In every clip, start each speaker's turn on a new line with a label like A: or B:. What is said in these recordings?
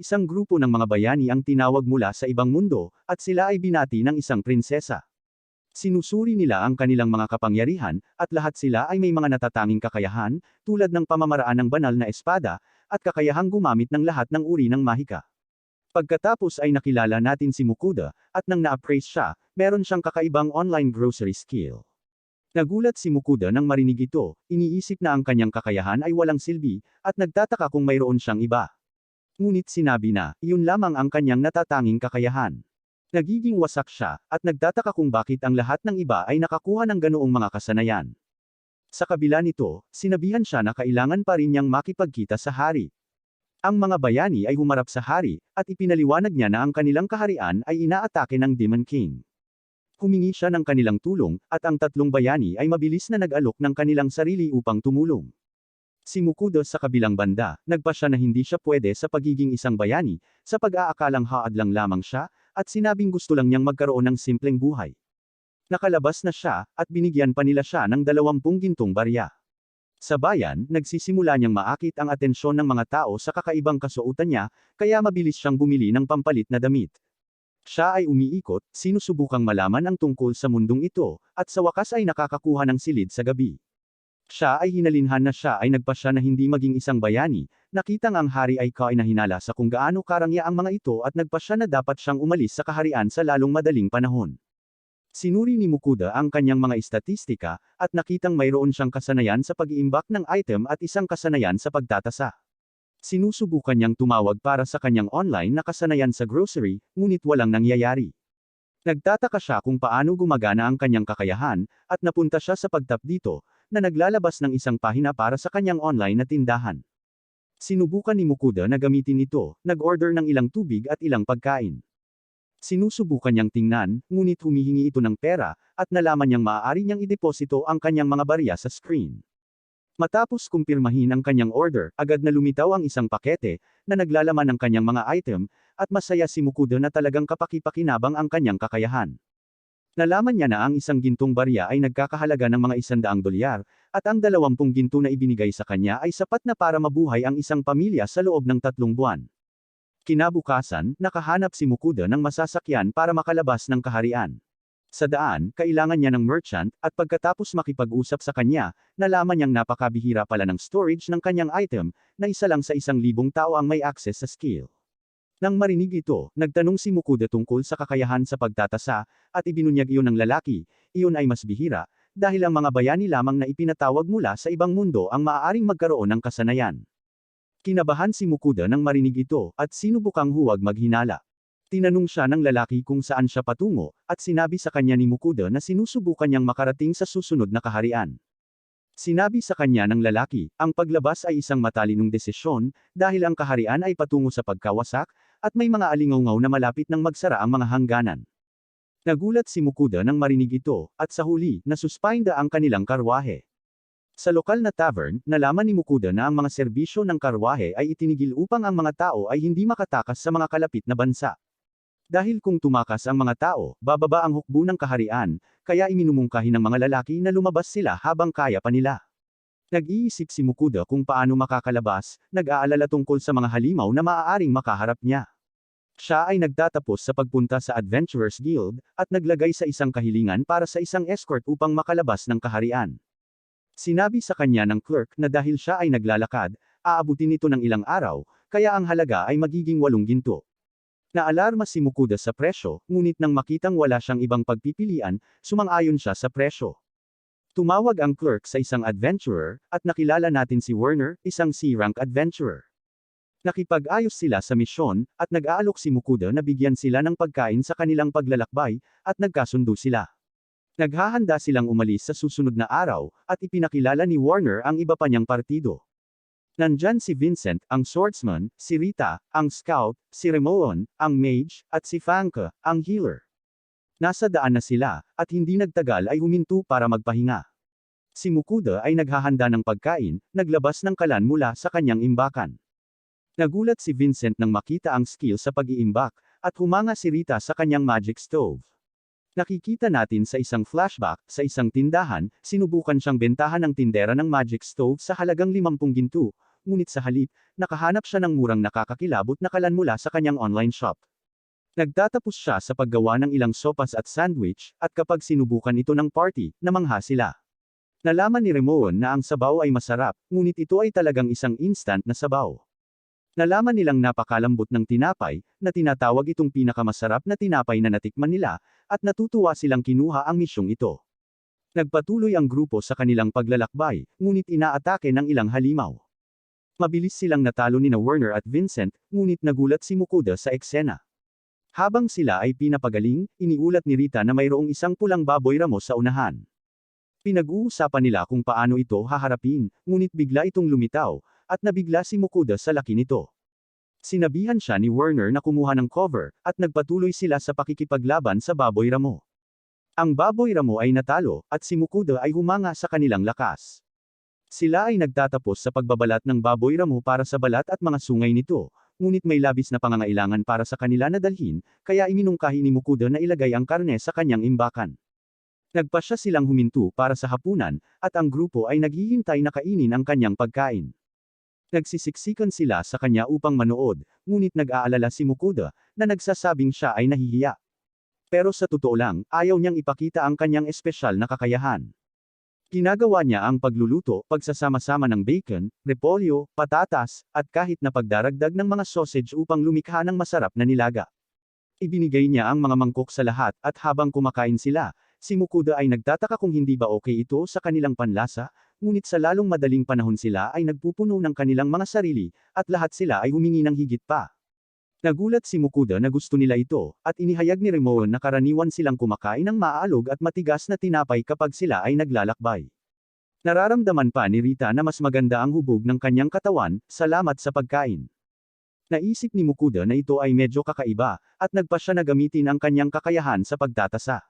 A: Isang grupo ng mga bayani ang tinawag mula sa ibang mundo, at sila ay binati ng isang prinsesa. Sinusuri nila ang kanilang mga kapangyarihan, at lahat sila ay may mga natatanging kakayahan, tulad ng pamamaraan ng banal na espada, at kakayahang gumamit ng lahat ng uri ng mahika. Pagkatapos ay nakilala natin si Mukuda, at nang na-appraise siya, meron siyang kakaibang online grocery skill. Nagulat si Mukuda nang marinig ito, iniisip na ang kanyang kakayahan ay walang silbi, at nagtataka kung mayroon siyang iba. Ngunit sinabi na, iyon lamang ang kanyang natatanging kakayahan. Nagiging wasak siya, at nagtataka kung bakit ang lahat ng iba ay nakakuha ng ganoong mga kasanayan. Sa kabila nito, sinabihan siya na kailangan pa rin niyang makipagkita sa hari. Ang mga bayani ay humarap sa hari, at ipinaliwanag niya na ang kanilang kaharian ay inaatake ng Demon King. Humingi siya ng kanilang tulong, at ang tatlong bayani ay mabilis na nag-alok ng kanilang sarili upang tumulong. Si Mukuda sa kabilang banda, nagpa siya na hindi siya pwede sa pagiging isang bayani, sa pag-aakalang haad lang lamang siya, at sinabing gusto lang niyang magkaroon ng simpleng buhay. Nakalabas na siya, at binigyan pa nila siya ng 20 gintong barya. Sa bayan, nagsisimula niyang maakit ang atensyon ng mga tao sa kakaibang kasuotan niya, kaya mabilis siyang bumili ng pampalit na damit. Siya ay umiikot, sinusubukang malaman ang tungkol sa mundong ito, at sa wakas ay nakakakuha ng silid sa gabi. Siya ay hinalinhan na siya ay nagpasya na hindi maging isang bayani, nakitang ang hari ay kainahinala sa kung gaano karangya ang mga ito at nagpasya na dapat siyang umalis sa kaharian sa lalong madaling panahon. Sinuri ni Mukuda ang kanyang mga istatistika, at nakitang mayroon siyang kasanayan sa pag-iimbak ng item at isang kasanayan sa pagtatasa. Sinusubukan niyang tumawag para sa kanyang online na kasanayan sa grocery, ngunit walang nangyayari. Nagtataka siya kung paano gumagana ang kanyang kakayahan, at napunta siya sa pagtap dito, na naglalabas ng isang pahina para sa kanyang online na tindahan. Sinubukan ni Mukuda na gamitin ito, nag-order ng ilang tubig at ilang pagkain. Sinusubukan niyang tingnan, ngunit humihingi ito ng pera, at nalaman niyang maaari niyang ideposito ang kanyang mga barya sa screen. Matapos kumpirmahin ang kanyang order, agad na lumitaw ang isang pakete, na naglalaman ng kanyang mga item, at masaya si Mukuda na talagang kapaki-pakinabang ang kanyang kakayahan. Nalaman niya na ang isang gintong barya ay nagkakahalaga ng mga $100, at ang 20 ginto na ibinigay sa kanya ay sapat na para mabuhay ang isang pamilya sa loob ng 3 buwan. Kinabukasan, nakahanap si Mukuda ng masasakyan para makalabas ng kaharian. Sa daan, kailangan niya ng merchant, at pagkatapos makipag-usap sa kanya, nalaman niyang napakabihira pala ng storage ng kanyang item, na isa lang sa 1,000 tao ang may access sa skill. Nang marinig ito, nagtanong si Mukuda tungkol sa kakayahan sa pagtatasa, at ibinunyag iyon ng lalaki, iyon ay mas bihira, dahil ang mga bayani lamang na ipinatawag mula sa ibang mundo ang maaaring magkaroon ng kasanayan. Kinabahan si Mukuda nang marinig ito, at sinubukang huwag maghinala. Tinanong siya ng lalaki kung saan siya patungo, at sinabi sa kanya ni Mukuda na sinusubukan niyang makarating sa susunod na kaharian. Sinabi sa kanya ng lalaki, ang paglabas ay isang matalinong desisyon, dahil ang kaharian ay patungo sa pagkawasak, at may mga alingawngaw na malapit nang magsara ang mga hangganan. Nagulat si Mukuda nang marinig ito, at sa huli, nasuspinda ang kanilang karwahe. Sa lokal na tavern, nalaman ni Mukuda na ang mga serbisyo ng karwahe ay itinigil upang ang mga tao ay hindi makatakas sa mga kalapit na bansa. Dahil kung tumakas ang mga tao, bababa ang hukbo ng kaharian, kaya iminumungkahi ng mga lalaki na lumabas sila habang kaya pa nila. Nag-iisip si Mukuda kung paano makakalabas, nag-aalala tungkol sa mga halimaw na maaaring makaharap niya. Siya ay nagtatapos sa pagpunta sa Adventurers Guild, at naglagay sa isang kahilingan para sa isang escort upang makalabas ng kaharian. Sinabi sa kanya ng clerk na dahil siya ay naglalakad, aabutin ito ng ilang araw, kaya ang halaga ay magiging 8 ginto. Naalarma si Mukuda sa presyo, ngunit nang makitang wala siyang ibang pagpipilian, sumang-ayon siya sa presyo. Tumawag ang clerk sa isang adventurer, at nakilala natin si Werner, isang C-rank adventurer. Nakipag-ayos sila sa misyon, at nag-aalok si Mukuda na bigyan sila ng pagkain sa kanilang paglalakbay, at nagkasundo sila. Naghahanda silang umalis sa susunod na araw, at ipinakilala ni Warner ang iba pa niyang partido. Nandyan si Vincent, ang swordsman, si Rita, ang scout, si Ramon, ang mage, at si Fanka, ang healer. Nasa daan na sila, at hindi nagtagal ay huminto para magpahinga. Si Mukuda ay naghahanda ng pagkain, naglabas ng kalan mula sa kanyang imbakan. Nagulat si Vincent nang makita ang skill sa pag-iimbak, at humanga si Rita sa kanyang magic stove. Nakikita natin sa isang flashback, sa isang tindahan, sinubukan siyang bentahan ng tindera ng magic stove sa halagang 50 ginto, ngunit sa halip, nakahanap siya ng murang nakakakilabot na kalan mula sa kanyang online shop. Nagtatapos siya sa paggawa ng ilang sopas at sandwich, at kapag sinubukan ito ng party, namangha sila. Nalaman ni Ramon na ang sabaw ay masarap, ngunit ito ay talagang isang instant na sabaw. Nalaman nilang napakalambot ng tinapay, na tinatawag itong pinakamasarap na tinapay na natikman nila, at natutuwa silang kinuha ang misyong ito. Nagpatuloy ang grupo sa kanilang paglalakbay, ngunit inaatake ng ilang halimaw. Mabilis silang natalo ni Werner at Vincent, ngunit nagulat si Mukuda sa eksena. Habang sila ay pinapagaling, iniulat ni Rita na mayroong isang pulang baboy ramo sa unahan. Pinag-uusapan nila kung paano ito haharapin, ngunit bigla itong lumitaw, at nabigla si Mukuda sa laki nito. Sinabihan siya ni Werner na kumuha ng cover, at nagpatuloy sila sa pakikipaglaban sa baboy ramo. Ang baboy ramo ay natalo, at si Mukuda ay humanga sa kanilang lakas. Sila ay nagtatapos sa pagbabalat ng baboy ramo para sa balat at mga sungay nito, ngunit may labis na pangangailangan para sa kanila na dalhin, kaya iminungkahi ni Mukuda na ilagay ang karne sa kanyang imbakan. Nagpasya silang huminto para sa hapunan, at ang grupo ay naghihintay na kainin ang kanyang pagkain. Nagsisiksikan sila sa kanya upang manood, ngunit nag-aalala si Mukuda, na nagsasabing siya ay nahihiya. Pero sa totoo lang, ayaw niyang ipakita ang kanyang espesyal na kakayahan. Ginagawa niya ang pagluluto, pagsasama-sama ng bacon, repolyo, patatas, at kahit na pagdaragdag ng mga sausage upang lumikha ng masarap na nilaga. Ibinigay niya ang mga mangkok sa lahat, at habang kumakain sila, si Mukuda ay nagtataka kung hindi ba okay ito sa kanilang panlasa, ngunit sa lalong madaling panahon sila ay nagpupuno ng kanilang mga sarili, at lahat sila ay humingi ng higit pa. Nagulat si Mukuda na gusto nila ito, at inihayag ni Ramon na karaniwan silang kumakain ng maalog at matigas na tinapay kapag sila ay naglalakbay. Nararamdaman pa ni Rita na mas maganda ang hubog ng kanyang katawan, salamat sa pagkain. Naisip ni Mukuda na ito ay medyo kakaiba, at nagpa siya na gamitin ang kanyang kakayahan sa pagtatasa.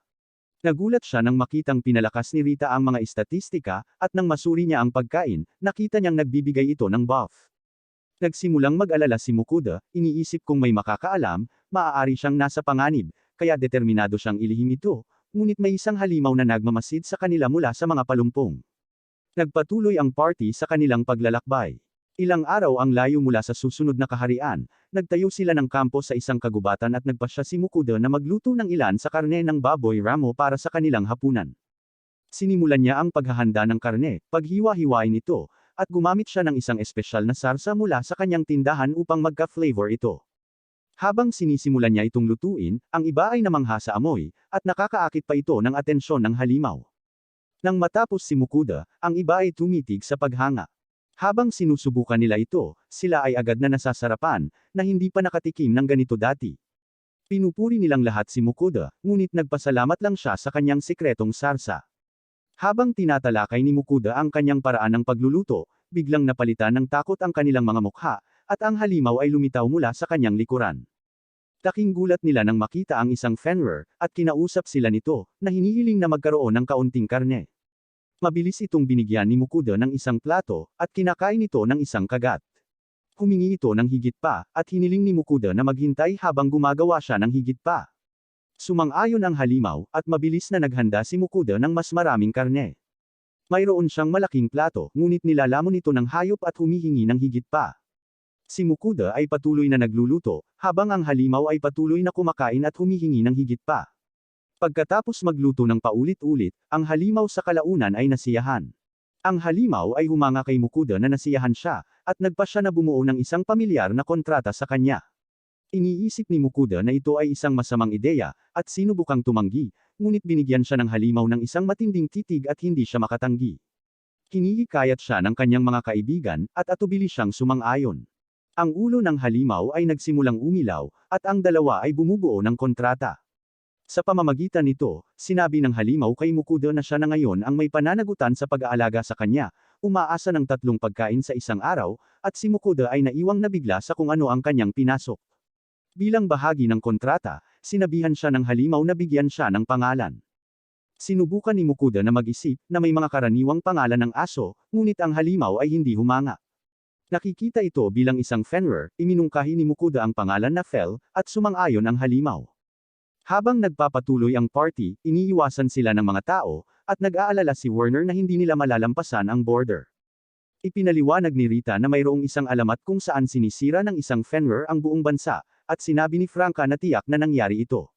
A: Nagulat siya nang makitang pinalakas ni Rita ang mga estatistika, at nang masuri niya ang pagkain, nakita niyang nagbibigay ito ng buff. Nagsimulang mag-alala si Mukuda, iniisip kung may makakaalam, maaari siyang nasa panganib, kaya determinado siyang ilihim ito, ngunit may isang halimaw na nagmamasid sa kanila mula sa mga palumpong. Nagpatuloy ang party sa kanilang paglalakbay. Ilang araw ang layo mula sa susunod na kaharian, nagtayo sila ng kampo sa isang kagubatan at nagpasya si Mukuda na magluto ng ilan sa karne ng baboy ramo para sa kanilang hapunan. Sinimulan niya ang paghahanda ng karne, paghiwa-hiwain ito, at gumamit siya ng isang espesyal na sarsa mula sa kanyang tindahan upang magka-flavor ito. Habang sinisimulan niya itong lutuin, ang iba ay namangha sa amoy, at nakakaakit pa ito ng atensyon ng halimaw. Nang matapos si Mukuda, ang iba ay tumitig sa paghanga. Habang sinusubukan nila ito, sila ay agad na nasasarapan, na hindi pa nakatikim ng ganito dati. Pinupuri nilang lahat si Mukuda, ngunit nagpasalamat lang siya sa kanyang sikretong sarsa. Habang tinatalakay ni Mukuda ang kanyang paraan ng pagluluto, biglang napalitan ng takot ang kanilang mga mukha, at ang halimaw ay lumitaw mula sa kanyang likuran. Laking gulat nila nang makita ang isang fenrir, at kinausap sila nito, na hinihiling na magkaroon ng kaunting karne. Mabilis itong binigyan ni Mukuda ng isang plato, at kinakain ito ng isang kagat. Humingi ito ng higit pa, at hiniling ni Mukuda na maghintay habang gumagawa siya ng higit pa. Sumang-ayon ang halimaw, at mabilis na naghanda si Mukuda ng mas maraming karne. Mayroon siyang malaking plato, ngunit nilalamon ito ng hayop at humihingi ng higit pa. Si Mukuda ay patuloy na nagluluto, habang ang halimaw ay patuloy na kumakain at humihingi ng higit pa. Pagkatapos magluto ng paulit-ulit, ang halimaw sa kalaunan ay nasiyahan. Ang halimaw ay humanga kay Mukuda na nasiyahan siya, at nagpa siya na bumuo ng isang pamilyar na kontrata sa kanya. Iniisip ni Mukuda na ito ay isang masamang ideya, at sinubukang tumanggi, ngunit binigyan siya ng halimaw ng isang matinding titig at hindi siya makatanggi. Hinihikayat siya ng kanyang mga kaibigan, at atubili siyang sumang-ayon. Ang ulo ng halimaw ay nagsimulang umilaw, at ang dalawa ay bumubuo ng kontrata. Sa pamamagitan nito, sinabi ng halimaw kay Mukuda na siya na ngayon ang may pananagutan sa pag-aalaga sa kanya, umaasa ng 3 pagkain sa isang araw, at si Mukuda ay naiwang nabigla sa kung ano ang kanyang pinasok. Bilang bahagi ng kontrata, sinabihan siya ng halimaw na bigyan siya ng pangalan. Sinubukan ni Mukuda na mag-isip na may mga karaniwang pangalan ng aso, ngunit ang halimaw ay hindi humanga. Nakikita ito bilang isang fenrir, iminungkahi ni Mukuda ang pangalan na Fel, at sumang-ayon ang halimaw. Habang nagpapatuloy ang party, iniiwasan sila ng mga tao, at nag-aalala si Werner na hindi nila malalampasan ang border. Ipinaliwanag ni Rita na mayroong isang alamat kung saan sinisira ng isang Fenrir ang buong bansa, at sinabi ni Franca na tiyak na nangyari ito.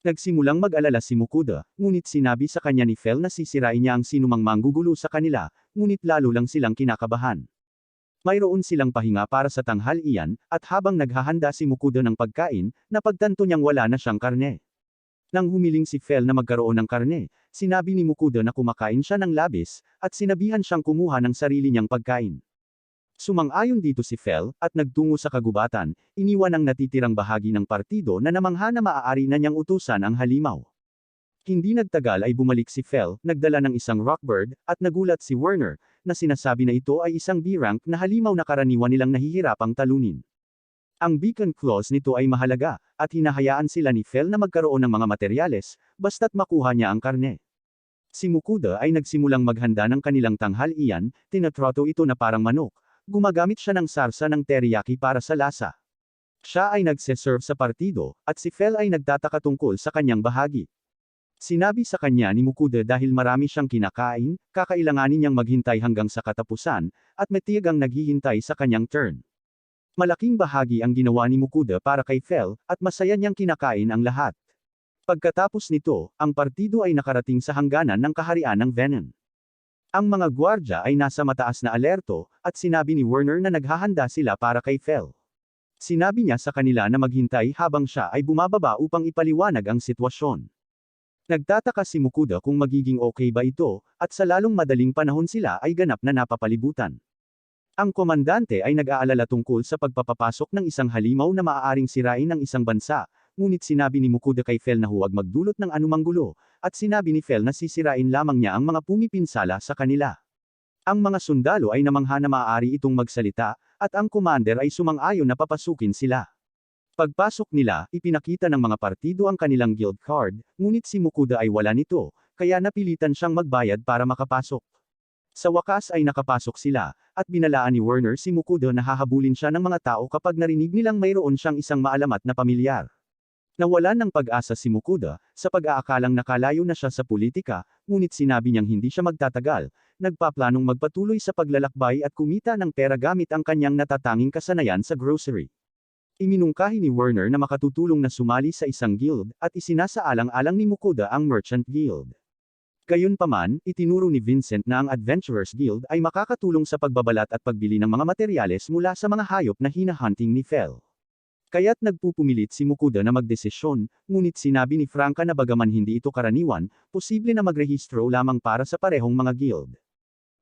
A: Nagsimulang mag-alala si Mukuda, ngunit sinabi sa kanya ni Fel na sisirain niya ang sinumang manggugulo sa kanila, ngunit lalo lang silang kinakabahan. Mayroon silang pahinga para sa tanghalian, at habang naghahanda si Mukuda ng pagkain, napagtanto niyang wala na siyang karne. Nang humiling si Fel na magkaroon ng karne, sinabi ni Mukuda na kumakain siya ng labis, at sinabihan siyang kumuha ng sarili niyang pagkain. Sumang-ayon dito si Fel, at nagtungo sa kagubatan, iniwan ang natitirang bahagi ng partido na namangha na maaari na niyang utusan ang halimaw. Hindi nagtagal ay bumalik si Fel, nagdala ng isang rockbird, at nagulat si Werner, na sinasabi na ito ay isang B-rank na halimaw na karaniwan nilang nahihirapang talunin. Ang beacon clause nito ay mahalaga, at hinahayaan sila ni Fel na magkaroon ng mga materyales, basta't makuha niya ang karne. Si Mukuda ay nagsimulang maghanda ng kanilang tanghalian, tinatrato ito na parang manok. Gumagamit siya ng sarsa ng teriyaki para sa lasa. Siya ay nagse-serve sa partido, at si Fel ay nagtataka tungkol sa kanyang bahagi. Sinabi sa kanya ni Mukuda dahil marami siyang kinakain, kakailanganin niyang maghintay hanggang sa katapusan, at matiyag ang naghihintay sa kanyang turn. Malaking bahagi ang ginawa ni Mukuda para kay Fel, at masaya niyang kinakain ang lahat. Pagkatapos nito, ang partido ay nakarating sa hangganan ng kaharian ng Venom. Ang mga gwardya ay nasa mataas na alerto, at sinabi ni Werner na naghahanda sila para kay Fel. Sinabi niya sa kanila na maghintay habang siya ay bumababa upang ipaliwanag ang sitwasyon. Nagtataka si Mukuda kung magiging okay ba ito, at sa lalong madaling panahon sila ay ganap na napapalibutan. Ang komandante ay nag-aalala tungkol sa pagpapapasok ng isang halimaw na maaaring sirain ng isang bansa, ngunit sinabi ni Mukuda kay Fel na huwag magdulot ng anumang gulo, at sinabi ni Fel na sisirain lamang niya ang mga pumipinsala sa kanila. Ang mga sundalo ay namangha na maaari itong magsalita, at ang commander ay sumang-ayon na papasukin sila. Pagpasok nila, ipinakita ng mga partido ang kanilang guild card, ngunit si Mukuda ay wala nito, kaya napilitan siyang magbayad para makapasok. Sa wakas ay nakapasok sila, at binalaan ni Werner si Mukuda na hahabulin siya ng mga tao kapag narinig nilang mayroon siyang isang maalamat na pamilyar. Nawalan ng pag-asa si Mukuda, sa pag-aakalang nakalayo na siya sa politika, ngunit sinabi niyang hindi siya magtatagal, nagpaplanong magpatuloy sa paglalakbay at kumita ng pera gamit ang kanyang natatanging kasanayan sa grocery. Iminungkahi ni Werner na makatutulong na sumali sa isang guild, at isinasaalang-alang ni Mukuda ang Merchant Guild. Gayunpaman, itinuro ni Vincent na ang Adventurers Guild ay makakatulong sa pagbabalat at pagbili ng mga materyales mula sa mga hayop na hinahunting ni Fel. Kaya't nagpupumilit si Mukuda na magdesisyon, ngunit sinabi ni Franca na bagaman hindi ito karaniwan, posible na magrehistro lamang para sa parehong mga guild.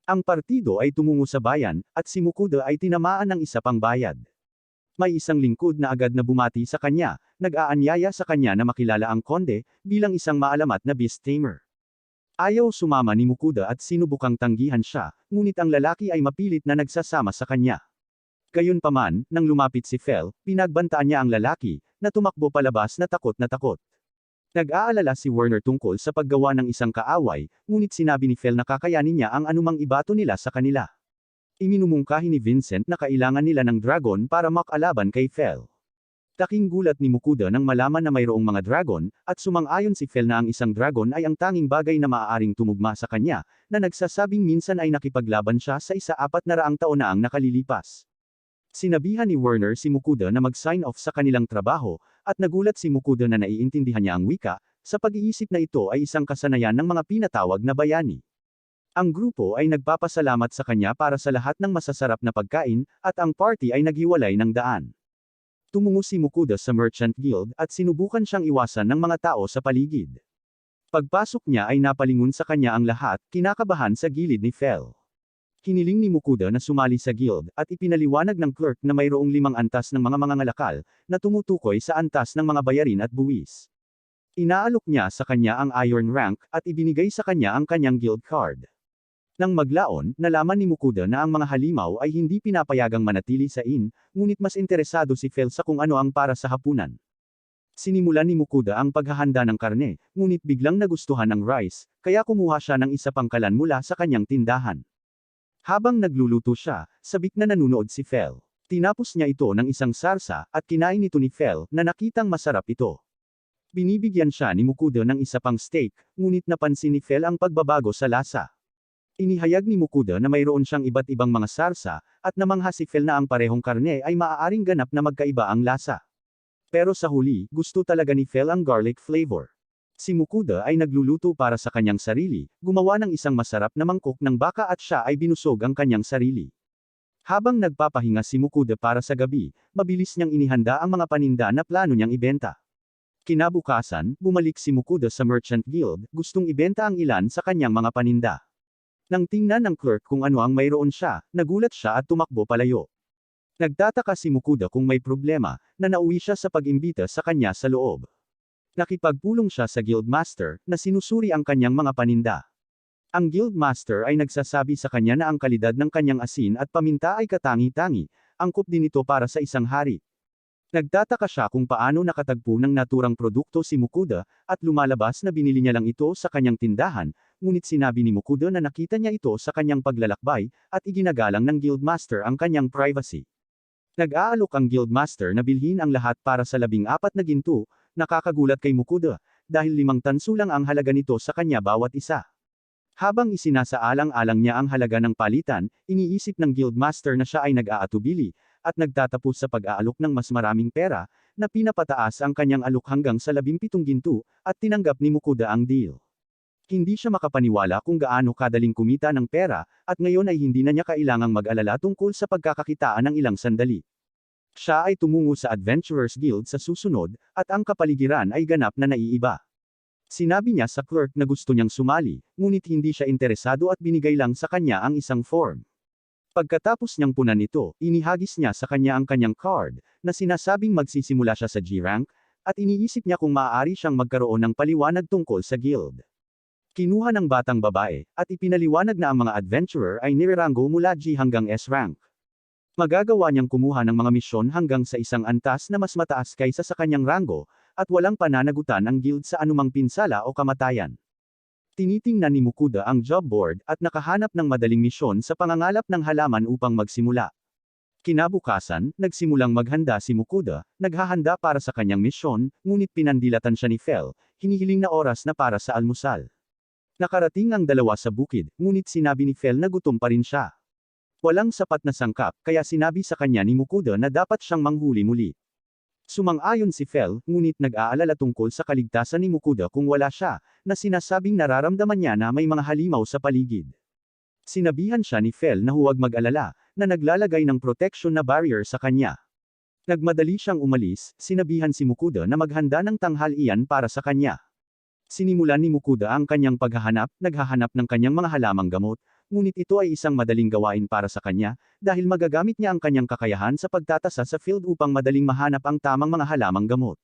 A: Ang partido ay tumungo sa bayan, at si Mukuda ay tinamaan ng isa pang bayad. May isang lingkod na agad na bumati sa kanya, nag-aanyaya sa kanya na makilala ang konde, bilang isang maalamat na beast tamer. Ayaw sumama ni Mukuda at sinubukang tanggihan siya, ngunit ang lalaki ay mapilit na nagsasama sa kanya. Gayunpaman, nang lumapit si Fel, pinagbantaan niya ang lalaki, na tumakbo palabas na takot na takot. Nag-aalala si Werner tungkol sa paggawa ng isang kaaway, ngunit sinabi ni Fel na kakayanin niya ang anumang ibato nila sa kanila. Iminumungkahi ni Vincent na kailangan nila ng dragon para makalaban kay Fel. Taking gulat ni Mukuda nang malaman na mayroong mga dragon, at sumang-ayon si Fel na ang isang dragon ay ang tanging bagay na maaaring tumugma sa kanya, na nagsasabing minsan ay nakipaglaban siya sa 400 taon na ang nakalilipas. Sinabihan ni Werner si Mukuda na mag-sign off sa kanilang trabaho, at nagulat si Mukuda na naiintindihan niya ang wika, sa pag-iisip na ito ay isang kasanayan ng mga pinatawag na bayani. Ang grupo ay nagpapasalamat sa kanya para sa lahat ng masasarap na pagkain, at ang party ay naghiwalay ng daan. Tumungo si Mukuda sa Merchant Guild at sinubukan siyang iwasan ng mga tao sa paligid. Pagpasok niya ay napalingon sa kanya ang lahat, kinakabahan sa gilid ni Fel. Hiniling ni Mukuda na sumali sa guild, at ipinaliwanag ng clerk na mayroong 5 antas ng mga mangangalakal, na tumutukoy sa antas ng mga bayarin at buwis. Inaalok niya sa kanya ang iron rank, at ibinigay sa kanya ang kanyang guild card. Nang maglaon, nalaman ni Mukuda na ang mga halimaw ay hindi pinapayagang manatili sa inn, ngunit mas interesado si Fel sa kung ano ang para sa hapunan. Sinimulan ni Mukuda ang paghahanda ng karne, ngunit biglang nagustuhan ng rice, kaya kumuha siya ng isa pang kalan mula sa kanyang tindahan. Habang nagluluto siya, sabik na nanunood si Fel. Tinapos niya ito ng isang sarsa, at kinain ito ni Fel, na nakitang masarap ito. Binibigyan siya ni Mukuda ng isa pang steak, ngunit napansin ni Fel ang pagbabago sa lasa. Inihayag ni Mukuda na mayroon siyang iba't ibang mga sarsa, at namangha si Phil na ang parehong karne ay maaaring ganap na magkaiba ang lasa. Pero sa huli, gusto talaga ni Phil ang garlic flavor. Si Mukuda ay nagluluto para sa kanyang sarili, gumawa ng isang masarap na mangkok ng baka at siya ay binusog ang kanyang sarili. Habang nagpapahinga si Mukuda para sa gabi, mabilis niyang inihanda ang mga paninda na plano niyang ibenta. Kinabukasan, bumalik si Mukuda sa Merchant Guild, gustong ibenta ang ilan sa kanyang mga paninda. Nang tingnan ng clerk kung ano ang mayroon siya, nagulat siya at tumakbo palayo. Nagtataka si Mukuda kung may problema, na nauwi siya sa pag-imbita sa kanya sa loob. Nakipagpulong siya sa guildmaster, na sinusuri ang kanyang mga paninda. Ang guildmaster ay nagsasabi sa kanya na ang kalidad ng kanyang asin at paminta ay katangi-tangi, angkop din ito para sa isang hari. Nagtataka siya kung paano nakatagpo ng naturang produkto si Mukuda, at lumalabas na binili niya lang ito sa kanyang tindahan, ngunit sinabi ni Mukuda na nakita niya ito sa kanyang paglalakbay, at iginagalang ng guildmaster ang kanyang privacy. Nag-aalok ang guildmaster na bilhin ang lahat para sa 14 na ginto, nakakagulat kay Mukuda, dahil 5 tanso lang ang halaga nito sa kanya bawat isa. Habang isinasaalang-alang niya ang halaga ng palitan, iniisip ng guildmaster na siya ay nag-aatubili, at nagtatapos sa pag-aalok ng mas maraming pera, na pinapataas ang kanyang alok hanggang sa 17 ginto, at tinanggap ni Mukuda ang deal. Hindi siya makapaniwala kung gaano kadaling kumita ng pera, at ngayon ay hindi na niya kailangang mag-alala tungkol sa pagkakakitaan ng ilang sandali. Siya ay tumungo sa Adventurers Guild sa susunod, at ang kapaligiran ay ganap na naiiba. Sinabi niya sa clerk na gusto niyang sumali, ngunit hindi siya interesado at binigay lang sa kanya ang isang form. Pagkatapos niyang punan ito, inihagis niya sa kanya ang kanyang card, na sinasabing magsisimula siya sa G-rank, at iniisip niya kung maaari siyang magkaroon ng paliwanag tungkol sa guild. Kinuha ng batang babae, at ipinaliwanag na ang mga adventurer ay nireranggo mula G hanggang S rank. Magagawa niyang kumuha ng mga misyon hanggang sa isang antas na mas mataas kaysa sa kanyang ranggo, at walang pananagutan ang guild sa anumang pinsala o kamatayan. Tinitingnan ni Mukuda ang job board, at nakahanap ng madaling misyon sa pangangalap ng halaman upang magsimula. Kinabukasan, nagsimulang maghanda si Mukuda, naghahanda para sa kanyang misyon, ngunit pinandilatan siya ni Phil, hinihiling na oras na para sa almusal. Nakarating ang dalawa sa bukid, ngunit sinabi ni Phil na gutom pa rin siya. Walang sapat na sangkap, kaya sinabi sa kanya ni Mukuda na dapat siyang manghuli muli. Sumang-ayon si Phil, ngunit nag-aalala tungkol sa kaligtasan ni Mukuda kung wala siya, na sinasabing nararamdaman niya na may mga halimaw sa paligid. Sinabihan siya ni Phil na huwag mag-alala, na naglalagay ng protection na barrier sa kanya. Nagmadali siyang umalis, sinabihan si Mukuda na maghanda ng tanghalian para sa kanya. Sinimulan ni Mukuda ang kanyang paghahanap, naghahanap ng kanyang mga halamang gamot, ngunit ito ay isang madaling gawain para sa kanya, dahil magagamit niya ang kanyang kakayahan sa pagtatasa sa field upang madaling mahanap ang tamang mga halamang gamot.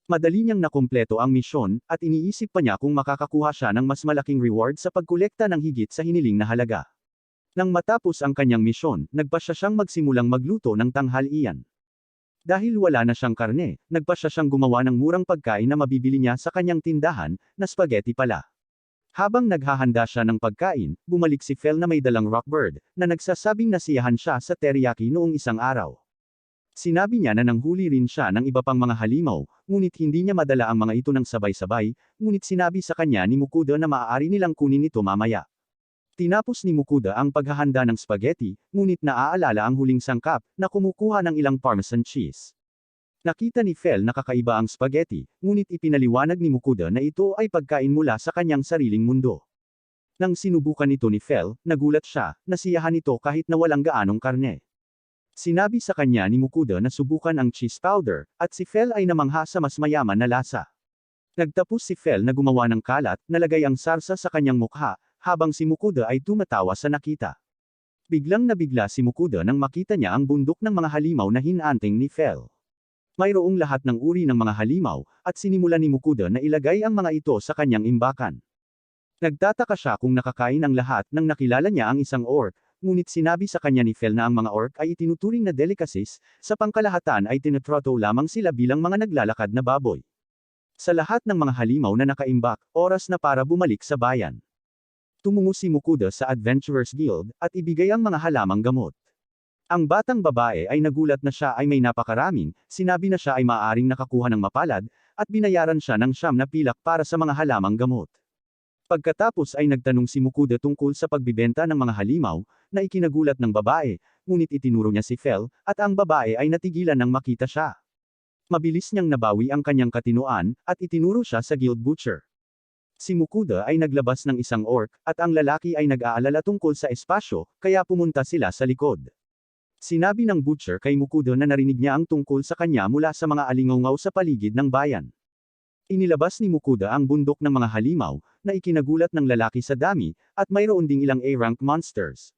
A: Madali niyang nakumpleto ang misyon, at iniisip pa niya kung makakakuha siya ng mas malaking reward sa pagkolekta ng higit sa hiniling na halaga. Nang matapos ang kanyang misyon, nagpasya siyang magsimulang magluto ng tanghalian. Dahil wala na siyang karne, nagpasya siyang gumawa ng murang pagkain na mabibili niya sa kanyang tindahan, na spaghetti pala. Habang naghahanda siya ng pagkain, bumalik si Phil na may dalang rockbird, na nagsasabing nasiyahan siya sa teriyaki noong isang araw. Sinabi niya na nanghuli rin siya ng iba pang mga halimaw, ngunit hindi niya madala ang mga ito ng sabay-sabay, ngunit sinabi sa kanya ni Mukuda na maaari nilang kunin ito mamaya. Tinapos ni Mukuda ang paghahanda ng spaghetti, ngunit naaalala ang huling sangkap, na kumukuha ng ilang Parmesan cheese. Nakita ni Phil na kakaiba ang spaghetti, ngunit ipinaliwanag ni Mukuda na ito ay pagkain mula sa kanyang sariling mundo. Nang sinubukan ito ni Phil, nagulat siya, nasiyahan ito kahit na walang gaanong karne. Sinabi sa kanya ni Mukuda na subukan ang cheese powder, at si Phil ay namangha sa mas mayaman na lasa. Nagtapos si Phil na gumawa ng kalat, nalagay ang sarsa sa kanyang mukha, habang si Mukuda ay tumatawa sa nakita. Biglang nabigla si Mukuda nang makita niya ang bundok ng mga halimaw na hinanting ni Phil. Mayroong lahat ng uri ng mga halimaw, at sinimulan ni Mukuda na ilagay ang mga ito sa kanyang imbakan. Nagtataka siya kung nakakain ang lahat nang nakilala niya ang isang orc, ngunit sinabi sa kanya ni Phil na ang mga orc ay itinuturing na delicacies, sa pangkalahatan ay tinatroto lamang sila bilang mga naglalakad na baboy. Sa lahat ng mga halimaw na nakaimbak, oras na para bumalik sa bayan. Tumungo si Mukuda sa Adventurers Guild, at ibigay ang mga halamang gamot. Ang batang babae ay nagulat na siya ay may napakaraming, sinabi na siya ay maaaring nakakuha ng mapalad, at binayaran siya ng 9 na pilak para sa mga halamang gamot. Pagkatapos ay nagtanong si Mukuda tungkol sa pagbibenta ng mga halimaw, na ikinagulat ng babae, ngunit itinuro niya si Fel, at ang babae ay natigilan nang makita siya. Mabilis niyang nabawi ang kanyang katinoan, at itinuro siya sa guild butcher. Si Mukuda ay naglabas ng isang orc, at ang lalaki ay nag-aalala tungkol sa espasyo, kaya pumunta sila sa likod. Sinabi ng butcher kay Mukuda na narinig niya ang tungkol sa kanya mula sa mga alingaw sa paligid ng bayan. Inilabas ni Mukuda ang bundok ng mga halimaw, na ikinagulat ng lalaki sa dami, at mayroon ding ilang A-rank monsters.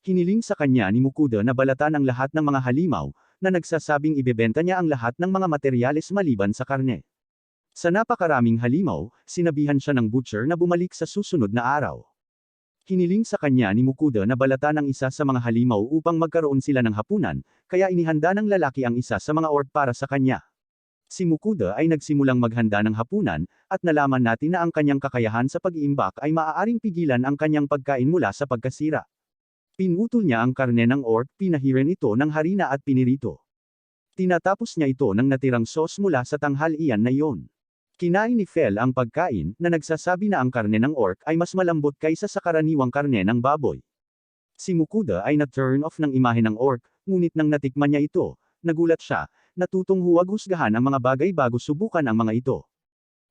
A: Hiniling sa kanya ni Mukuda na balatan ang lahat ng mga halimaw, na nagsasabing ibebenta niya ang lahat ng mga materyales maliban sa karne. Sa napakaraming halimaw, sinabihan siya ng butcher na bumalik sa susunod na araw. Hiniling sa kanya ni Mukuda na balatan ang isa sa mga halimaw upang magkaroon sila ng hapunan, kaya inihanda ng lalaki ang isa sa mga orc para sa kanya. Si Mukuda ay nagsimulang maghanda ng hapunan, at nalaman natin na ang kanyang kakayahan sa pag-iimbak ay maaaring pigilan ang kanyang pagkain mula sa pagkasira. Pinutol niya ang karne ng orc, pinahiran ito ng harina at pinirito. Tinatapos niya ito ng natirang sauce mula sa tanghalian na iyon. Kinain ni Fel ang pagkain, na nagsasabi na ang karne ng orc ay mas malambot kaysa sa karaniwang karne ng baboy. Si Mukuda ay na-turn off ng imahe ng orc, ngunit nang natikman niya ito, nagulat siya, natutong huwag husgahan ang mga bagay bago subukan ang mga ito.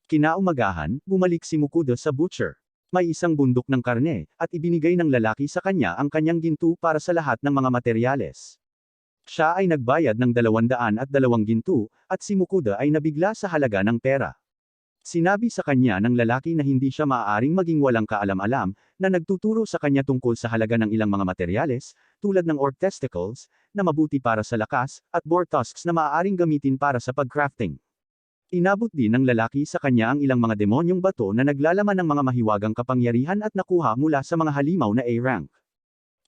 A: Kinaumagahan, bumalik si Mukuda sa butcher. May isang bundok ng karne, at ibinigay ng lalaki sa kanya ang kanyang ginto para sa lahat ng mga materyales. Siya ay nagbayad ng 202 ginto, at si Mukuda ay nabigla sa halaga ng pera. Sinabi sa kanya ng lalaki na hindi siya maaaring maging walang kaalam-alam, na nagtuturo sa kanya tungkol sa halaga ng ilang mga materyales, tulad ng orc testicles, na mabuti para sa lakas, at boar tusks na maaaring gamitin para sa pagcrafting. Inabot din ng lalaki sa kanya ang ilang mga demonyong bato na naglalaman ng mga mahiwagang kapangyarihan at nakuha mula sa mga halimaw na A-rank.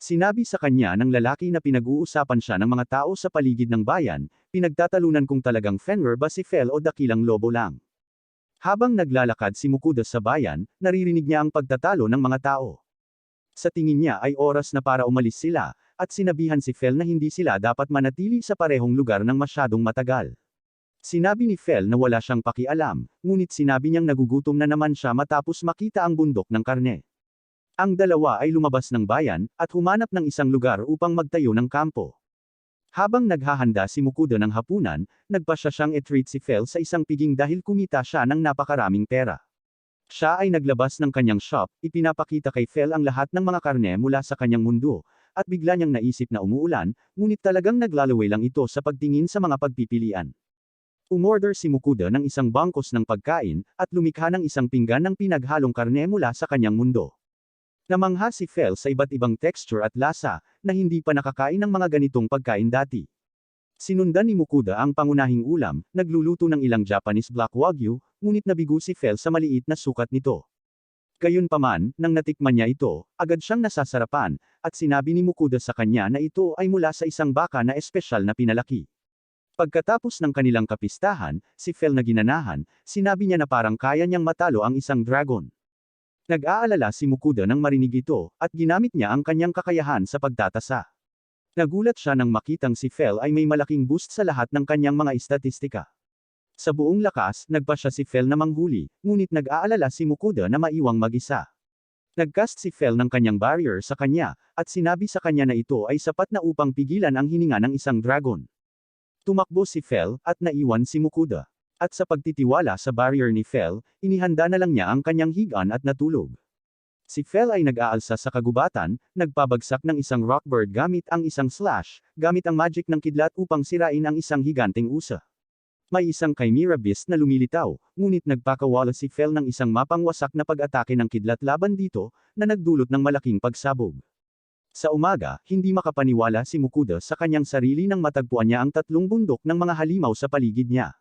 A: Sinabi sa kanya ng lalaki na pinag-uusapan siya ng mga tao sa paligid ng bayan, pinagtatalunan kung talagang Fenrir ba si Fel o dakilang lobo lang. Habang naglalakad si Mukuda sa bayan, naririnig niya ang pagtatalo ng mga tao. Sa tingin niya ay oras na para umalis sila, at sinabihan si Fel na hindi sila dapat manatili sa parehong lugar ng masyadong matagal. Sinabi ni Fel na wala siyang pakialam, ngunit sinabi niyang nagugutom na naman siya matapos makita ang bundok ng karne. Ang dalawa ay lumabas ng bayan, at humanap ng isang lugar upang magtayo ng kampo. Habang naghahanda si Mukuda ng hapunan, nagpasya siyang i-treat si Fel sa isang piging dahil kumita siya ng napakaraming pera. Siya ay naglabas ng kanyang shop, ipinapakita kay Fel ang lahat ng mga karne mula sa kanyang mundo, at bigla niyang naisip na umuulan, ngunit talagang naglalaway lang ito sa pagtingin sa mga pagpipilian. Umorder si Mukuda ng isang bangkos ng pagkain, at lumikha ng isang pinggan ng pinaghalong karne mula sa kanyang mundo. Namangha si Fel sa iba't ibang texture at lasa, na hindi pa nakakain ng mga ganitong pagkain dati. Sinundan ni Mukuda ang pangunahing ulam, nagluluto ng ilang Japanese Black Wagyu, ngunit nabigo si Fel sa maliit na sukat nito. Gayunpaman, nang natikman niya ito, agad siyang nasasarapan, at sinabi ni Mukuda sa kanya na ito ay mula sa isang baka na espesyal na pinalaki. Pagkatapos ng kanilang kapistahan, si Fel na ginanahan, sinabi niya na parang kaya niyang matalo ang isang dragon. Nag-aalala si Mukuda nang marinig ito, at ginamit niya ang kanyang kakayahan sa pagtatasa. Nagulat siya nang makitang si Fel ay may malaking boost sa lahat ng kanyang mga istatistika. Sa buong lakas, nagpasya si Fel na manghuli, ngunit nag-aalala si Mukuda na maiwang mag-isa. Nagcast si Fel ng kanyang barrier sa kanya, at sinabi sa kanya na ito ay sapat na upang pigilan ang hininga ng isang dragon. Tumakbo si Fel, at naiwan si Mukuda. At sa pagtitiwala sa barrier ni Fel, inihanda na lang niya ang kanyang higaan at natulog. Si Fel ay nag-aalsa sa kagubatan, nagpabagsak ng isang rockbird gamit ang isang slash, gamit ang magic ng kidlat upang sirain ang isang higanting usa. May isang chimera beast na lumilitaw, ngunit nagpakawala si Fel ng isang mapangwasak na pag-atake ng kidlat laban dito, na nagdulot ng malaking pagsabog. Sa umaga, hindi makapaniwala si Mukuda sa kanyang sarili nang matagpuan niya ang 3 bundok ng mga halimaw sa paligid niya.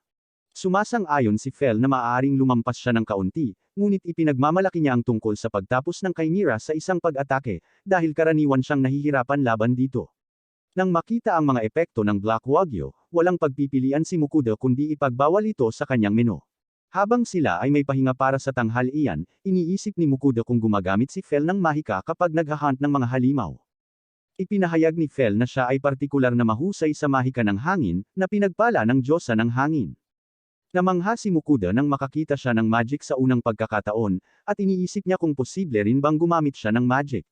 A: Sumasang-ayon si Fel na maaaring lumampas siya ng kaunti, ngunit ipinagmamalaki niya ang tungkol sa pagtapos ng chimera sa isang pag-atake, dahil karaniwan siyang nahihirapan laban dito. Nang makita ang mga epekto ng Black Wagyu, walang pagpipilian si Mukuda kundi ipagbawal ito sa kanyang menu. Habang sila ay may pahinga para sa tanghalian, iniisip ni Mukuda kung gumagamit si Fel ng mahika kapag naghahunt ng mga halimaw. Ipinahayag ni Fel na siya ay partikular na mahusay sa mahika ng hangin, na pinagpala ng Diyosa ng hangin. Namangha si Mukuda nang makakita siya ng magic sa unang pagkakataon, at iniisip niya kung posible rin bang gumamit siya ng magic.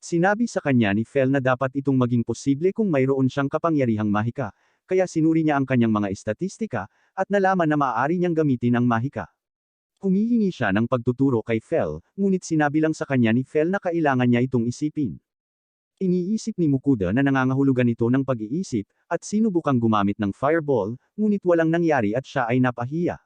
A: Sinabi sa kanya ni Fel na dapat itong maging posible kung mayroon siyang kapangyarihang mahika, kaya sinuri niya ang kanyang mga estatistika, at nalaman na maaari niyang gamitin ang mahika. Humihingi siya ng pagtuturo kay Fel, ngunit sinabi lang sa kanya ni Fel na kailangan niya itong isipin. Iniisip ni Mukuda na nangangahulugan ito ng pag-iisip, at sinubukang gumamit ng fireball, ngunit walang nangyari at siya ay napahiya.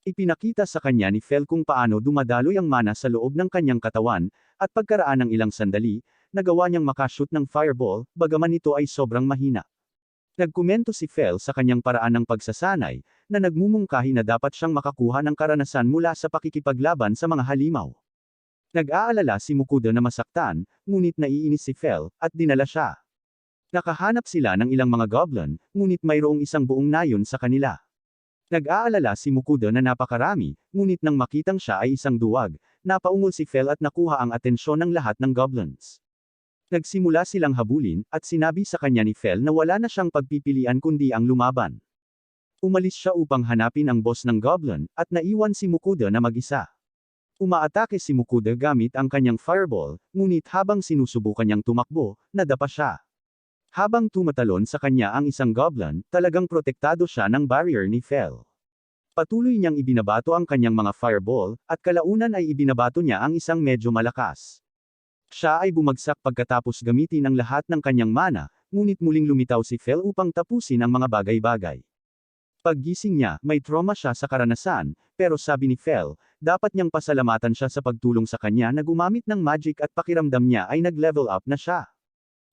A: Ipinakita sa kanya ni Fel kung paano dumadaloy ang mana sa loob ng kanyang katawan, at pagkaraan ng ilang sandali, nagawa niyang makashoot ng fireball, bagaman ito ay sobrang mahina. Nagkomento si Fel sa kanyang paraan ng pagsasanay, na nagmumungkahi na dapat siyang makakuha ng karanasan mula sa pakikipaglaban sa mga halimaw. Nag-aalala si Mukuda na masaktan, ngunit naiinis si Fel, at dinala siya. Nakahanap sila ng ilang mga goblin, ngunit mayroong isang buong nayon sa kanila. Nag-aalala si Mukuda na napakarami, ngunit nang makitang siya ay isang duwag, napaungol si Fel at nakuha ang atensyon ng lahat ng goblins. Nagsimula silang habulin, at sinabi sa kanya ni Fel na wala na siyang pagpipilian kundi ang lumaban. Umalis siya upang hanapin ang boss ng goblin, at naiwan si Mukuda na mag-isa. Umaatake si Mukuda gamit ang kanyang fireball, ngunit habang sinusubukan niyang tumakbo, nadapa siya. Habang tumatalon sa kanya ang isang goblin, talagang protektado siya ng barrier ni Fel. Patuloy niyang ibinabato ang kanyang mga fireball, at kalaunan ay ibinabato niya ang isang medyo malakas. Siya ay bumagsak pagkatapos gamitin ang lahat ng kanyang mana, ngunit muling lumitaw si Fel upang tapusin ang mga bagay-bagay. Paggising niya, may trauma siya sa karanasan, pero sabi ni Fel, dapat niyang pasalamatan siya sa pagtulong sa kanya na gumamit ng magic at pakiramdam niya ay nag-level up na siya.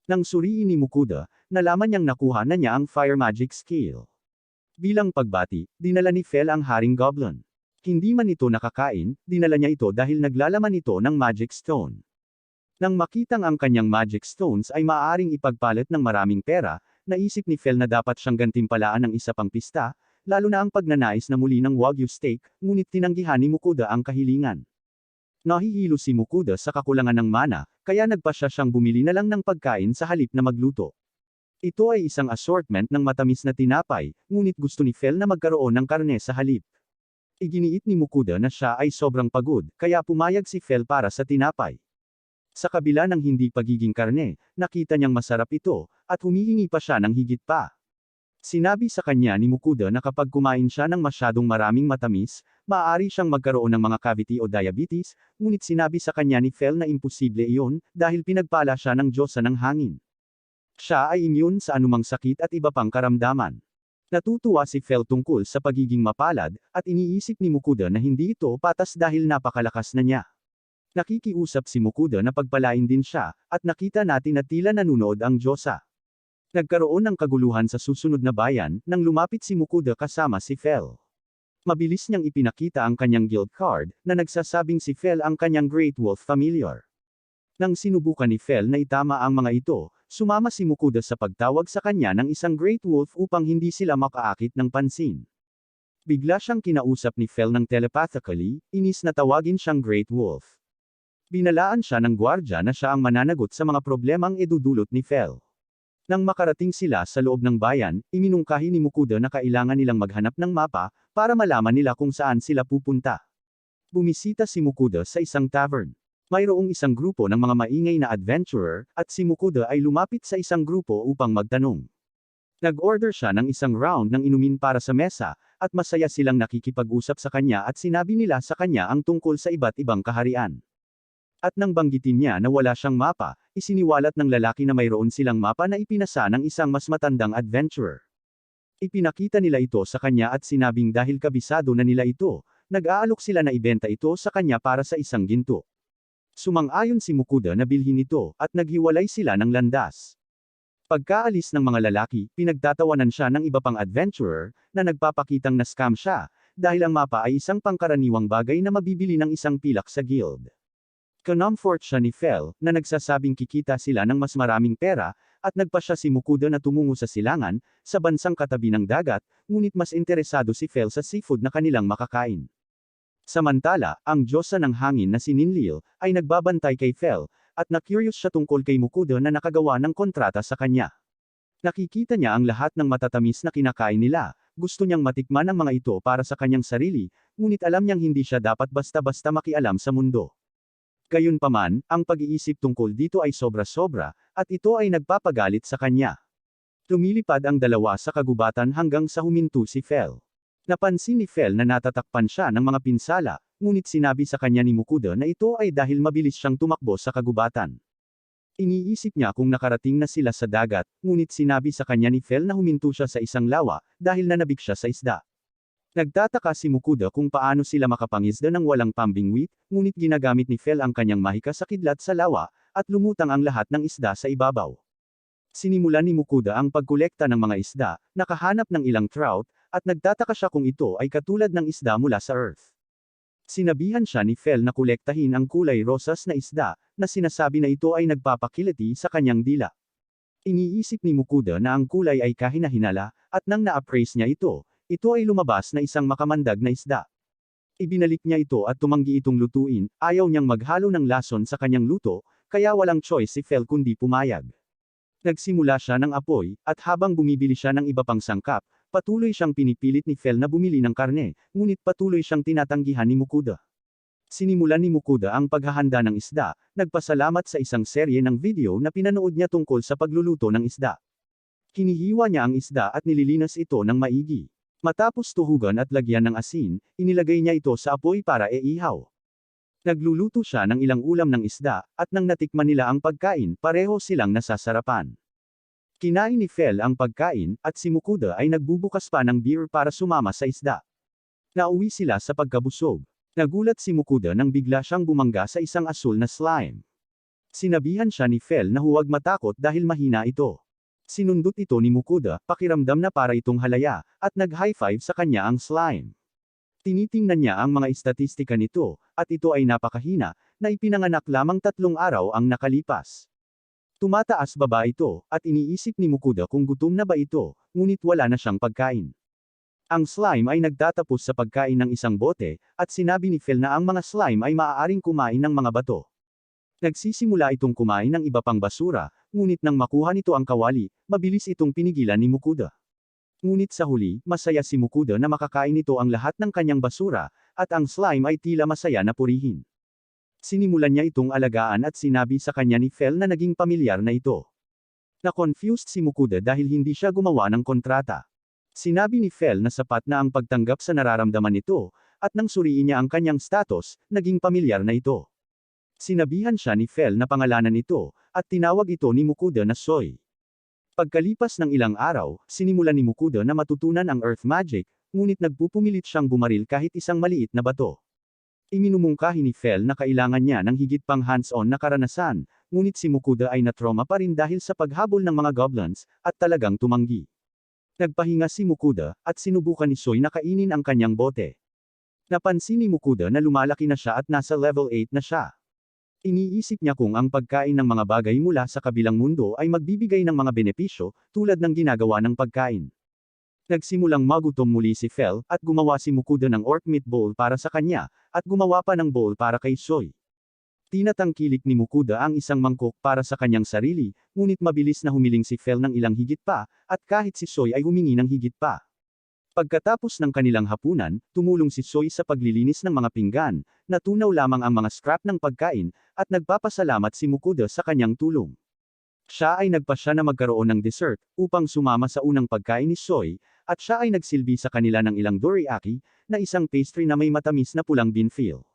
A: Nang suriin ni Mukuda, nalaman niyang nakuha na niya ang fire magic skill. Bilang pagbati, dinala ni Fel ang haring goblin. Hindi man ito nakakain, dinala niya ito dahil naglalaman ito ng magic stone. Nang makitang ang kanyang magic stones ay maaaring ipagpalit ng maraming pera, naisip ni Fel na dapat siyang gantimpalaan ng isa pang pista, lalo na ang pagnanais na muli ng Wagyu steak, ngunit tinanggihan ni Mukuda ang kahilingan. Nahihilo si Mukuda sa kakulangan ng mana, kaya nagpasya siyang bumili na lang ng pagkain sa halip na magluto. Ito ay isang assortment ng matamis na tinapay, ngunit gusto ni Fel na magkaroon ng karne sa halip. Iginiit ni Mukuda na siya ay sobrang pagod, kaya pumayag si Fel para sa tinapay. Sa kabila ng hindi pagiging karne, nakita niyang masarap ito, at humihingi pa siya ng higit pa. Sinabi sa kanya ni Mukuda na kapag kumain siya ng masyadong maraming matamis, maaari siyang magkaroon ng mga cavity o diabetes, ngunit sinabi sa kanya ni Fel na imposible iyon, dahil pinagpala siya ng Diyosa ng hangin. Siya ay immune sa anumang sakit at iba pang karamdaman. Natutuwa si Fel tungkol sa pagiging mapalad, at iniisip ni Mukuda na hindi ito patas dahil napakalakas na niya. Nakikiusap si Mukuda na pagpalain din siya, at nakita natin na tila nanunood ang Diyosa. Nagkaroon ng kaguluhan sa susunod na bayan, nang lumapit si Mukuda kasama si Fel. Mabilis niyang ipinakita ang kanyang guild card, na nagsasabing si Fel ang kanyang Great Wolf Familiar. Nang sinubukan ni Fel na itama ang mga ito, sumama si Mukuda sa pagtawag sa kanya ng isang Great Wolf upang hindi sila makaakit ng pansin. Bigla siyang kinausap ni Fel ng telepathically, inis na tawagin siyang Great Wolf. Binalaan siya ng gwardya na siya ang mananagot sa mga problemang idudulot ni Fel. Nang makarating sila sa loob ng bayan, iminungkahi ni Mukuda na kailangan nilang maghanap ng mapa, para malaman nila kung saan sila pupunta. Bumisita si Mukuda sa isang tavern. Mayroong isang grupo ng mga maingay na adventurer, at si Mukuda ay lumapit sa isang grupo upang magtanong. Nag-order siya ng isang round ng inumin para sa mesa, at masaya silang nakikipag-usap sa kanya at sinabi nila sa kanya ang tungkol sa iba't ibang kaharian. At nang banggitin niya na wala siyang mapa, isiniwalat ng lalaki na mayroon silang mapa na ipinasa ng isang mas matandang adventurer. Ipinakita nila ito sa kanya at sinabing dahil kabisado na nila ito, nag-aalok sila na ibenta ito sa kanya para sa isang ginto. Sumang-ayon si Mukuda na bilhin ito, at naghiwalay sila ng landas. Pagkaalis ng mga lalaki, pinagtatawanan siya ng iba pang adventurer, na nagpapakitang na-scam siya, dahil ang mapa ay isang pangkaraniwang bagay na mabibili ng isang pilak sa guild. Kinomfort siya ni Fel, na nagsasabing kikita sila ng mas maraming pera, at nagpasya si Mukuda na tumungo sa silangan, sa bansang katabi ng dagat, ngunit mas interesado si Fel sa seafood na kanilang makakain. Samantala, ang Diyosa ng hangin na si Ninlil, ay nagbabantay kay Fel, at na-curious siya tungkol kay Mukuda na nakagawa ng kontrata sa kanya. Nakikita niya ang lahat ng matatamis na kinakain nila, gusto niyang matikman ang mga ito para sa kanyang sarili, ngunit alam niyang hindi siya dapat basta-basta makialam sa mundo. Gayunpaman, ang pag-iisip tungkol dito ay sobra-sobra, at ito ay nagpapagalit sa kanya. Lumilipad ang dalawa sa kagubatan hanggang sa huminto si Fel. Napansin ni Fel na natatakpan siya ng mga pinsala, ngunit sinabi sa kanya ni Mukuda na ito ay dahil mabilis siyang tumakbo sa kagubatan. Iniisip niya kung nakarating na sila sa dagat, ngunit sinabi sa kanya ni Fel na huminto siya sa isang lawa, dahil nanabik siya sa isda. Nagtataka si Mukuda kung paano sila makapangisda ng walang pambingwit, ngunit ginagamit ni Fel ang kanyang mahika sa kidlat sa lawa, at lumutang ang lahat ng isda sa ibabaw. Sinimulan ni Mukuda ang pagkolekta ng mga isda, nakahanap ng ilang trout, at nagtataka siya kung ito ay katulad ng isda mula sa Earth. Sinabihan siya ni Fel na kolektahin ang kulay rosas na isda, na sinasabi na ito ay nagpapakiliti sa kanyang dila. Iniisip ni Mukuda na ang kulay ay kahina-hinala, at nang na-appraise niya ito ay lumabas na isang makamandag na isda. Ibinalik niya ito at tumanggi itong lutuin, ayaw niyang maghalo ng lason sa kanyang luto, kaya walang choice si Fel kundi pumayag. Nagsimula siya ng apoy, at habang bumibili siya ng iba pang sangkap, patuloy siyang pinipilit ni Fel na bumili ng karne, ngunit patuloy siyang tinatanggihan ni Mukuda. Sinimulan ni Mukuda ang paghahanda ng isda, nagpasalamat sa isang serye ng video na pinanood niya tungkol sa pagluluto ng isda. Hinihiwa niya ang isda at nililinas ito ng maigi. Matapos tuhugan at lagyan ng asin, inilagay niya ito sa apoy para ihaw. Nagluluto siya ng ilang ulam ng isda, at nang natikman nila ang pagkain, pareho silang nasasarapan. Kinain ni Fel ang pagkain, at si Mukuda ay nagbubukas pa ng beer para sumama sa isda. Nauwi sila sa pagkabusog. Nagulat si Mukuda nang bigla siyang bumangga sa isang asul na slime. Sinabihan siya ni Fel na huwag matakot dahil mahina ito. Sinundot ito ni Mukuda, pakiramdam na para itong halaya, at nag-high five sa kanya ang slime. Tinitingnan niya ang mga estatistika nito, at ito ay napakahina, na ipinanganak lamang 3 araw ang nakalipas. Tumataas baba ito, at iniisip ni Mukuda kung gutom na ba ito, ngunit wala na siyang pagkain. Ang slime ay nagtatapos sa pagkain ng isang bote, at sinabi ni Phil na ang mga slime ay maaaring kumain ng mga bato. Nagsisimula itong kumain ng iba pang basura, ngunit nang makuha nito ang kawali, mabilis itong pinigilan ni Mukuda. Ngunit sa huli, masaya si Mukuda na makakain nito ang lahat ng kanyang basura, at ang slime ay tila masaya na purihin. Sinimulan niya itong alagaan at sinabi sa kanya ni Fel na naging pamilyar na ito. Na-confused si Mukuda dahil hindi siya gumawa ng kontrata. Sinabi ni Fel na sapat na ang pagtanggap sa nararamdaman nito, at nang suriin niya ang kanyang status, naging pamilyar na ito. Sinabihan siya ni Fel na pangalanan ito, at tinawag ito ni Mukuda na Soy. Pagkalipas ng ilang araw, sinimulan ni Mukuda na matutunan ang Earth Magic, ngunit nagpupumilit siyang bumaril kahit isang maliit na bato. Iminumungkahi ni Fel na kailangan niya ng higit pang hands-on na karanasan, ngunit si Mukuda ay na-trauma pa rin dahil sa paghabol ng mga goblins, at talagang tumanggi. Nagpahinga si Mukuda, at sinubukan ni Soy na kainin ang kanyang bote. Napansin ni Mukuda na lumalaki na siya at nasa level 8 na siya. Iniisip niya kung ang pagkain ng mga bagay mula sa kabilang mundo ay magbibigay ng mga benepisyo, tulad ng ginagawa ng pagkain. Nagsimulang magutom muli si Fel, at gumawa si Mukuda ng orc meat bowl para sa kanya, at gumawa pa ng bowl para kay Soy. Tinatangkilik ni Mukuda ang isang mangkok para sa kanyang sarili, ngunit mabilis na humiling si Fel ng ilang higit pa, at kahit si Soy ay humingi ng higit pa. Pagkatapos ng kanilang hapunan, tumulong si Soy sa paglilinis ng mga pinggan, natunaw lamang ang mga scrap ng pagkain, at nagpapasalamat si Mukuda sa kanyang tulong. Siya ay nagpasya na magkaroon ng dessert, upang sumama sa unang pagkain ni Soy, at siya ay nagsilbi sa kanila ng ilang dorayaki, na isang pastry na may matamis na pulang binfil.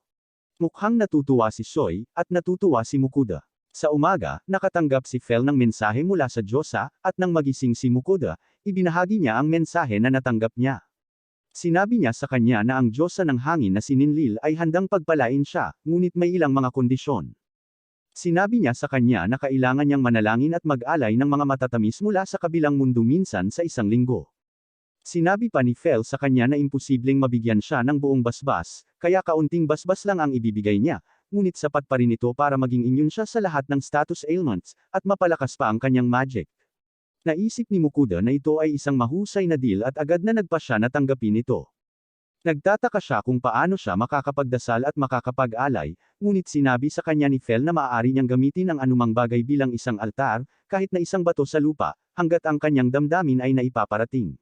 A: Mukhang natutuwa si Soy, at natutuwa si Mukuda. Sa umaga, nakatanggap si Fel ng mensahe mula sa Diyosa, at nang magising si Mukuda, ibinahagi niya ang mensahe na natanggap niya. Sinabi niya sa kanya na ang Diyosa ng hangin na si Ninlil ay handang pagpalain siya, ngunit may ilang mga kondisyon. Sinabi niya sa kanya na kailangan niyang manalangin at mag-alay ng mga matatamis mula sa kabilang mundo minsan sa isang linggo. Sinabi pa ni Fel sa kanya na imposibleng mabigyan siya ng buong basbas, kaya kaunting basbas lang ang ibibigay niya, ngunit sapat pa rin ito para maging immune siya sa lahat ng status ailments, at mapalakas pa ang kanyang magic. Naisip ni Mukuda na ito ay isang mahusay na deal at agad na nagpa siya na tanggapin ito. Nagtataka siya kung paano siya makakapagdasal at makakapag-alay, ngunit sinabi sa kanya ni Fel na maaari niyang gamitin ang anumang bagay bilang isang altar, kahit na isang bato sa lupa, hanggat ang kanyang damdamin ay naipaparating.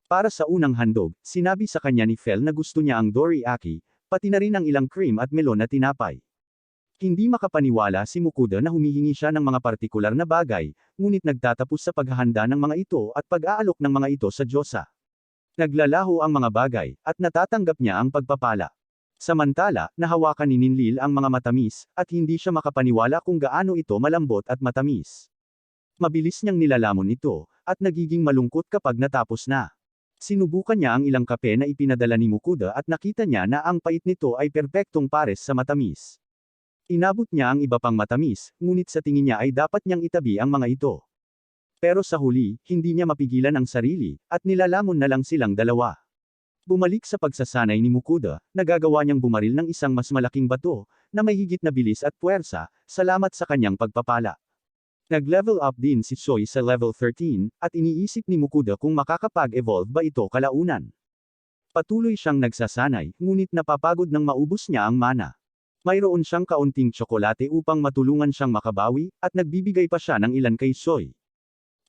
A: Para sa unang handog, sinabi sa kanya ni Fel na gusto niya ang dorayaki, pati na rin ang ilang cream at melon na tinapay. Hindi makapaniwala si Mukuda na humihingi siya ng mga partikular na bagay, ngunit nagtatapos sa paghahanda ng mga ito at pag-aalok ng mga ito sa Diyosa. Naglalaho ang mga bagay, at natatanggap niya ang pagpapala. Samantala, nahawakan ni Ninlil ang mga matamis, at hindi siya makapaniwala kung gaano ito malambot at matamis. Mabilis niyang nilalamon ito, at nagiging malungkot kapag natapos na. Sinubukan niya ang ilang kape na ipinadala ni Mukuda at nakita niya na ang pait nito ay perpektong pares sa matamis. Inabot niya ang iba pang matamis, ngunit sa tingin niya ay dapat niyang itabi ang mga ito. Pero sa huli, hindi niya mapigilan ang sarili, at nilalamon na lang silang dalawa. Bumalik sa pagsasanay ni Mukuda, nagagawa niyang bumaril ng isang mas malaking bato, na may higit na bilis at puwersa, salamat sa kanyang pagpapala. Nag-level up din si Choi sa level 13, at iniisip ni Mukuda kung makakapag-evolve ba ito kalaunan. Patuloy siyang nagsasanay, ngunit napapagod nang maubos niya ang mana. Mayroon siyang kaunting tsokolate upang matulungan siyang makabawi, at nagbibigay pa siya ng ilan kay Choi.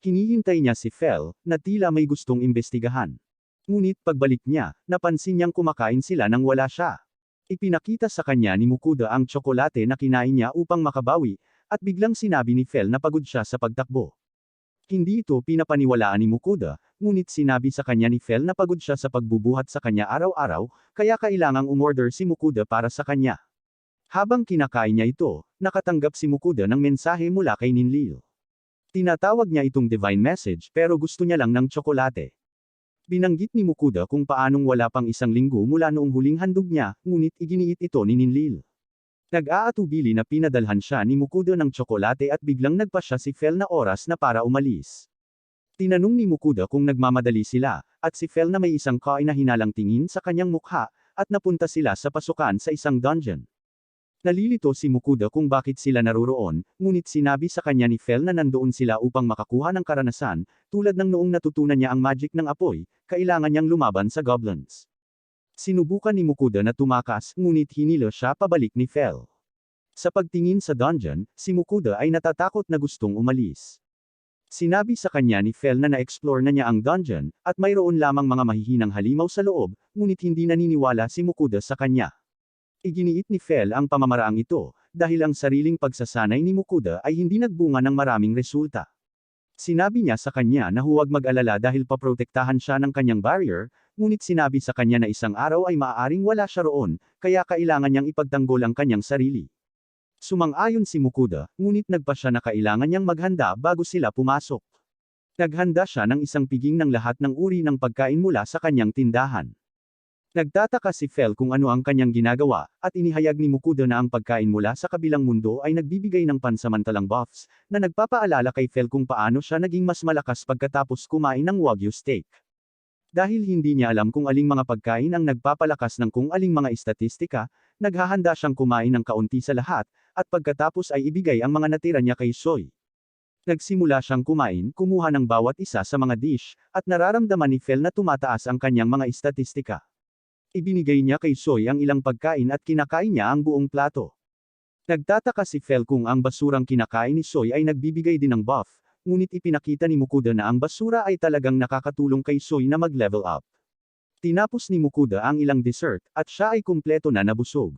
A: Hinihintay niya si Fel, na tila may gustong imbestigahan. Ngunit pagbalik niya, napansin niyang kumakain sila nang wala siya. Ipinakita sa kanya ni Mukuda ang tsokolate na kinain niya upang makabawi, at biglang sinabi ni Fel na pagod siya sa pagtakbo. Hindi ito pinapaniwalaan ni Mukuda, ngunit sinabi sa kanya ni Fel na pagod siya sa pagbubuhat sa kanya araw-araw, kaya kailangang umorder si Mukuda para sa kanya. Habang kinakain niya ito, nakatanggap si Mukuda ng mensahe mula kay Ninlil. Tinatawag niya itong divine message pero gusto niya lang ng tsokolate. Binanggit ni Mukuda kung paanong wala pang isang linggo mula noong huling handog niya, ngunit iginiit ito ni Ninlil. Nag-aatubili na pinadalhan siya ni Mukuda ng tsokolate at biglang nagpasya si Fel na oras na para umalis. Tinanong ni Mukuda kung nagmamadali sila, at si Fel na may isang kaina-hinalang tingin sa kanyang mukha, at napunta sila sa pasukan sa isang dungeon. Nalilito si Mukuda kung bakit sila naroroon, ngunit sinabi sa kanya ni Fel na nandoon sila upang makakuha ng karanasan, tulad ng noong natutunan niya ang magic ng apoy, kailangan niyang lumaban sa goblins. Sinubukan ni Mukuda na tumakas, ngunit hinilo siya pabalik ni Fel. Sa pagtingin sa dungeon, si Mukuda ay natatakot na gustong umalis. Sinabi sa kanya ni Fel na na-explore na niya ang dungeon, at mayroon lamang mga mahihinang halimaw sa loob, ngunit hindi naniniwala si Mukuda sa kanya. Iginiit ni Fel ang pamamaraang ito, dahil ang sariling pagsasanay ni Mukuda ay hindi nagbunga ng maraming resulta. Sinabi niya sa kanya na huwag mag-alala dahil paprotektahan siya ng kanyang barrier, ngunit sinabi sa kanya na isang araw ay maaaring wala siya roon, kaya kailangan niyang ipagtanggol ang kanyang sarili. Sumang-ayon si Mukuda, ngunit nagpa siya na kailangan niyang maghanda bago sila pumasok. Naghanda siya ng isang piging ng lahat ng uri ng pagkain mula sa kanyang tindahan. Nagtataka si Fel kung ano ang kanyang ginagawa, at inihayag ni Mukuda na ang pagkain mula sa kabilang mundo ay nagbibigay ng pansamantalang buffs, na nagpapaalala kay Fel kung paano siya naging mas malakas pagkatapos kumain ng Wagyu steak. Dahil hindi niya alam kung aling mga pagkain ang nagpapalakas ng kung aling mga istatistika, naghahanda siyang kumain ng kaunti sa lahat, at pagkatapos ay ibigay ang mga natira niya kay Choi. Nagsimula siyang kumain, kumuha ng bawat isa sa mga dish, at nararamdaman ni Fel na tumataas ang kanyang mga istatistika. Ibinigay niya kay Choi ang ilang pagkain at kinakain niya ang buong plato. Nagtataka si Fel kung ang basurang kinakain ni Choi ay nagbibigay din ng buff, ngunit ipinakita ni Mukuda na ang basura ay talagang nakakatulong kay Choi na mag-level up. Tinapos ni Mukuda ang ilang dessert, at siya ay kumpleto na nabusog.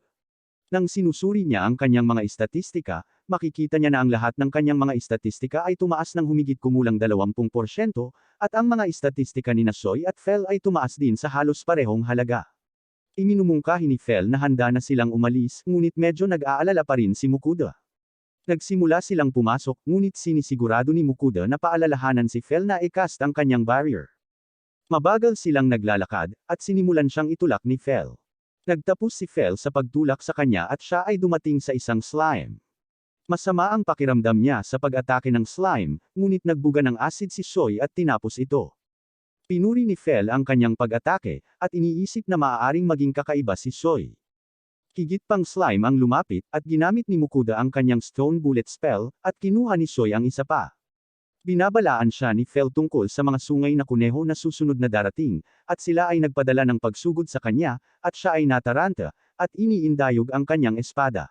A: Nang sinusuri niya ang kanyang mga istatistika, makikita niya na ang lahat ng kanyang mga istatistika ay tumaas ng humigit kumulang 20%, at ang mga istatistika ni Choi at Fel ay tumaas din sa halos parehong halaga. Iminumungkahi ni Fel na handa na silang umalis, ngunit medyo nag-aalala pa rin si Mukuda. Nagsimula silang pumasok, ngunit sinisigurado ni Mukuda na paalalahanan si Fel na i-cast ang kanyang barrier. Mabagal silang naglalakad, at sinimulan siyang itulak ni Fel. Nagtapos si Fel sa pagtulak sa kanya at siya ay dumating sa isang slime. Masama ang pakiramdam niya sa pag-atake ng slime, ngunit nagbuga ng acid si Choi at tinapos ito. Pinuri ni Fel ang kanyang pag-atake, at iniisip na maaaring maging kakaiba si Choi. Higit pang slime ang lumapit, at ginamit ni Mukuda ang kanyang stone bullet spell, at kinuha ni Choi ang isa pa. Binabalaan siya ni Fel tungkol sa mga sungay na kuneho na susunod na darating, at sila ay nagpadala ng pagsugod sa kanya, at siya ay nataranta, at iniindayog ang kanyang espada.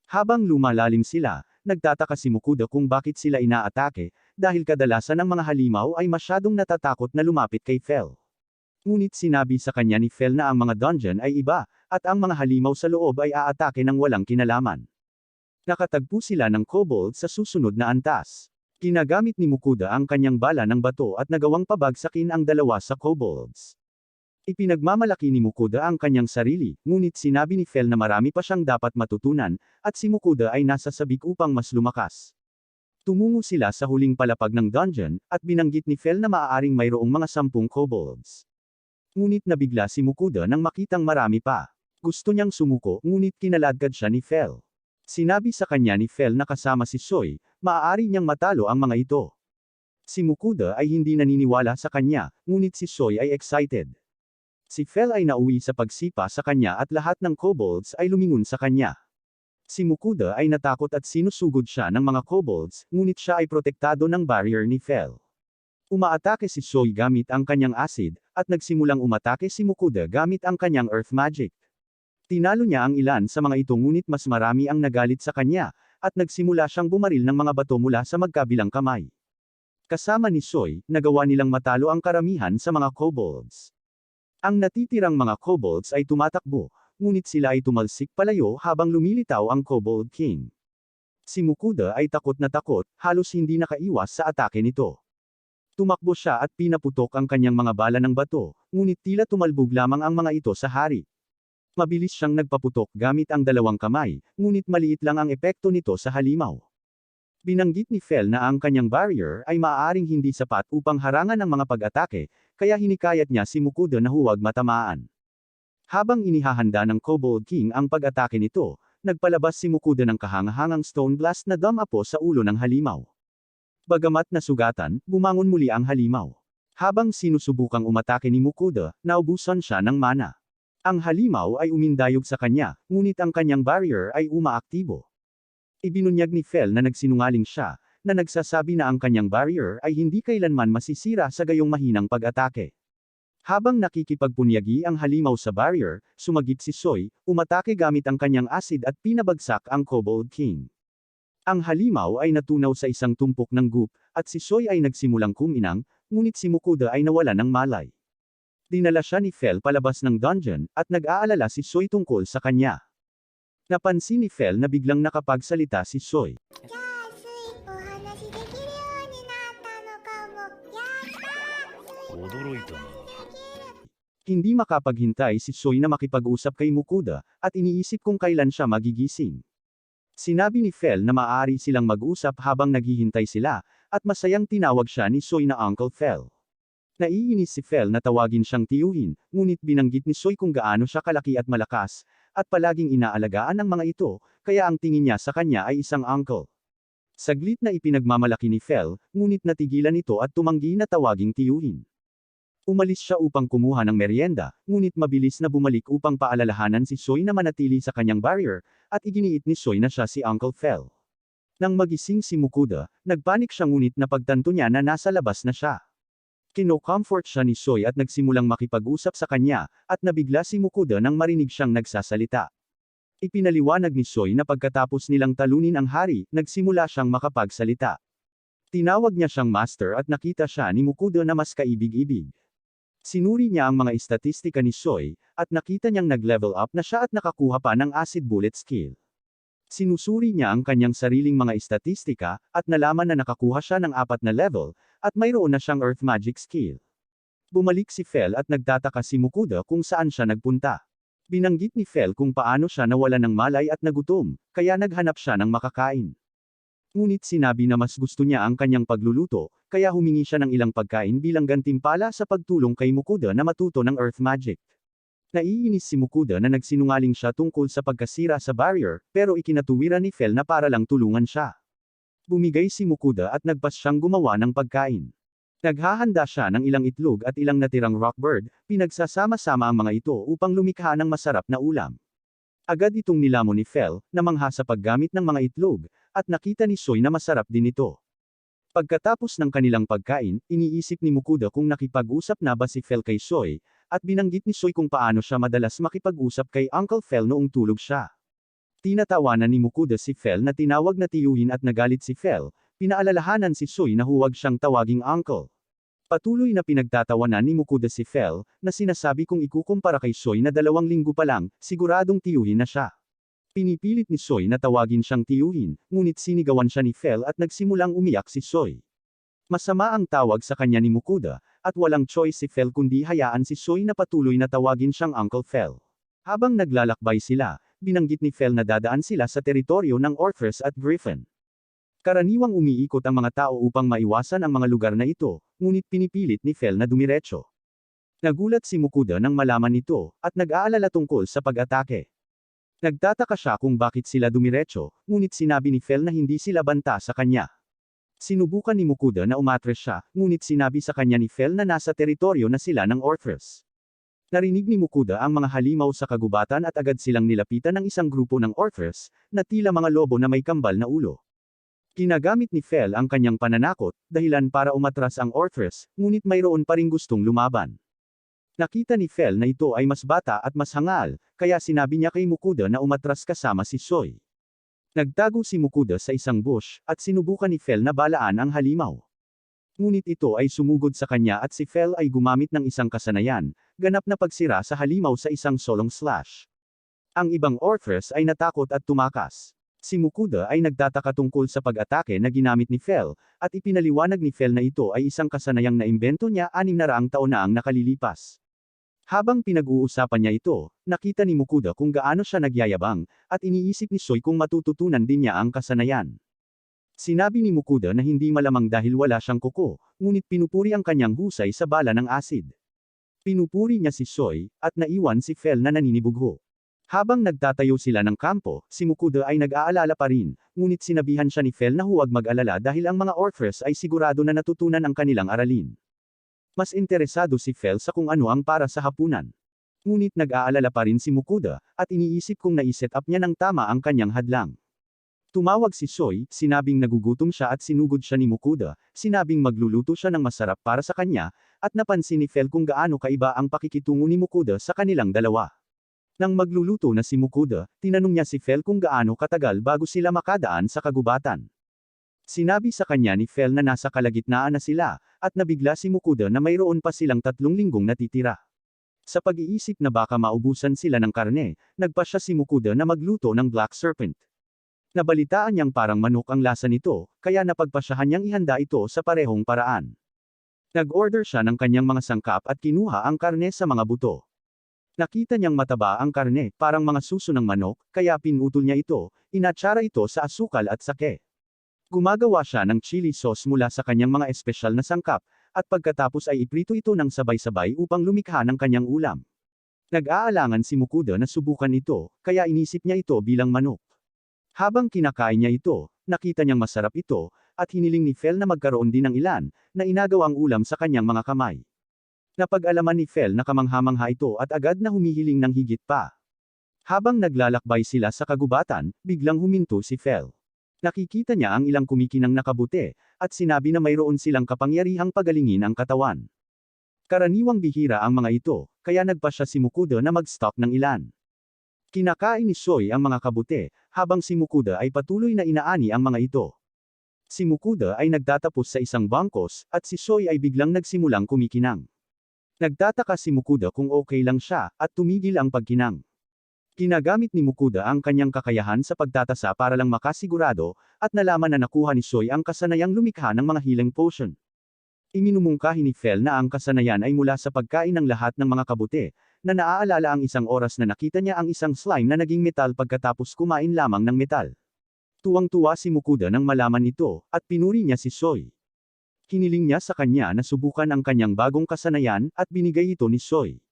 A: Habang lumalalim sila, nagtataka si Mukuda kung bakit sila inaatake, dahil kadalasan ang mga halimaw ay masyadong natatakot na lumapit kay Fel. Ngunit sinabi sa kanya ni Fel na ang mga dungeon ay iba, at ang mga halimaw sa loob ay aatake ng walang kinalaman. Nakatagpo sila ng kobold sa susunod na antas. Ginagamit ni Mukuda ang kanyang bala ng bato at nagawang pabagsakin ang dalawa sa kobolds. Ipinagmamalaki ni Mukuda ang kanyang sarili, ngunit sinabi ni Fel na marami pa siyang dapat matutunan, at si Mukuda ay nasa sabik upang mas lumakas. Tumungo sila sa huling palapag ng dungeon, at binanggit ni Fel na maaaring mayroong mga 10 kobolds. Ngunit nabigla si Mukuda nang makitang marami pa. Gusto niyang sumuko, ngunit kinaladkad siya ni Fel. Sinabi sa kanya ni Fel na kasama si Soy, maaari niyang matalo ang mga ito. Si Mukuda ay hindi naniniwala sa kanya, ngunit si Soy ay excited. Si Fel ay nauwi sa pagsipa sa kanya at lahat ng kobolds ay lumingon sa kanya. Si Mukuda ay natakot at sinusugod siya ng mga kobolds, ngunit siya ay protektado ng barrier ni Fel. Umaatake si Soy gamit ang kanyang acid, at nagsimulang umatake si Mukuda gamit ang kanyang earth magic. Tinalo niya ang ilan sa mga ito ngunit mas marami ang nagalit sa kanya, at nagsimula siyang bumaril ng mga bato mula sa magkabilang kamay. Kasama ni Soy, nagawa nilang matalo ang karamihan sa mga kobolds. Ang natitirang mga kobolds ay tumatakbo, ngunit sila ay tumalsik palayo habang lumilitaw ang Kobold King. Si Mukuda ay takot na takot, halos hindi nakaiwas sa atake nito. Tumakbo siya at pinaputok ang kanyang mga bala ng bato, ngunit tila tumalbog lamang ang mga ito sa hari. Mabilis siyang nagpaputok gamit ang dalawang kamay, ngunit maliit lang ang epekto nito sa halimaw. Binanggit ni Fel na ang kanyang barrier ay maaaring hindi sapat upang harangan ang mga pag-atake, kaya hinikayat niya si Mukuda na huwag matamaan. Habang inihahanda ng Kobold King ang pag-atake nito, nagpalabas si Mukuda ng kahangahangang stone blast na damapo sa ulo ng halimaw. Bagamat nasugatan, bumangon muli ang halimaw. Habang sinusubukang umatake ni Mukuda, naubusan siya ng mana. Ang halimaw ay umindayog sa kanya, ngunit ang kanyang barrier ay umaaktibo. Ibinunyag ni Fel na nagsinungaling siya, na nagsasabi na ang kanyang barrier ay hindi kailanman masisira sa gayong mahinang pag-atake. Habang nakikipagpunyagi ang halimaw sa barrier, sumagip si Soy, umatake gamit ang kanyang acid at pinabagsak ang Kobold King. Ang halimaw ay natunaw sa isang tumpok ng goop, at si Soy ay nagsimulang kuminang, ngunit si Mukuda ay nawala ng malay. Dinala siya ni Fel palabas ng dungeon, at nag-aalala si Soy tungkol sa kanya. Napansin ni Fel na biglang nakapagsalita si Soy. Hindi makapaghintay si Soy na makipag-usap kay Mukuda, at iniisip kung kailan siya magigising. Sinabi ni Fel na maaari silang mag-usap habang naghihintay sila, at masayang tinawag siya ni Soy na Uncle Fel. Naiinis si Fel na tawagin siyang tiyuhin, ngunit binanggit ni Soy kung gaano siya kalaki at malakas, at palaging inaalagaan ang mga ito, kaya ang tingin niya sa kanya ay isang uncle. Saglit na ipinagmamalaki ni Fel, ngunit natigilan ito at tumanggi na tawaging tiyuhin. Umalis siya upang kumuha ng merienda, ngunit mabilis na bumalik upang paalalahanan si Soy na manatili sa kanyang barrier, at iginiit ni Soy na siya si Uncle Fel. Nang magising si Mukuda, nagpanik siya ngunit napagtanto niya na nasa labas na siya. Kino-comfort siya ni Soy at nagsimulang makipag-usap sa kanya, at nabigla si Mukuda nang marinig siyang nagsasalita. Ipinaliwanag ni Soy na pagkatapos nilang talunin ang hari, nagsimula siyang makapagsalita. Tinawag niya siyang master at nakita siya ni Mukuda na mas kaibig-ibig. Sinuri niya ang mga estatistika ni Soy, at nakita niyang nag-level up na siya at nakakuha pa ng acid bullet skill. Sinusuri niya ang kanyang sariling mga estatistika, at nalaman na nakakuha siya ng 4 na level, at mayroon na siyang earth magic skill. Bumalik si Fel at nagtataka si Mukuda kung saan siya nagpunta. Binanggit ni Fel kung paano siya nawala ng malay at nagutom, kaya naghanap siya ng makakain. Ngunit sinabi na mas gusto niya ang kanyang pagluluto, kaya humingi siya ng ilang pagkain bilang gantimpala sa pagtulong kay Mukuda na matuto ng earth magic. Naiinis si Mukuda na nagsinungaling siya tungkol sa pagkasira sa barrier, pero ikinatuwiran ni Fel na para lang tulungan siya. Bumigay si Mukuda at nagpas siyang gumawa ng pagkain. Naghahanda siya ng ilang itlog at ilang natirang rockbird, pinagsasama-sama ang mga ito upang lumikha ng masarap na ulam. Agad itong nilamon ni Fel, namangha sa paggamit ng mga itlog, at nakita ni Soy na masarap din ito. Pagkatapos ng kanilang pagkain, iniisip ni Mukuda kung nakipag-usap na ba si Fel kay Soy, at binanggit ni Soy kung paano siya madalas makipag-usap kay Uncle Fel noong tulog siya. Tinatawanan ni Mukuda si Fel na tinawag na tiyuhin at nagalit si Fel, pinaalalahanan si Soy na huwag siyang tawaging uncle. Patuloy na pinagtatawanan ni Mukuda si Fel, na sinasabi kung ikukumpara kay Soy na 2 linggo pa lang, siguradong tiyuhin na siya. Pinipilit ni Soy na tawagin siyang tiyuhin, ngunit sinigawan siya ni Fel at nagsimulang umiyak si Soy. Masama ang tawag sa kanya ni Mukuda, at walang choice si Fel kundi hayaan si Soy na patuloy na tawagin siyang Uncle Fel. Habang naglalakbay sila, binanggit ni Fel na dadaan sila sa teritoryo ng Orthros at Griffin. Karaniwang umiikot ang mga tao upang maiwasan ang mga lugar na ito, ngunit pinipilit ni Fel na dumiretso. Nagulat si Mukuda nang malaman ito, at nag-aalala tungkol sa pag-atake. Nagtataka siya kung bakit sila dumiretso, ngunit sinabi ni Fel na hindi sila banta sa kanya. Sinubukan ni Mukuda na umatres siya, ngunit sinabi sa kanya ni Fel na nasa teritoryo na sila ng Orthros. Narinig ni Mukuda ang mga halimaw sa kagubatan at agad silang nilapitan ng isang grupo ng Orthros, na tila mga lobo na may kambal na ulo. Ginagamit ni Fel ang kanyang pananakot, dahilan para umatras ang Orthros, ngunit mayroon pa ring gustong lumaban. Nakita ni Fel na ito ay mas bata at mas hangal, kaya sinabi niya kay Mukuda na umatras kasama si Soy. Nagtago si Mukuda sa isang bush, at sinubukan ni Fel na balaan ang halimaw. Ngunit ito ay sumugod sa kanya at si Fel ay gumamit ng isang kasanayan, ganap na pagsira sa halimaw sa isang solong slash. Ang ibang Orthros ay natakot at tumakas. Si Mukuda ay nagtataka tungkol sa pag-atake na ginamit ni Fel, at ipinaliwanag ni Fel na ito ay isang kasanayang naimbento niya 600 taon na ang nakalilipas. Habang pinag-uusapan niya ito, nakita ni Mukuda kung gaano siya nagyayabang, at iniisip ni Soy kung matututunan din niya ang kasanayan. Sinabi ni Mukuda na hindi malamang dahil wala siyang kuko, ngunit pinupuri ang kanyang husay sa bala ng asid. Pinupuri niya si Soy, at naiwan si Fel na naninibugho. Habang nagtatayo sila ng kampo, si Mukuda ay nag-aalala pa rin, ngunit sinabihan siya ni Fel na huwag mag-alala dahil ang mga Orthros ay sigurado na natutunan ang kanilang aralin. Mas interesado si Fel sa kung ano ang para sa hapunan. Ngunit nag-aalala pa rin si Mukuda, at iniisip kung naiset up niya ng tama ang kanyang hadlang. Tumawag si Soy, sinabing nagugutom siya at sinugod siya ni Mukuda, sinabing magluluto siya ng masarap para sa kanya, at napansin ni Fel kung gaano kaiba ang pakikitungo ni Mukuda sa kanilang dalawa. Nang magluluto na si Mukuda, tinanong niya si Fel kung gaano katagal bago sila makadaan sa kagubatan. Sinabi sa kanya ni Fel na nasa kalagitnaan na sila, at nabigla si Mukuda na mayroon pa silang 3 linggong natitira. Sa pag-iisip na baka maubusan sila ng karne, nagpasya si Mukuda na magluto ng Black Serpent. Nabalitaan niyang parang manok ang lasa nito, kaya napagpasyahan niyang ihanda ito sa parehong paraan. Nag-order siya ng kanyang mga sangkap at kinuha ang karne sa mga buto. Nakita niyang mataba ang karne, parang mga suso ng manok, kaya pinutol niya ito, inatsara ito sa asukal at sake. Gumagawa siya ng chili sauce mula sa kanyang mga espesyal na sangkap, at pagkatapos ay iprito ito ng sabay-sabay upang lumikha ng kanyang ulam. Nag-aalangan si Mukuda na subukan ito, kaya inisip niya ito bilang manok. Habang kinakain niya ito, nakita niyang masarap ito, at hiniling ni Fel na magkaroon din ng ilan, na inagawang ulam sa kanyang mga kamay. Napag-alaman ni Fel na kamangha-mangha ito at agad na humihiling ng higit pa. Habang naglalakbay sila sa kagubatan, biglang huminto si Fel. Nakikita niya ang ilang kumikinang nakabuti, at sinabi na mayroon silang kapangyarihang pagalingin ang katawan. Karaniwang bihira ang mga ito, kaya nagpasya si Mukuda na mag-stock ng ilan. Kinakain ni Soy ang mga kabuti, habang si Mukuda ay patuloy na inaani ang mga ito. Si Mukuda ay nagtatapos sa isang bangkos, at si Soy ay biglang nagsimulang kumikinang. Nagtataka si Mukuda kung okay lang siya, at tumigil ang pagkinang. Ginagamit ni Mukuda ang kanyang kakayahan sa pagtatasa para lang makasigurado, at nalaman na nakuha ni Soy ang kasanayang lumikha ng mga healing potion. Iminumungkahi ni Fel na ang kasanayan ay mula sa pagkain ng lahat ng mga kabuti, na naaalala ang isang oras na nakita niya ang isang slime na naging metal pagkatapos kumain lamang ng metal. Tuwang-tuwa si Mukuda nang malaman ito, at pinuri niya si Soy. Hiniling niya sa kanya na subukan ang kanyang bagong kasanayan, at binigay ito ni Soy.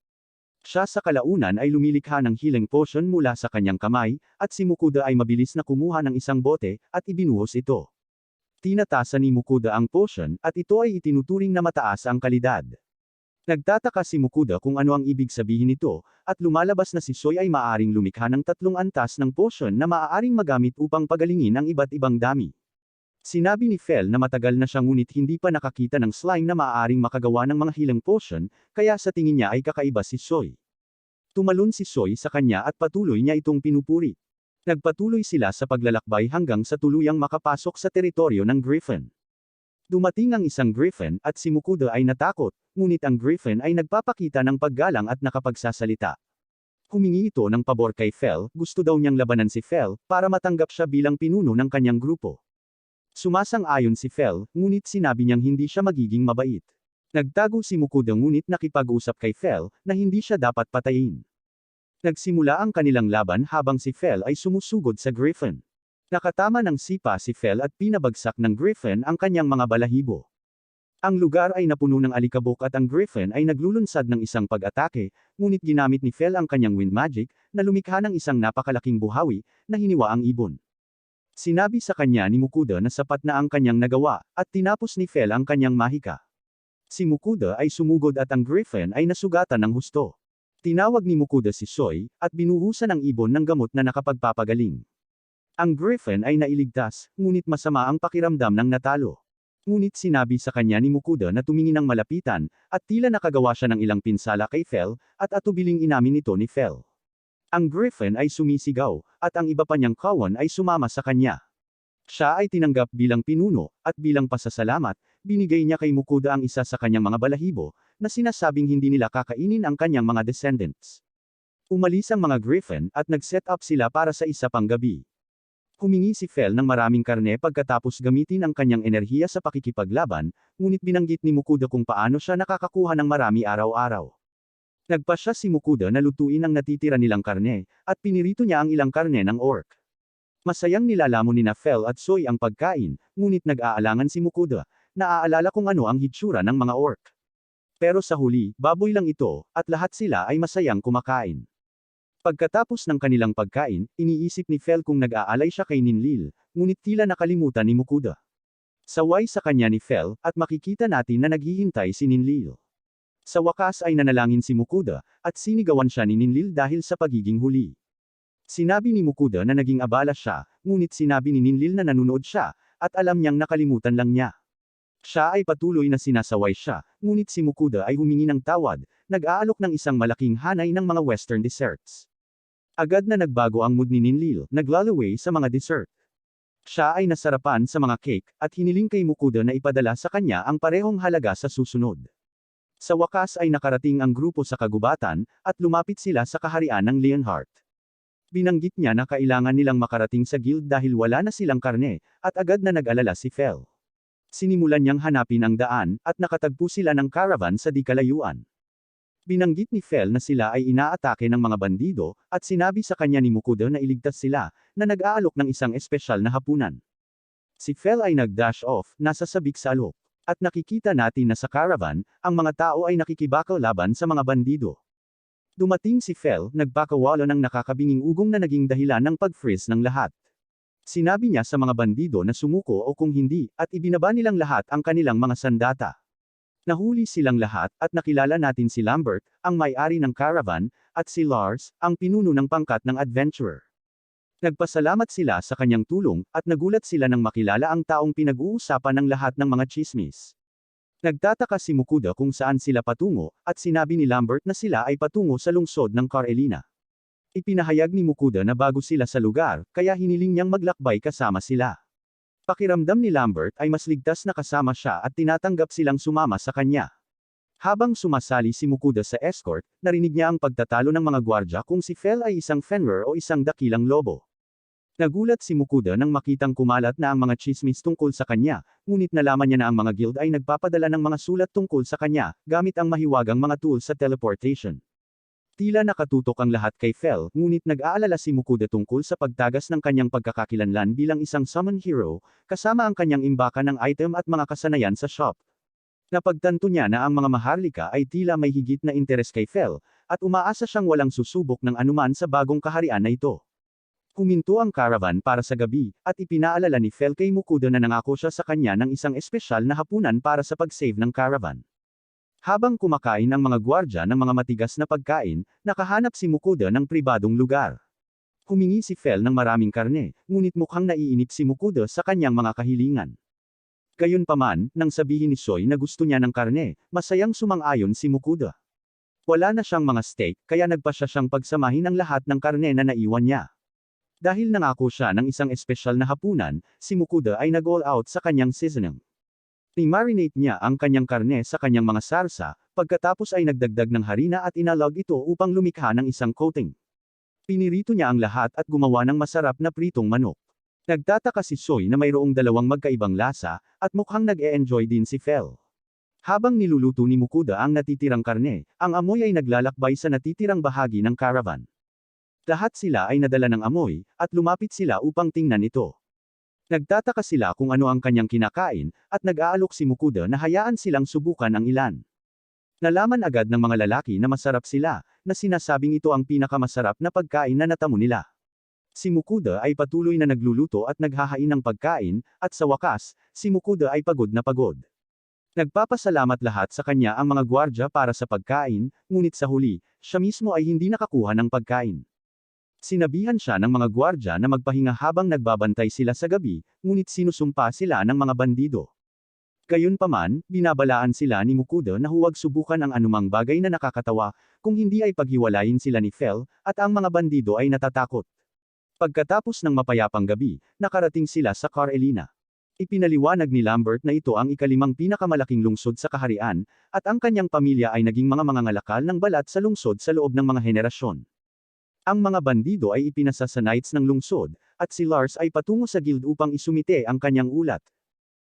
A: Siya sa kalaunan ay lumilikha ng healing potion mula sa kanyang kamay, at si Mukuda ay mabilis na kumuha ng isang bote, at ibinuhos ito. Tinatasa ni Mukuda ang potion, at ito ay itinuturing na mataas ang kalidad. Nagtataka si Mukuda kung ano ang ibig sabihin nito, at lumalabas na si Soy ay maaaring lumikha ng 3 antas ng potion na maaaring magamit upang pagalingin ang iba't ibang dami. Sinabi ni Fel na matagal na siya ngunit hindi pa nakakita ng slime na maaaring makagawa ng mga healing potion, kaya sa tingin niya ay kakaiba si Soy. Tumalon si Soy sa kanya at patuloy niya itong pinupuri. Nagpatuloy sila sa paglalakbay hanggang sa tuluyang makapasok sa teritoryo ng Griffin. Dumating ang isang Griffin at si Mukuda ay natakot, ngunit ang Griffin ay nagpapakita ng paggalang at nakapagsasalita. Humingi ito ng pabor kay Fel, gusto daw niyang labanan si Fel, para matanggap siya bilang pinuno ng kanyang grupo. Sumasang-ayon si Fel, ngunit sinabi niyang hindi siya magiging mabait. Nagtago si Mukuda ngunit nakipag-usap kay Fel, na hindi siya dapat patayin. Nagsimula ang kanilang laban habang si Fel ay sumusugod sa Griffin. Nakatama ng sipa si Fel at pinabagsak ng Griffin ang kanyang mga balahibo. Ang lugar ay napuno ng alikabok at ang Griffin ay naglulunsad ng isang pag-atake, ngunit ginamit ni Fel ang kanyang wind magic, na lumikha ng isang napakalaking buhawi, na hiniwa ang ibon. Sinabi sa kanya ni Mukuda na sapat na ang kanyang nagawa, at tinapos ni Fel ang kanyang mahika. Si Mukuda ay sumugod at ang Griffin ay nasugatan ng husto. Tinawag ni Mukuda si Soy, at binuhusan ang ibon ng gamot na nakapagpapagaling. Ang Griffin ay nailigtas, ngunit masama ang pakiramdam ng natalo. Ngunit sinabi sa kanya ni Mukuda na tumingin ng malapitan, at tila nakagawa siya ng ilang pinsala kay Fel, at atubiling inamin ito ni Fel. Ang Griffin ay sumisigaw, at ang iba pa niyang kawan ay sumama sa kanya. Siya ay tinanggap bilang pinuno, at bilang pasasalamat, binigay niya kay Mukuda ang isa sa kanyang mga balahibo, na sinasabing hindi nila kakainin ang kanyang mga descendants. Umalis ang mga Griffin, at nag-set up sila para sa isa pang gabi. Humingi si Fel ng maraming karne pagkatapos gamitin ang kanyang enerhiya sa pakikipaglaban, ngunit binanggit ni Mukuda kung paano siya nakakakuha ng marami araw-araw. Nagpasya si Mukuda na lutuin ang natitira nilang karne, at pinirito niya ang ilang karne ng orc. Masayang nilalamon ni na Fel at Soy ang pagkain, ngunit nag-aalangan si Mukuda, naaalala kung ano ang hitsura ng mga orc. Pero sa huli, baboy lang ito, at lahat sila ay masayang kumakain. Pagkatapos ng kanilang pagkain, iniisip ni Fel kung nag-aalay siya kay Ninlil, ngunit tila nakalimutan ni Mukuda. Saway sa kanya ni Fel, at makikita natin na naghihintay si Ninlil. Sa wakas ay nanalangin si Mukuda, at sinigawan siya ni Ninlil dahil sa pagiging huli. Sinabi ni Mukuda na naging abala siya, ngunit sinabi ni Ninlil na nanunood siya, at alam niyang nakalimutan lang niya. Siya ay patuloy na sinasaway siya, ngunit si Mukuda ay humingi ng tawad, nag-aalok ng isang malaking hanay ng mga western desserts. Agad na nagbago ang mood ni Ninlil, naglalaway sa mga dessert. Siya ay nasarapan sa mga cake, at hiniling kay Mukuda na ipadala sa kanya ang parehong halaga sa susunod. Sa wakas ay nakarating ang grupo sa kagubatan, at lumapit sila sa kaharian ng Leonhardt. Binanggit niya na kailangan nilang makarating sa guild dahil wala na silang karne, at agad na nag-alala si Fel. Sinimulan niyang hanapin ang daan, at nakatagpo sila ng caravan sa di kalayuan. Binanggit ni Fel na sila ay inaatake ng mga bandido, at sinabi sa kanya ni Mukuda na iligtas sila, na nag-aalok ng isang espesyal na hapunan. Si Fel ay nag-dash off, nasa sabik sa alok. At nakikita natin na sa caravan, ang mga tao ay nakikibakaw laban sa mga bandido. Dumating si Fel, nagpakawala ng nakakabinging ugong na naging dahilan ng pag-freeze ng lahat. Sinabi niya sa mga bandido na sumuko o kung hindi, at ibinaba nilang lahat ang kanilang mga sandata. Nahuli silang lahat, at nakilala natin si Lambert, ang may-ari ng caravan, at si Lars, ang pinuno ng pangkat ng adventurer. Nagpasalamat sila sa kanyang tulong, at nagulat sila nang makilala ang taong pinag-uusapan ng lahat ng mga chismis. Nagtataka si Mukuda kung saan sila patungo, at sinabi ni Lambert na sila ay patungo sa lungsod ng Carolina. Ipinahayag ni Mukuda na bago sila sa lugar, kaya hiniling niyang maglakbay kasama sila. Pakiramdam ni Lambert ay mas ligtas na kasama siya at tinatanggap silang sumama sa kanya. Habang sumasali si Mukuda sa escort, narinig niya ang pagtatalo ng mga gwardya kung si Fel ay isang Fenrir o isang dakilang lobo. Nagulat si Mukuda nang makitang kumalat na ang mga chismis tungkol sa kanya, ngunit nalaman niya na ang mga guild ay nagpapadala ng mga sulat tungkol sa kanya, gamit ang mahiwagang mga tools sa teleportation. Tila nakatutok ang lahat kay Fel, ngunit nag-aalala si Mukuda tungkol sa pagtagas ng kanyang pagkakakilanlan bilang isang summon hero, kasama ang kanyang imbakan ng item at mga kasanayan sa shop. Napagtanto niya na ang mga maharlika ay tila may higit na interes kay Fel, at umaasa siyang walang susubok ng anuman sa bagong kaharian na ito. Huminto ang caravan para sa gabi, at ipinaalala ni Fel kay Mukuda na nangako siya sa kanya ng isang espesyal na hapunan para sa pag-save ng caravan. Habang kumakain ang mga gwardya ng mga matigas na pagkain, nakahanap si Mukuda ng pribadong lugar. Humingi si Fel ng maraming karne, ngunit mukhang naiinip si Mukuda sa kanyang mga kahilingan. Gayunpaman, nang sabihin ni Soy na gusto niya ng karne, masayang sumang-ayon si Mukuda. Wala na siyang mga steak, kaya nagpasya siyang pagsamahin ang lahat ng karne na naiwan niya. Dahil nangako siya ng isang espesyal na hapunan, si Mukuda ay nag-all out sa kanyang seasoning. I-marinate niya ang kanyang karne sa kanyang mga sarsa, pagkatapos ay nagdagdag ng harina at inalog ito upang lumikha ng isang coating. Pinirito niya ang lahat at gumawa ng masarap na pritong manok. Nagtataka si Soy na mayroong dalawang magkaibang lasa, at mukhang nag-e-enjoy din si Fel. Habang niluluto ni Mukuda ang natitirang karne, ang amoy ay naglalakbay sa natitirang bahagi ng caravan. Lahat sila ay nadala ng amoy, at lumapit sila upang tingnan ito. Nagtataka sila kung ano ang kanyang kinakain, at nag-aalok si Mukuda na hayaan silang subukan ang ilan. Nalaman agad ng mga lalaki na masarap sila, na sinasabing ito ang pinakamasarap na pagkain na natamo nila. Si Mukuda ay patuloy na nagluluto at naghahain ng pagkain, at sa wakas, si Mukuda ay pagod na pagod. Nagpapasalamat lahat sa kanya ang mga gwardya para sa pagkain, ngunit sa huli, siya mismo ay hindi nakakuha ng pagkain. Sinabihan siya ng mga gwardya na magpahinga habang nagbabantay sila sa gabi, ngunit sinusumpa sila ng mga bandido. Gayunpaman, binabalaan sila ni Mukuda na huwag subukan ang anumang bagay na nakakatawa, kung hindi ay paghiwalayin sila ni Fel, at ang mga bandido ay natatakot. Pagkatapos ng mapayapang gabi, nakarating sila sa Carolina. Ipinaliwanag ni Lambert na ito ang ikalimang pinakamalaking lungsod sa kaharian, at ang kanyang pamilya ay naging mga mangangalakal ng balat sa lungsod sa loob ng mga henerasyon. Ang mga bandido ay ipinasa sa knights ng lungsod, at si Lars ay patungo sa guild upang isumite ang kanyang ulat.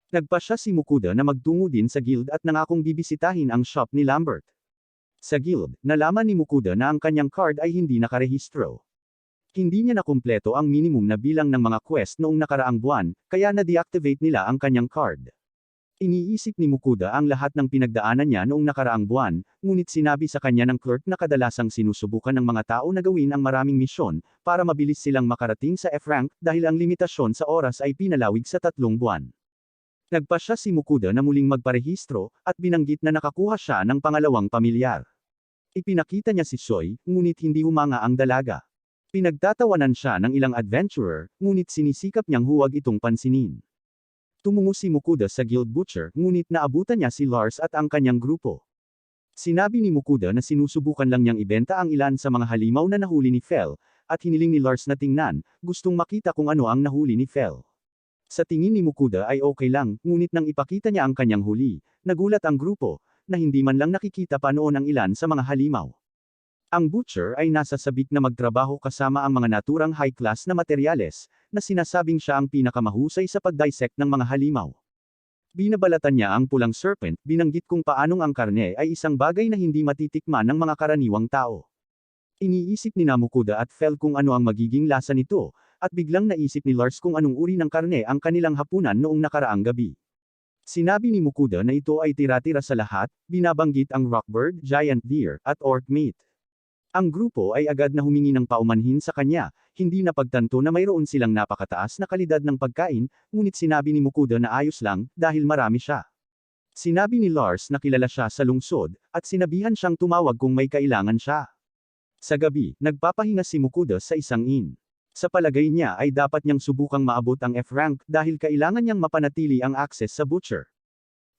A: Nagpasya si Mukuda na magtungo din sa guild at nangakong bibisitahin ang shop ni Lambert. Sa guild, nalaman ni Mukuda na ang kanyang card ay hindi nakarehistro. Hindi niya nakumpleto ang minimum na bilang ng mga quest noong nakaraang buwan, kaya na-deactivate nila ang kanyang card. Iniisip ni Mukuda ang lahat ng pinagdaanan niya noong nakaraang buwan, ngunit sinabi sa kanya ng clerk na kadalasang sinusubukan ng mga tao na gawin ang maraming misyon, para mabilis silang makarating sa F-rank, dahil ang limitasyon sa oras ay pinalawig sa 3 buwan. Nagpasya si Mukuda na muling magparehistro, at binanggit na nakakuha siya ng pangalawang pamilyar. Ipinakita niya si Soy, ngunit hindi humanga ang dalaga. Pinagtatawanan siya ng ilang adventurer, ngunit sinisikap niyang huwag itong pansinin. Tumungo si Mukuda sa Guild Butcher, ngunit naabutan niya si Lars at ang kanyang grupo. Sinabi ni Mukuda na sinusubukan lang niyang ibenta ang ilan sa mga halimaw na nahuli ni Fel, at hiniling ni Lars na tingnan, gustong makita kung ano ang nahuli ni Fel. Sa tingin ni Mukuda ay okay lang, ngunit nang ipakita niya ang kanyang huli, nagulat ang grupo, na hindi man lang nakikita pa noon ang ilan sa mga halimaw. Ang butcher ay nasa sabik na magtrabaho kasama ang mga naturang high-class na materyales, na sinasabing siya ang pinakamahusay sa pag-dissect ng mga halimaw. Binabalatan niya ang pulang serpent, binanggit kung paanong ang karne ay isang bagay na hindi matitikman ng mga karaniwang tao. Iniisip ni Mukuda at Fel kung ano ang magiging lasa nito, at biglang naisip ni Lars kung anong uri ng karne ang kanilang hapunan noong nakaraang gabi. Sinabi ni Mukuda na ito ay tira-tira sa lahat, binabanggit ang rockbird, giant deer, at orc meat. Ang grupo ay agad na humingi ng paumanhin sa kanya, hindi napagtanto na mayroon silang napakataas na kalidad ng pagkain, ngunit sinabi ni Mukuda na ayos lang, dahil marami siya. Sinabi ni Lars na kilala siya sa lungsod, at sinabihan siyang tumawag kung may kailangan siya. Sa gabi, nagpapahinga si Mukuda sa isang inn. Sa palagay niya ay dapat niyang subukang maabot ang F-rank dahil kailangan niyang mapanatili ang access sa butcher.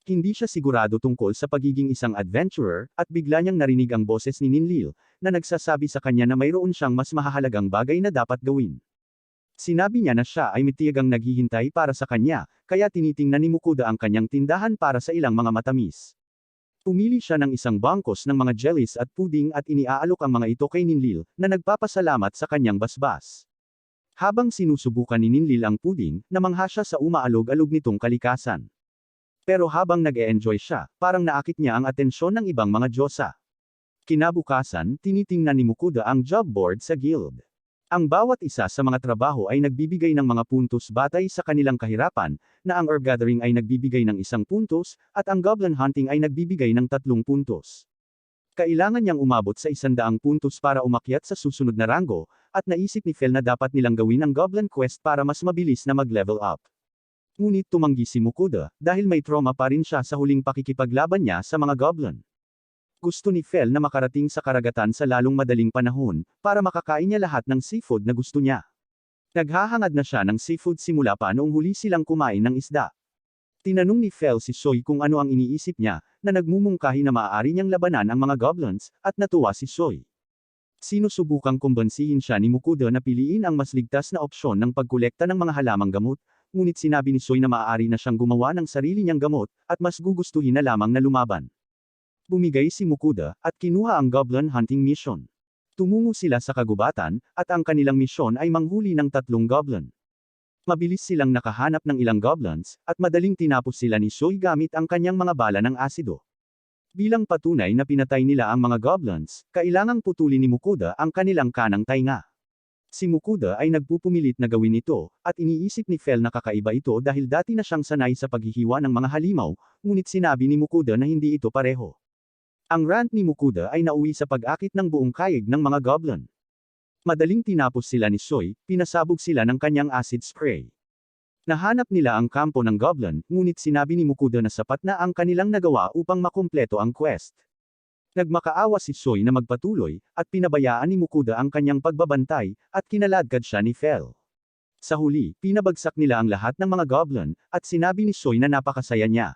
A: Hindi siya sigurado tungkol sa pagiging isang adventurer, at bigla niyang narinig ang boses ni Ninlil, na nagsasabi sa kanya na mayroon siyang mas mahahalagang bagay na dapat gawin. Sinabi niya na siya ay matiyagang naghihintay para sa kanya, kaya tinitingnan ni Mukuda ang kanyang tindahan para sa ilang mga matamis. Pumili siya ng isang bangkos ng mga jellies at pudding at iniaalok ang mga ito kay Ninlil, na nagpapasalamat sa kanyang basbas. Habang sinusubukan ni Ninlil ang pudding, namangha siya sa umaalog-alog nitong kalikasan. Pero habang nag-e-enjoy siya, parang naakit niya ang atensyon ng ibang mga diyosa. Kinabukasan, tinitingnan ni Mukuda ang job board sa guild. Ang bawat isa sa mga trabaho ay nagbibigay ng mga puntos batay sa kanilang kahirapan, na ang herb gathering ay nagbibigay ng 1 puntos, at ang goblin hunting ay nagbibigay ng 3 puntos. Kailangan niyang umabot sa 100 puntos para umakyat sa susunod na ranggo, at naisip ni Fel na dapat nilang gawin ang goblin quest para mas mabilis na mag-level up. Ngunit tumanggi si Mukuda, dahil may trauma pa rin siya sa huling pakikipaglaban niya sa mga goblin. Gusto ni Fel na makarating sa karagatan sa lalong madaling panahon, para makakain niya lahat ng seafood na gusto niya. Naghahangad na siya ng seafood simula pa noong huli silang kumain ng isda. Tinanong ni Fel si Soy kung ano ang iniisip niya, na nagmumungkahi na maaari niyang labanan ang mga goblins, at natuwa si Soy. Sinusubukang kumbansihin siya ni Mukuda na piliin ang mas ligtas na opsyon ng pagkolekta ng mga halamang gamot, ngunit sinabi ni Soy na maaari na siyang gumawa ng sarili niyang gamot, at mas gugustuhin na lamang na lumaban. Bumigay si Mukuda, at kinuha ang Goblin Hunting Mission. Tumungo sila sa kagubatan, at ang kanilang misyon ay manghuli ng 3 goblin. Mabilis silang nakahanap ng ilang goblins, at madaling tinapos sila ni Soy gamit ang kanyang mga bala ng asido. Bilang patunay na pinatay nila ang mga goblins, kailangang putulin ni Mukuda ang kanilang kanang tainga. Si Mukuda ay nagpupumilit na gawin ito, at iniisip ni Fel na kakaiba ito dahil dati na siyang sanay sa paghihiwa ng mga halimaw, ngunit sinabi ni Mukuda na hindi ito pareho. Ang rant ni Mukuda ay nauwi sa pag-akit ng buong kayig ng mga goblin. Madaling tinapos sila ni Soy, pinasabog sila ng kanyang acid spray. Nahanap nila ang kampo ng goblin, ngunit sinabi ni Mukuda na sapat na ang kanilang nagawa upang makumpleto ang quest. Nagmakaawa si Soy na magpatuloy, at pinabayaan ni Mukuda ang kanyang pagbabantay, at kinaladkad siya ni Fel. Sa huli, pinabagsak nila ang lahat ng mga goblin, at sinabi ni Soy na napakasaya niya.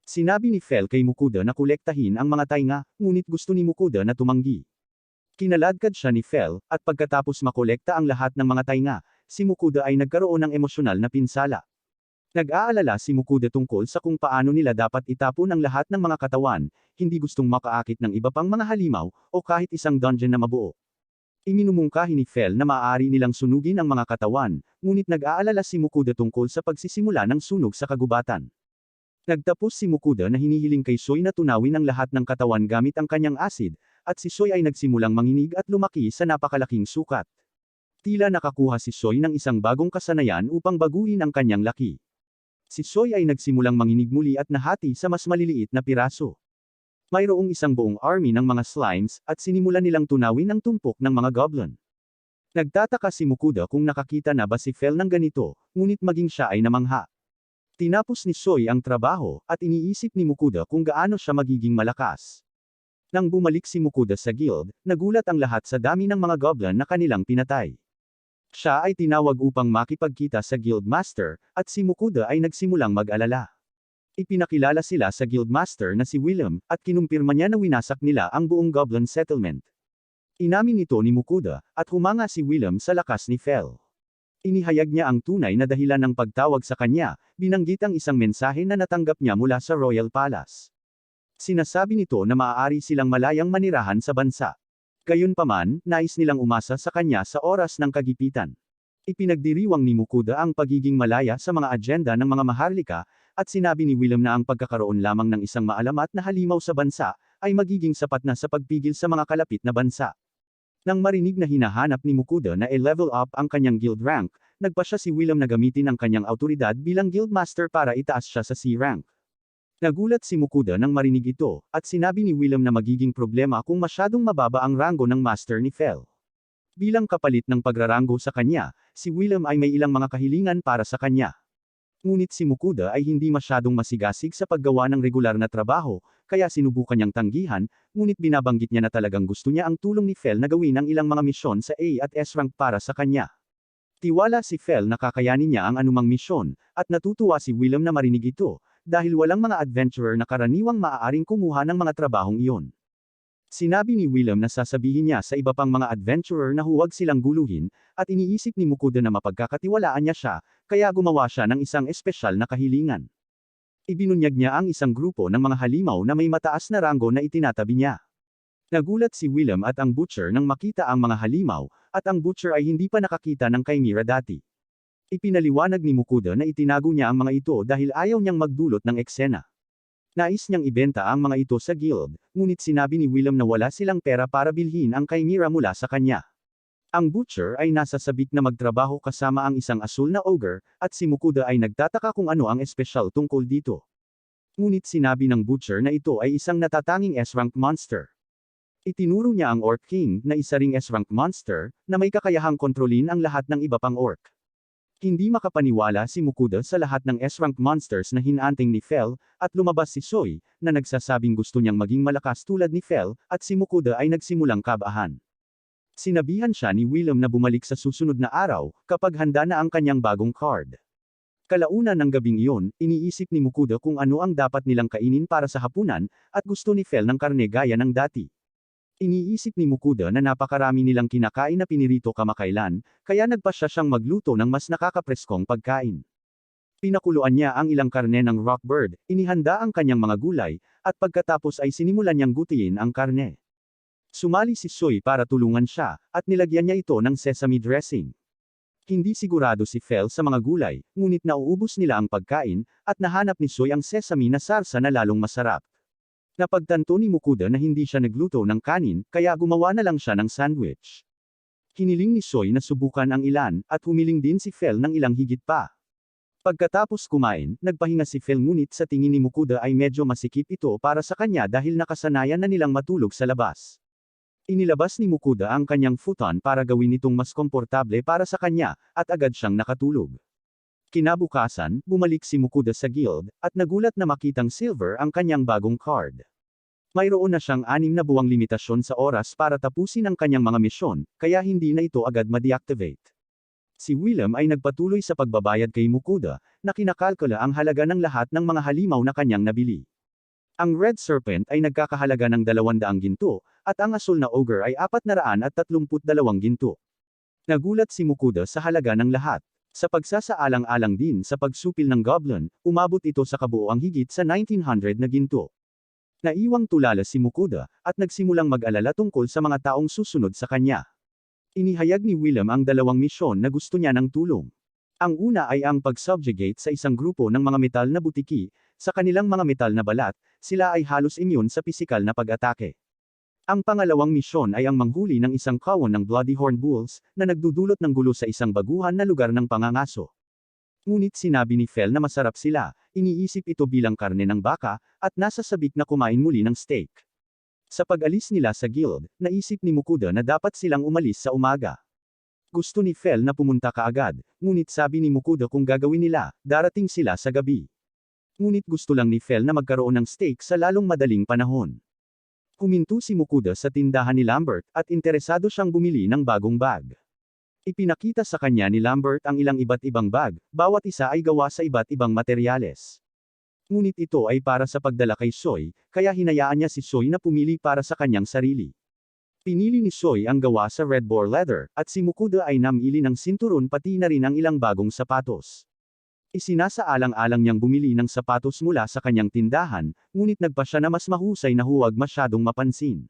A: Sinabi ni Fel kay Mukuda na kolektahin ang mga tainga, ngunit gusto ni Mukuda na tumanggi. Kinaladkad siya ni Fel, at pagkatapos makolekta ang lahat ng mga tainga, si Mukuda ay nagkaroon ng emosyonal na pinsala. Nag-aalala si Mukuda tungkol sa kung paano nila dapat itapon ang lahat ng mga katawan, hindi gustong makaakit ng iba pang mga halimaw, o kahit isang dungeon na mabuo. Iminumungkahi ni Fel na maaari nilang sunugin ang mga katawan, ngunit nag-aalala si Mukuda tungkol sa pagsisimula ng sunog sa kagubatan. Nagtapos si Mukuda na hinihiling kay Soy na tunawin ang lahat ng katawan gamit ang kanyang acid, at si Soy ay nagsimulang manginig at lumaki sa napakalaking sukat. Tila nakakuha si Soy ng isang bagong kasanayan upang baguhin ang kanyang laki. Si Soy ay nagsimulang manginig muli at nahati sa mas maliliit na piraso. Mayroong isang buong army ng mga slimes, at sinimulan nilang tunawin ang tumpok ng mga goblin. Nagtataka si Mukuda kung nakakita na ba si Fel ng ganito, ngunit maging siya ay namangha. Tinapos ni Soy ang trabaho, at iniisip ni Mukuda kung gaano siya magiging malakas. Nang bumalik si Mukuda sa guild, nagulat ang lahat sa dami ng mga goblin na kanilang pinatay. Siya ay tinawag upang makipagkita sa guild master, at si Mukuda ay nagsimulang mag-alala. Ipinakilala sila sa guild master na si William, at kinumpirma niya na winasak nila ang buong goblin settlement. Inamin nito ni Mukuda, at humanga si William sa lakas ni Fel. Inihayag niya ang tunay na dahilan ng pagtawag sa kanya, binanggit ang isang mensahe na natanggap niya mula sa Royal Palace. Sinasabi nito na maaari silang malayang manirahan sa bansa. Gayunpaman, nais nilang umasa sa kanya sa oras ng kagipitan. Ipinagdiriwang ni Mukuda ang pagiging malaya sa mga agenda ng mga maharlika, at sinabi ni William na ang pagkakaroon lamang ng isang maalamat na halimaw sa bansa, ay magiging sapat na sa pagpigil sa mga kalapit na bansa. Nang marinig na hinahanap ni Mukuda na i-level up ang kanyang guild rank, nagpa siya si William na gamitin ang kanyang autoridad bilang guild master para itaas siya sa C rank. Nagulat si Mukuda nang marinig ito, at sinabi ni William na magiging problema kung masyadong mababa ang ranggo ng master ni Fel. Bilang kapalit ng pagraranggo sa kanya, si William ay may ilang mga kahilingan para sa kanya. Ngunit si Mukuda ay hindi masyadong masigasig sa paggawa ng regular na trabaho, kaya sinubukan niyang tanggihan, ngunit binabanggit niya na talagang gusto niya ang tulong ni Fel na gawin ang ilang mga misyon sa A at S rank para sa kanya. Tiwala si Fel na kakayanin niya ang anumang misyon, at natutuwa si William na marinig ito, dahil walang mga adventurer na karaniwang maaaring kumuha ng mga trabahong iyon. Sinabi ni William na sasabihin niya sa iba pang mga adventurer na huwag silang guluhin, at iniisip ni Mukuda na mapagkakatiwalaan niya siya, kaya gumawa siya ng isang espesyal na kahilingan. Ibinunyag niya ang isang grupo ng mga halimaw na may mataas na ranggo na itinatabi niya. Nagulat si William at ang butcher nang makita ang mga halimaw, at ang butcher ay hindi pa nakakita ng Chimera dati. Ipinaliwanag ni Mukuda na itinago niya ang mga ito dahil ayaw niyang magdulot ng eksena. Nais niyang ibenta ang mga ito sa guild, ngunit sinabi ni William na wala silang pera para bilhin ang Chimera mula sa kanya. Ang butcher ay nasa sabik na magtrabaho kasama ang isang asul na ogre, at si Mukuda ay nagtataka kung ano ang espesyal tungkol dito. Ngunit sinabi ng butcher na ito ay isang natatanging S-rank monster. Itinuro niya ang Orc King na isa ring S-rank monster, na may kakayahang kontrolin ang lahat ng iba pang orc. Hindi makapaniwala si Mukuda sa lahat ng S-rank monsters na hinanting ni Fel, at lumabas si Soy, na nagsasabing gusto niyang maging malakas tulad ni Fel, at si Mukuda ay nagsimulang kabahan. Sinabihan siya ni William na bumalik sa susunod na araw, kapag handa na ang kanyang bagong card. Kalaunan ng gabing iyon, iniisip ni Mukuda kung ano ang dapat nilang kainin para sa hapunan, at gusto ni Fel ng karne gaya ng dati. Iniisip ni Mukuda na napakarami nilang kinakain na pinirito kamakailan, kaya nagpasya siyang magluto ng mas nakakapreskong pagkain. Pinakuluan niya ang ilang karne ng rockbird, inihanda ang kanyang mga gulay, at pagkatapos ay sinimulan niyang gutihin ang karne. Sumali si Soy para tulungan siya, at nilagyan niya ito ng sesame dressing. Hindi sigurado si Fel sa mga gulay, ngunit nauubos nila ang pagkain, at nahanap ni Soy ang sesame na sarsa na lalong masarap. Napagtanto ni Mukuda na hindi siya nagluto ng kanin, kaya gumawa na lang siya ng sandwich. Hiniling ni Soy na subukan ang ilan, at humiling din si Fel ng ilang higit pa. Pagkatapos kumain, nagpahinga si Fel ngunit sa tingin ni Mukuda ay medyo masikip ito para sa kanya dahil nakasanayan na nilang matulog sa labas. Inilabas ni Mukuda ang kanyang futon para gawin itong mas komportable para sa kanya, at agad siyang nakatulog. Kinabukasan, bumalik si Mukuda sa guild, at nagulat na makitang silver ang kanyang bagong card. Mayroon na siyang 6 na buwang limitasyon sa oras para tapusin ang kanyang mga misyon, kaya hindi na ito agad ma-deactivate. Si William ay nagpatuloy sa pagbabayad kay Mukuda, na kinakalkula ang halaga ng lahat ng mga halimaw na kanyang nabili. Ang Red Serpent ay nagkakahalaga ng 200 ginto, at ang asul na ogre ay 432 ginto. Nagulat si Mukuda sa halaga ng lahat. Sa pagsasaalang-alang din sa pagsupil ng goblin, umabot ito sa kabuoang higit sa 1900 na ginto. Naiwang tulala si Mukuda, at nagsimulang mag-alala tungkol sa mga taong susunod sa kanya. Inihayag ni William ang 2 misyon na gusto niya ng tulong. Ang una ay ang pag-subjugate sa isang grupo ng mga metal na butiki, sa kanilang mga metal na balat, sila ay halos immune sa pisikal na pag-atake. Ang pangalawang misyon ay ang manghuli ng isang kawon ng Bloody Horn Bulls, na nagdudulot ng gulo sa isang baguhan na lugar ng pangangaso. Ngunit sinabi ni Fel na masarap sila, iniisip ito bilang karne ng baka, at nasa sabik na kumain muli ng steak. Sa pag-alis nila sa guild, naisip ni Mukuda na dapat silang umalis sa umaga. Gusto ni Fel na pumunta kaagad, ngunit sabi ni Mukuda kung gagawin nila, darating sila sa gabi. Ngunit gusto lang ni Fel na magkaroon ng steak sa lalong madaling panahon. Huminto si Mukuda sa tindahan ni Lambert, at interesado siyang bumili ng bagong bag. Ipinakita sa kanya ni Lambert ang ilang iba't ibang bag, bawat isa ay gawa sa iba't ibang materyales. Ngunit ito ay para sa pagdala kay Soy, kaya hinayaan niya si Soy na pumili para sa kanyang sarili. Pinili ni Soy ang gawa sa red boar leather, at si Mukuda ay namili ng sinturon pati na rin ang ilang bagong sapatos. Isinasaalang-alang niyang bumili ng sapatos mula sa kanyang tindahan, ngunit nagpa siya na mas mahusay na huwag masyadong mapansin.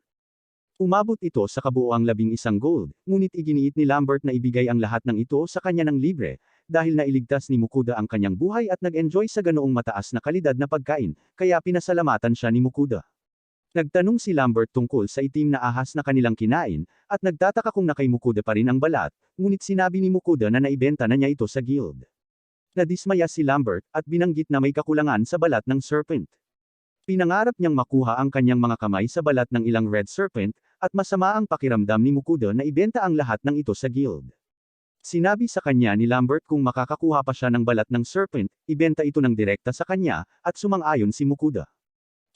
A: Umabot ito sa kabuoang 11 gold, ngunit iginiit ni Lambert na ibigay ang lahat ng ito sa kanya ng libre, dahil nailigtas ni Mukuda ang kanyang buhay at nag-enjoy sa ganoong mataas na kalidad na pagkain, kaya pinasalamatan siya ni Mukuda. Nagtanong si Lambert tungkol sa itim na ahas na kanilang kinain, at nagtataka kung nakay Mukuda pa rin ang balat, ngunit sinabi ni Mukuda na naibenta na niya ito sa guild. Nadismaya si Lambert, at binanggit na may kakulangan sa balat ng serpent. Pinangarap niyang makuha ang kanyang mga kamay sa balat ng ilang red serpent, at masama ang pakiramdam ni Mukuda na ibenta ang lahat ng ito sa guild. Sinabi sa kanya ni Lambert kung makakakuha pa siya ng balat ng serpent, ibenta ito ng direkta sa kanya, at sumang-ayon si Mukuda.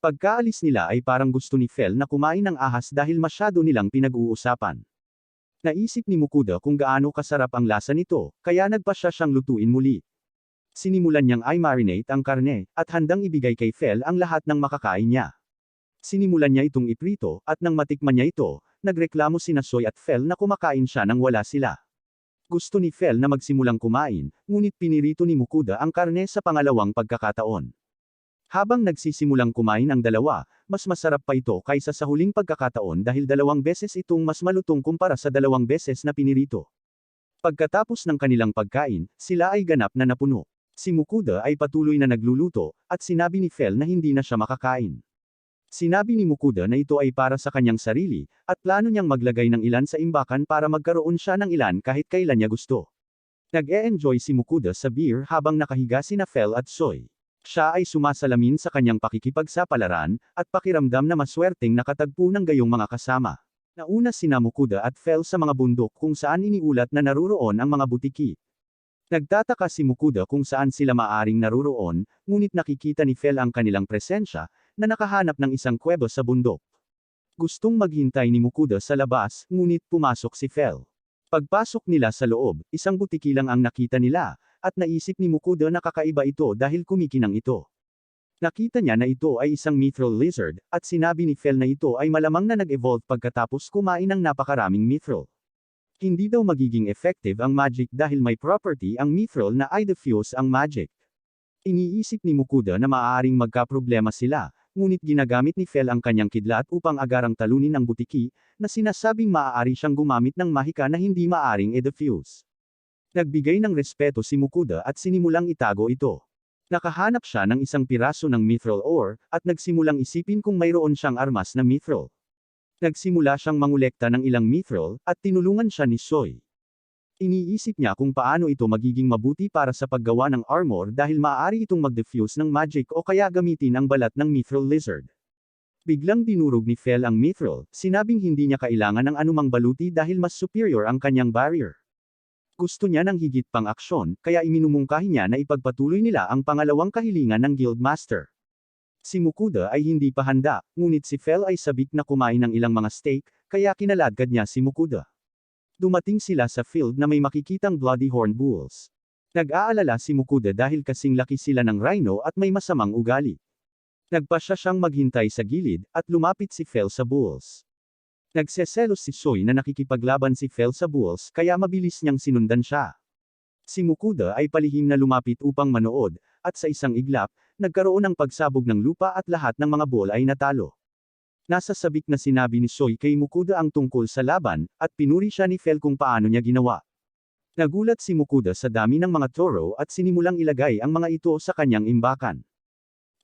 A: Pagkaalis nila ay parang gusto ni Fel na kumain ng ahas dahil masyado nilang pinag-uusapan. Naisip ni Mukuda kung gaano kasarap ang lasa nito, kaya nagpasya siyang lutuin muli. Sinimulan niyang i-marinate ang karne, at handang ibigay kay Fel ang lahat ng makakain niya. Sinimulan niya itong iprito, at nang matikman niya ito, nagreklamo sina Soy at Fel na kumakain siya nang wala sila. Gusto ni Fel na magsimulang kumain, ngunit pinirito ni Mukuda ang karne sa pangalawang pagkakataon. Habang nagsisimulang kumain ang dalawa, mas masarap pa ito kaysa sa huling pagkakataon dahil 2 beses itong mas malutong kumpara sa 2 beses na pinirito. Pagkatapos ng kanilang pagkain, sila ay ganap na napuno. Si Mukuda ay patuloy na nagluluto, at sinabi ni Fel na hindi na siya makakain. Sinabi ni Mukuda na ito ay para sa kanyang sarili, at plano niyang maglagay ng ilan sa imbakan para magkaroon siya ng ilan kahit kailan niya gusto. Nag-e-enjoy si Mukuda sa beer habang nakahiga sina Fel at Soy. Siya ay sumasalamin sa kanyang pakikipagsapalaran, at pakiramdam na maswerteng nakatagpo ng gayong mga kasama. Nauna sina Mukuda at Fel sa mga bundok kung saan iniulat na naruroon ang mga butiki. Nagtataka si Mukuda kung saan sila maaring naruroon, ngunit nakikita ni Fel ang kanilang presensya, na nakahanap ng isang kuweba sa bundok. Gustong maghintay ni Mukuda sa labas, ngunit pumasok si Fel. Pagpasok nila sa loob, isang butiki lang ang nakita nila, at naisip ni Mukuda na kakaiba ito dahil kumikinang ito. Nakita niya na ito ay isang mithril lizard, at sinabi ni Fel na ito ay malamang na nag-evolve pagkatapos kumain ng napakaraming mithril. Hindi daw magiging effective ang magic dahil may property ang mithril na ay diffuse ang magic. Iniisip ni Mukuda na maaaring magkaproblema sila, ngunit ginagamit ni Fel ang kanyang kidlat upang agarang talunin ang butiki, na sinasabing maaari siyang gumamit ng mahika na hindi maaring e-diffuse. Nagbigay ng respeto si Mukuda at sinimulang itago ito. Nakahanap siya ng isang piraso ng mithril ore, at nagsimulang isipin kung mayroon siyang armas na mithril. Nagsimula siyang mangolekta ng ilang mithril, at tinulungan siya ni Soy. Iniisip niya kung paano ito magiging mabuti para sa paggawa ng armor dahil maaari itong mag-diffuse ng magic o kaya gamitin ang balat ng mithril lizard. Biglang dinurog ni Fel ang mithril, sinabing hindi niya kailangan ng anumang baluti dahil mas superior ang kanyang barrier. Gusto niya ng higit pang aksyon, kaya iminumungkahi niya na ipagpatuloy nila ang pangalawang kahilingan ng Guildmaster. Si Mukuda ay hindi pa handa, ngunit si Fel ay sabik na kumain ng ilang mga steak, kaya kinaladkad niya si Mukuda. Dumating sila sa field na may makikitang bloody horn bulls. Nag-aalala si Mukuda dahil kasing laki sila ng rhino at may masamang ugali. Nagpasya siyang maghintay sa gilid, at lumapit si Fel sa bulls. Nagseselos si Soy na nakikipaglaban si Fel sa bulls kaya mabilis niyang sinundan siya. Si Mukuda ay palihim na lumapit upang manood, at sa isang iglap, nagkaroon ng pagsabog ng lupa at lahat ng mga bull ay natalo. Nasa sabik na sinabi ni Soy kay Mukuda ang tungkol sa laban, at pinuri siya ni Fel kung paano niya ginawa. Nagulat si Mukuda sa dami ng mga toro at sinimulang ilagay ang mga ito sa kanyang imbakan.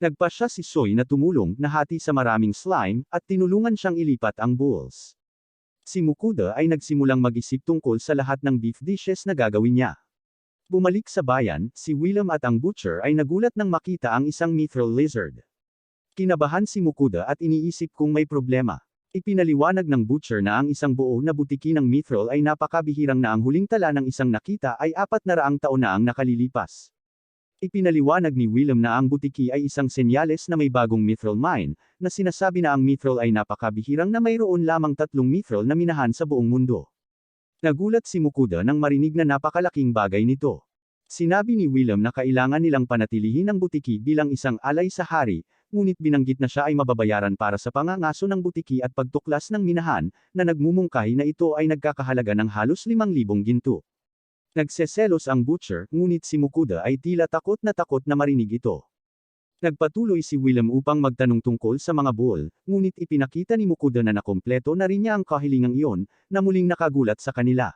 A: Nagpasya si Soy na tumulong, nahati sa maraming slime, at tinulungan siyang ilipat ang bulls. Si Mukuda ay nagsimulang mag-isip tungkol sa lahat ng beef dishes na gagawin niya. Bumalik sa bayan, si William at ang butcher ay nagulat nang makita ang isang mithril lizard. Kinabahan si Mukuda at iniisip kung may problema. Ipinaliwanag ng butcher na ang isang buo na butiki ng mithril ay napakabihirang na ang huling tala ng isang nakita ay 400 taon na ang nakalilipas. Ipinaliwanag ni William na ang butiki ay isang senyales na may bagong mithril mine, na sinasabi na ang mithril ay napakabihirang na mayroon lamang 3 mithril na minahan sa buong mundo. Nagulat si Mukuda nang marinig na napakalaking bagay nito. Sinabi ni William na kailangan nilang panatilihin ang butiki bilang isang alay sa hari, ngunit binanggit na siya ay mababayaran para sa pangangaso ng butiki at pagtuklas ng minahan, na nagmumungkahi na ito ay nagkakahalaga ng halos 5,000 ginto. Nagseselos ang butcher, ngunit si Mukuda ay tila takot na marinig ito. Nagpatuloy si William upang magtanong tungkol sa mga bull, ngunit ipinakita ni Mukuda na nakompleto na rin niya ang kahilingang iyon, na muling nakagulat sa kanila.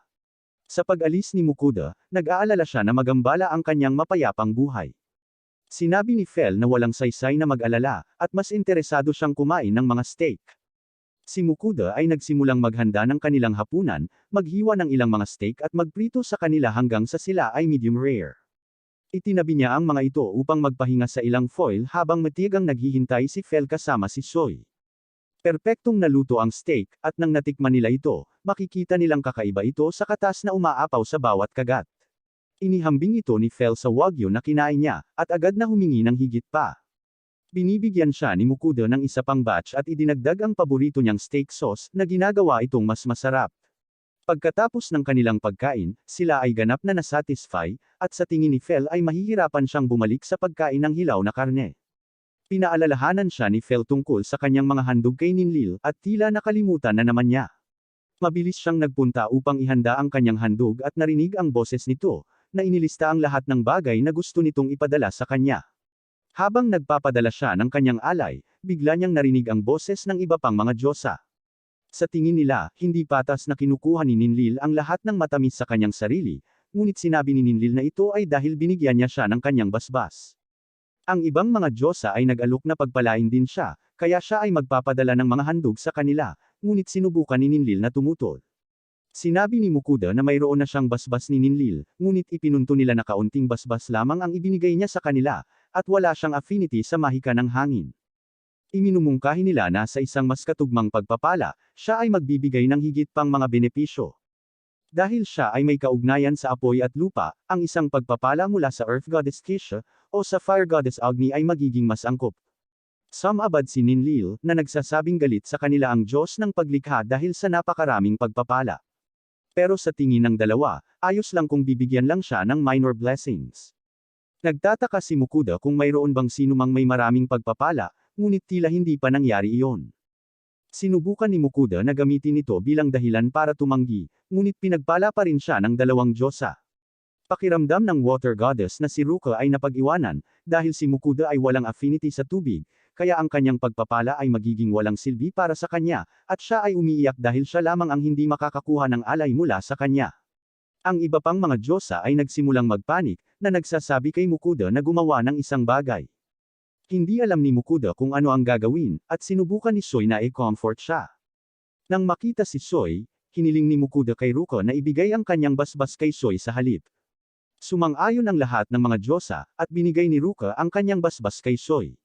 A: Sa pag-alis ni Mukuda, nag-aalala siya na magambala ang kanyang mapayapang buhay. Sinabi ni Fel na walang saysay na mag-alala, at mas interesado siyang kumain ng mga steak. Si Mukuda ay nagsimulang maghanda ng kanilang hapunan, maghiwa ng ilang mga steak at magprito sa kanila hanggang sa sila ay medium rare. Itinabi niya ang mga ito upang magpahinga sa ilang foil habang matigang naghihintay si Fel kasama si Soy. Perpektong naluto ang steak, at nang natikman nila ito, makikita nilang kakaiba ito sa katas na umaapaw sa bawat kagat. Inihambing ito ni Fel sa wagyu na kinain niya, at agad na humingi ng higit pa. Binibigyan siya ni Mukuda ng isa pang batch at idinagdag ang paborito niyang steak sauce, na ginagawa itong mas masarap. Pagkatapos ng kanilang pagkain, sila ay ganap na nasatisfy, at sa tingin ni Fel ay mahihirapan siyang bumalik sa pagkain ng hilaw na karne. Pinaalalahanan siya ni Fel tungkol sa kanyang mga handog kay Ninlil, at tila nakalimutan na naman niya. Mabilis siyang nagpunta upang ihanda ang kanyang handog at narinig ang boses nito, na inilista ang lahat ng bagay na gusto nitong ipadala sa kanya. Habang nagpapadala siya ng kanyang alay, bigla niyang narinig ang boses ng iba pang mga diyosa. Sa tingin nila, hindi patas na kinukuha ni Ninlil ang lahat ng matamis sa kanyang sarili, ngunit sinabi ni Ninlil na ito ay dahil binigyan niya siya ng kanyang basbas. Ang ibang mga diyosa ay nag-alok na pagpalain din siya, kaya siya ay magpapadala ng mga handog sa kanila, ngunit sinubukan ni Ninlil na tumutol. Sinabi ni Mukuda na mayroon na siyang basbas ni Ninlil, ngunit ipinunto nila na kaunting basbas lamang ang ibinigay niya sa kanila, at wala siyang affinity sa mahika ng hangin. Iminumungkahi nila na sa isang mas katugmang pagpapala, siya ay magbibigay ng higit pang mga benepisyo. Dahil siya ay may kaugnayan sa apoy at lupa, ang isang pagpapala mula sa Earth Goddess Kisha, o sa Fire Goddess Agni ay magiging mas angkop. Sumabad si Ninlil, na nagsasabing galit sa kanila ang Diyos ng paglikha dahil sa napakaraming pagpapala. Pero sa tingin ng dalawa, ayos lang kung bibigyan lang siya ng minor blessings. Nagtataka si Mukuda kung mayroon bang sinumang may maraming pagpapala, ngunit tila hindi pa nangyari iyon. Sinubukan ni Mukuda na gamitin ito bilang dahilan para tumanggi, ngunit pinagpala pa rin siya ng dalawang Diyosa. Pakiramdam ng water goddess na si Ruka ay napag-iwanan, dahil si Mukuda ay walang affinity sa tubig, kaya ang kanyang pagpapala ay magiging walang silbi para sa kanya, at siya ay umiiyak dahil siya lamang ang hindi makakakuha ng alay mula sa kanya. Ang iba pang mga Diyosa ay nagsimulang magpanik, na nagsasabi kay Mukuda na gumawa ng isang bagay. Hindi alam ni Mukuda kung ano ang gagawin, at sinubukan ni Soy na i-comfort siya. Nang makita si Soy, hiniling ni Mukuda kay Ruka na ibigay ang kanyang basbas kay Soy sa halip. Sumang-ayon ang lahat ng mga Diyosa, at binigay ni Ruka ang kanyang basbas kay Soy.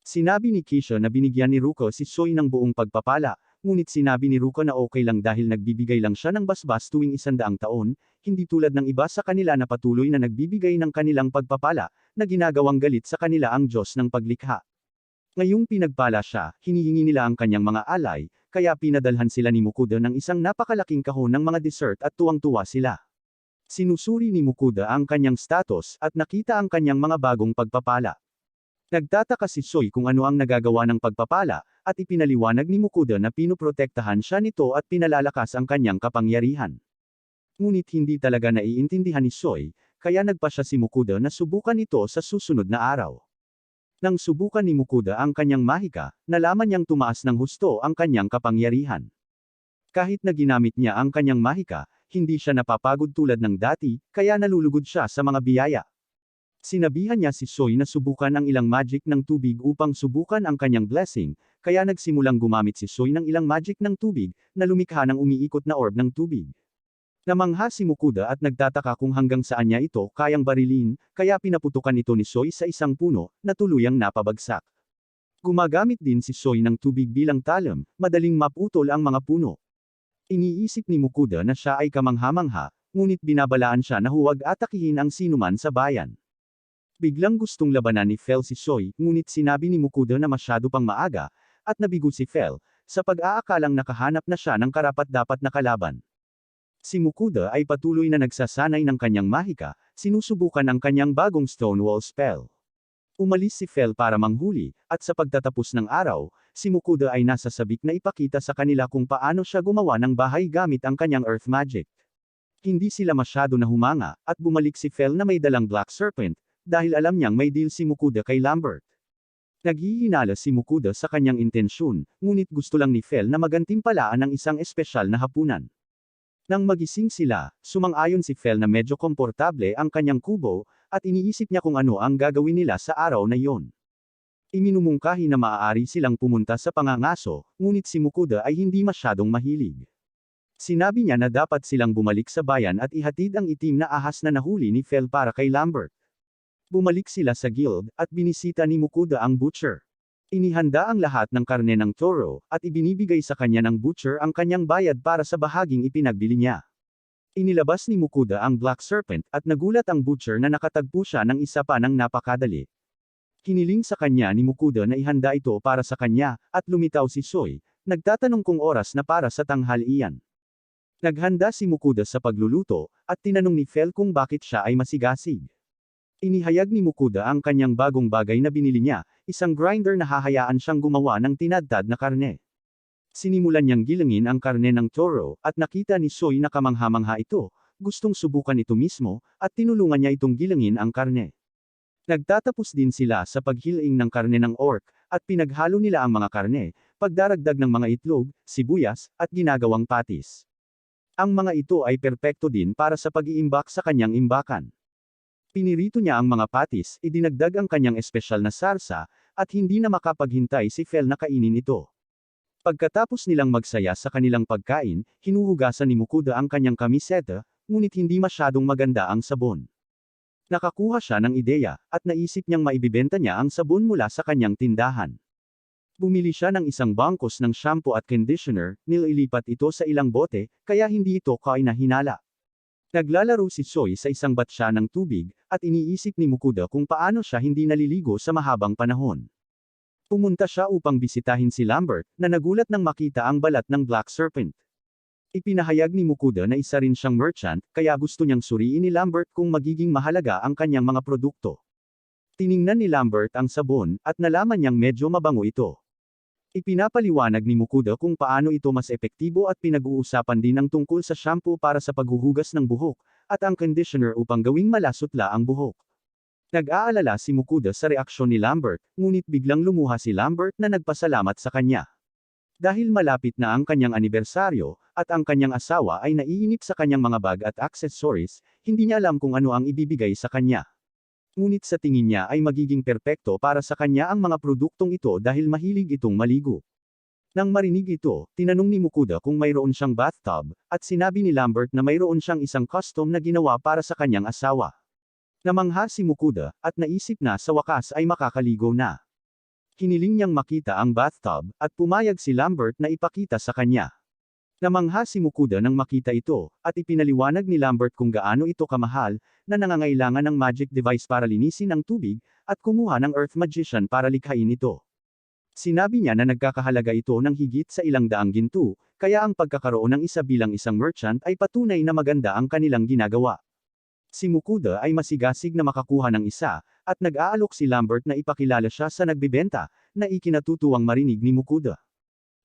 A: Sinabi ni Kisha na binigyan ni Ruka si Soy ng buong pagpapala, ngunit sinabi ni Ruka na okay lang dahil nagbibigay lang siya ng basbas tuwing 100 taon, hindi tulad ng iba sa kanila na patuloy na nagbibigay ng kanilang pagpapala, na ginagawang galit sa kanila ang Diyos ng paglikha. Ngayong pinagpala siya, hinihingi nila ang kanyang mga alay, kaya pinadalhan sila ni Mukuda ng isang napakalaking kahon ng mga dessert at tuwang-tuwa sila. Sinusuri ni Mukuda ang kanyang status at nakita ang kanyang mga bagong pagpapala. Nagtataka si Soy kung ano ang nagagawa ng pagpapala, at ipinaliwanag ni Mukuda na pinuprotektahan siya nito at pinalalakas ang kanyang kapangyarihan. Ngunit hindi talaga naiintindihan ni Soy, kaya nagpa siya si Mukuda na subukan ito sa susunod na araw. Nang subukan ni Mukuda ang kanyang mahika, nalaman niyang tumaas ng husto ang kanyang kapangyarihan. Kahit na ginamit niya ang kanyang mahika, hindi siya napapagod tulad ng dati, kaya nalulugod siya sa mga biyaya. Sinabihan niya si Soy na subukan ang ilang magic ng tubig upang subukan ang kanyang blessing, kaya nagsimulang gumamit si Soy ng ilang magic ng tubig, na lumikha ng umiikot na orb ng tubig. Namangha si Mukuda at nagtataka kung hanggang saan niya ito kayang barilin, kaya pinaputukan ito ni Soy sa isang puno, na tuluyang napabagsak. Gumagamit din si Soy ng tubig bilang talam, madaling maputol ang mga puno. Iniisip ni Mukuda na siya ay kamangha-mangha, ngunit binabalaan siya na huwag atakihin ang sinuman sa bayan. Biglang gustong labanan ni Fel si Soy, ngunit sinabi ni Mukuda na masyado pang maaga, at nabigo si Fel, sa pag-aakalang nakahanap na siya ng karapat-dapat na kalaban. Si Mukuda ay patuloy na nagsasanay ng kanyang mahika, sinusubukan ang kanyang bagong Stonewall spell. Umalis si Fel para manghuli, at sa pagtatapos ng araw, si Mukuda ay nasa sabik na ipakita sa kanila kung paano siya gumawa ng bahay gamit ang kanyang earth magic. Hindi sila masyado na humanga, at bumalik si Fel na may dalang Black Serpent, dahil alam niyang may deal si Mukuda kay Lambert. Naghihinala si Mukuda sa kanyang intensyon, ngunit gusto lang ni Fel na magantimpalaan ng isang espesyal na hapunan. Nang magising sila, sumang-ayon si Fel na medyo komportable ang kanyang kubo, at iniisip niya kung ano ang gagawin nila sa araw na iyon. Iminumungkahi na maaari silang pumunta sa pangangaso, ngunit si Mukuda ay hindi masyadong mahilig. Sinabi niya na dapat silang bumalik sa bayan at ihatid ang itim na ahas na nahuli ni Fel para kay Lambert. Bumalik sila sa guild, at binisita ni Mukuda ang butcher. Inihanda ang lahat ng karne ng toro, at ibinibigay sa kanya ng butcher ang kanyang bayad para sa bahaging ipinagbili niya. Inilabas ni Mukuda ang Black Serpent, at nagulat ang butcher na nakatagpo siya ng isa pa ng napakadali. Hiniling sa kanya ni Mukuda na ihanda ito para sa kanya, at lumitaw si Soy, nagtatanong kung oras na para sa tanghalian. Naghanda si Mukuda sa pagluluto, at tinanong ni Fel kung bakit siya ay masigasig. Inihayag ni Mukuda ang kanyang bagong bagay na binili niya, isang grinder na hahayaan siyang gumawa ng tinadtad na karne. Sinimulan niyang gilangin ang karne ng toro, at nakita ni Soy na kamangha-mangha ito, gustong subukan ito mismo, at tinulungan niya itong gilangin ang karne. Nagtatapos din sila sa paghiling ng karne ng orc, at pinaghalo nila ang mga karne, pagdaragdag ng mga itlog, sibuyas, at ginagawang patis. Ang mga ito ay perpekto din para sa pag-iimbak sa kanyang imbakan. Pinirito niya ang mga patis, idinagdag ang kanyang espesyal na sarsa, at hindi na makapaghintay si Fel na kainin ito. Pagkatapos nilang magsaya sa kanilang pagkain, hinuhugasan ni Mukuda ang kanyang kamiseta, ngunit hindi masyadong maganda ang sabon. Nakakuha siya ng ideya, at naisip niyang maibibenta niya ang sabon mula sa kanyang tindahan. Bumili siya ng isang bangkos ng shampoo at conditioner, nililipat ito sa ilang bote, kaya hindi ito kainahinala. Naglalaro si Choi sa isang batya ng tubig, at iniisip ni Mukuda kung paano siya hindi naliligo sa mahabang panahon. Pumunta siya upang bisitahin si Lambert, na nagulat nang makita ang balat ng Black Serpent. Ipinahayag ni Mukuda na isa rin siyang merchant, kaya gusto niyang suriin ni Lambert kung magiging mahalaga ang kanyang mga produkto. Tiningnan ni Lambert ang sabon, at nalaman niyang medyo mabango ito. Ipinapaliwanag ni Mukuda kung paano ito mas epektibo at pinag-uusapan din ang tungkol sa shampoo para sa paghuhugas ng buhok, at ang conditioner upang gawing malasutla ang buhok. Nag-aalala si Mukuda sa reaksyon ni Lambert, ngunit biglang lumuha si Lambert na nagpasalamat sa kanya. Dahil malapit na ang kanyang anibersaryo, at ang kanyang asawa ay naiinip sa kanyang mga bag at accessories, hindi niya alam kung ano ang ibibigay sa kanya. Ngunit sa tingin niya ay magiging perpekto para sa kanya ang mga produktong ito dahil mahilig itong maligo. Nang marinig ito, tinanong ni Mukuda kung mayroon siyang bathtub, at sinabi ni Lambert na mayroon siyang isang custom na ginawa para sa kanyang asawa. Namangha si Mukuda, at naisip na sa wakas ay makakaligo na. Hiniling niyang makita ang bathtub, at pumayag si Lambert na ipakita sa kanya. Namangha si Mukuda nang makita ito, at ipinaliwanag ni Lambert kung gaano ito kamahal, na nangangailangan ng magic device para linisin ang tubig, at kumuha ng Earth Magician para likhain ito. Sinabi niya na nagkakahalaga ito ng higit sa ilang daang ginto, kaya ang pagkakaroon ng isa bilang isang merchant ay patunay na maganda ang kanilang ginagawa. Si Mukuda ay masigasig na makakuha ng isa, at nag-aalok si Lambert na ipakilala siya sa nagbibenta, na ikinatutuwang marinig ni Mukuda.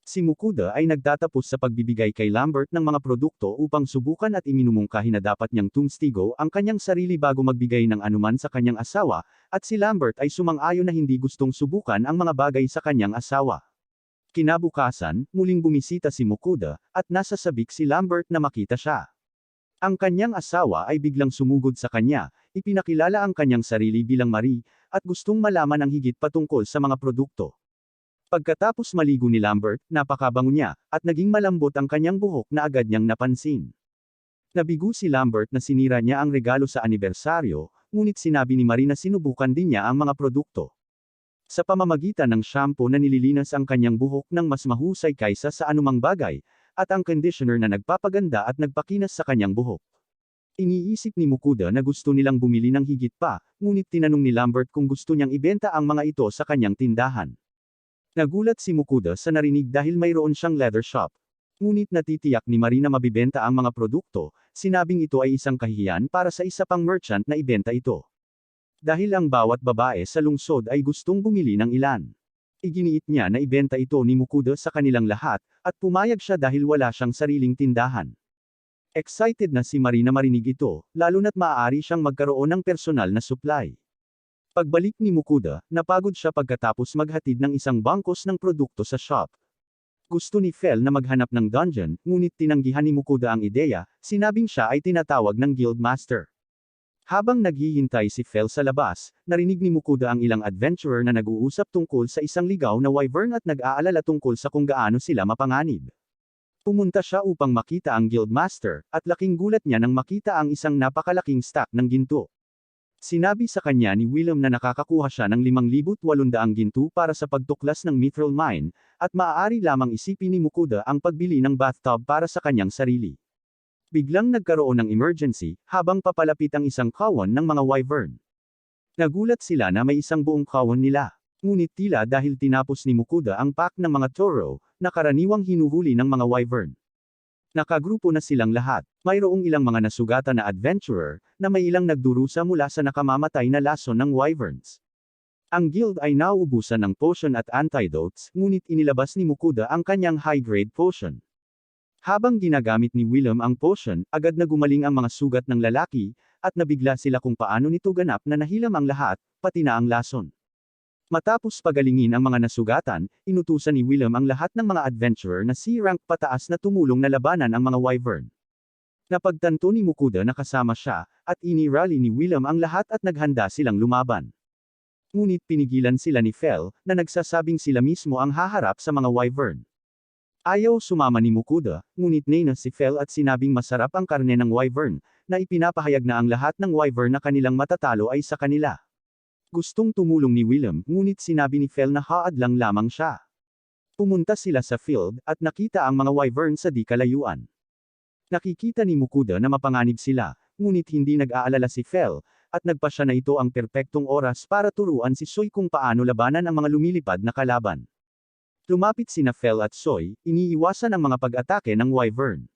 A: Si Mukuda ay nagtatapos sa pagbibigay kay Lambert ng mga produkto upang subukan at iminumungkahi na dapat niyang tumstigo ang kanyang sarili bago magbigay ng anuman sa kanyang asawa, at si Lambert ay sumang-ayon na hindi gustong subukan ang mga bagay sa kanyang asawa. Kinabukasan, muling bumisita si Mukuda, at nasa sabik si Lambert na makita siya. Ang kanyang asawa ay biglang sumugod sa kanya, ipinakilala ang kanyang sarili bilang Marie, at gustong malaman ang higit patungkol sa mga produkto. Pagkatapos maligo ni Lambert, napakabango niya, at naging malambot ang kanyang buhok na agad niyang napansin. Nabigo si Lambert na sinira niya ang regalo sa anibersaryo, ngunit sinabi ni Marie na sinubukan din niya ang mga produkto. Sa pamamagitan ng shampoo na nililinas ang kanyang buhok ng mas mahusay kaysa sa anumang bagay, at ang conditioner na nagpapaganda at nagpakinas sa kanyang buhok. Iniisip ni Mukuda na gusto nilang bumili ng higit pa, ngunit tinanong ni Lambert kung gusto niyang ibenta ang mga ito sa kanyang tindahan. Nagulat si Mukuda sa narinig dahil mayroon siyang leather shop. Ngunit natitiyak ni Marie na mabibenta ang mga produkto, sinabing ito ay isang kahihiyan para sa isa pang merchant na ibenta ito. Dahil ang bawat babae sa lungsod ay gustong bumili ng ilan. Iginiit niya na ibenta ito ni Mukuda sa kanilang lahat, at pumayag siya dahil wala siyang sariling tindahan. Excited na si Marie na marinig ito, lalo na't maaari siyang magkaroon ng personal na supply. Pagbalik ni Mukuda, napagod siya pagkatapos maghatid ng isang bangkos ng produkto sa shop. Gusto ni Fel na maghanap ng dungeon, ngunit tinanggihan ni Mukuda ang ideya, sinabing siya ay tinatawag ng guild master. Habang naghihintay si Fel sa labas, narinig ni Mukuda ang ilang adventurer na nag-uusap tungkol sa isang ligaw na wyvern at nag-aalala tungkol sa kung gaano sila mapanganib. Pumunta siya upang makita ang guild master, at laking gulat niya nang makita ang isang napakalaking stack ng ginto. Sinabi sa kanya ni William na nakakakuha siya ng 5,800 ginto para sa pagtuklas ng mithril mine, at maaari lamang isipin ni Mukuda ang pagbili ng bathtub para sa kanyang sarili. Biglang nagkaroon ng emergency, habang papalapit ang isang kawan ng mga wyvern. Nagulat sila na may isang buong kawan nila. Ngunit tila dahil tinapos ni Mukuda ang pack ng mga toro, na karaniwang hinuhuli ng mga wyvern. Nakagrupo na silang lahat. Mayroong ilang mga nasugatan na adventurer, na may ilang nagdurusa mula sa nakamamatay na lason ng wyverns. Ang guild ay nauubusan ng potion at antidotes, ngunit inilabas ni Mukuda ang kanyang high-grade potion. Habang ginagamit ni William ang potion, agad na gumaling ang mga sugat ng lalaki, at nabigla sila kung paano nito ganap na nahilam ang lahat, pati na ang lason. Matapos pagalingin ang mga nasugatan, inutusan ni William ang lahat ng mga adventurer na C-rank pataas na tumulong na labanan ang mga wyvern. Napagtanto ni Mukuda na kasama siya, at ini-rally ni William ang lahat at naghanda silang lumaban. Ngunit pinigilan sila ni Fel, na nagsasabing sila mismo ang haharap sa mga wyvern. Ayaw sumama ni Mukuda, ngunit nena si Fel at sinabing masarap ang karne ng wyvern, na ipinapahayag na ang lahat ng wyvern na kanilang matatalo ay sa kanila. Gustong tumulong ni William, ngunit sinabi ni Fel na haad lang lamang siya. Pumunta sila sa field, at nakita ang mga wyvern sa di kalayuan. Nakikita ni Mukuda na mapanganib sila, ngunit hindi nag-aalala si Fel, at nagpa siya na ito ang perpektong oras para turuan si Soy kung paano labanan ang mga lumilipad na kalaban. Lumapit sina Fel at Soy, iniiwasan ang mga pag-atake ng wyvern.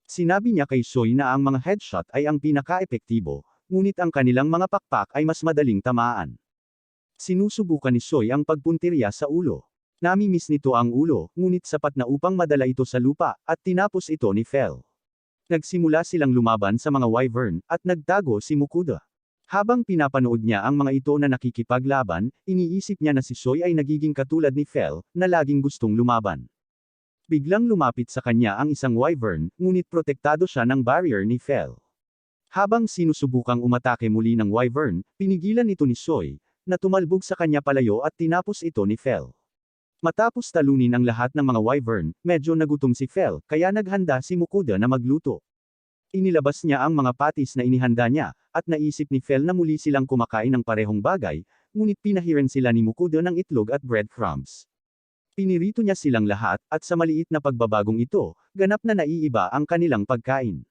A: Sinabi niya kay Soy na ang mga headshot ay ang pinaka-epektibo, ngunit ang kanilang mga pakpak ay mas madaling tamaan. Sinusubukan ni Soy ang pagpuntirya sa ulo. Namimiss nito ang ulo, ngunit sapat na upang madala ito sa lupa, at tinapos ito ni Fel. Nagsimula silang lumaban sa mga wyvern, at nagtago si Mukuda. Habang pinapanood niya ang mga ito na nakikipaglaban, iniisip niya na si Soy ay nagiging katulad ni Fel, na laging gustong lumaban. Biglang lumapit sa kanya ang isang wyvern, ngunit protektado siya ng barrier ni Fel. Habang sinusubukang umatake muli ng wyvern, pinigilan ito ni Soy, na tumalbog sa kanya palayo at tinapos ito ni Fel. Matapos talunin ang lahat ng mga wyvern, medyo nagutom si Fel, kaya naghanda si Mukuda na magluto. Inilabas niya ang mga patis na inihanda niya, at naisip ni Fel na muli silang kumakain ng parehong bagay, ngunit pinahiran sila ni Mukuda ng itlog at breadcrumbs. Pinirito niya silang lahat, at sa maliit na pagbabagong ito, ganap na naiiba ang kanilang pagkain.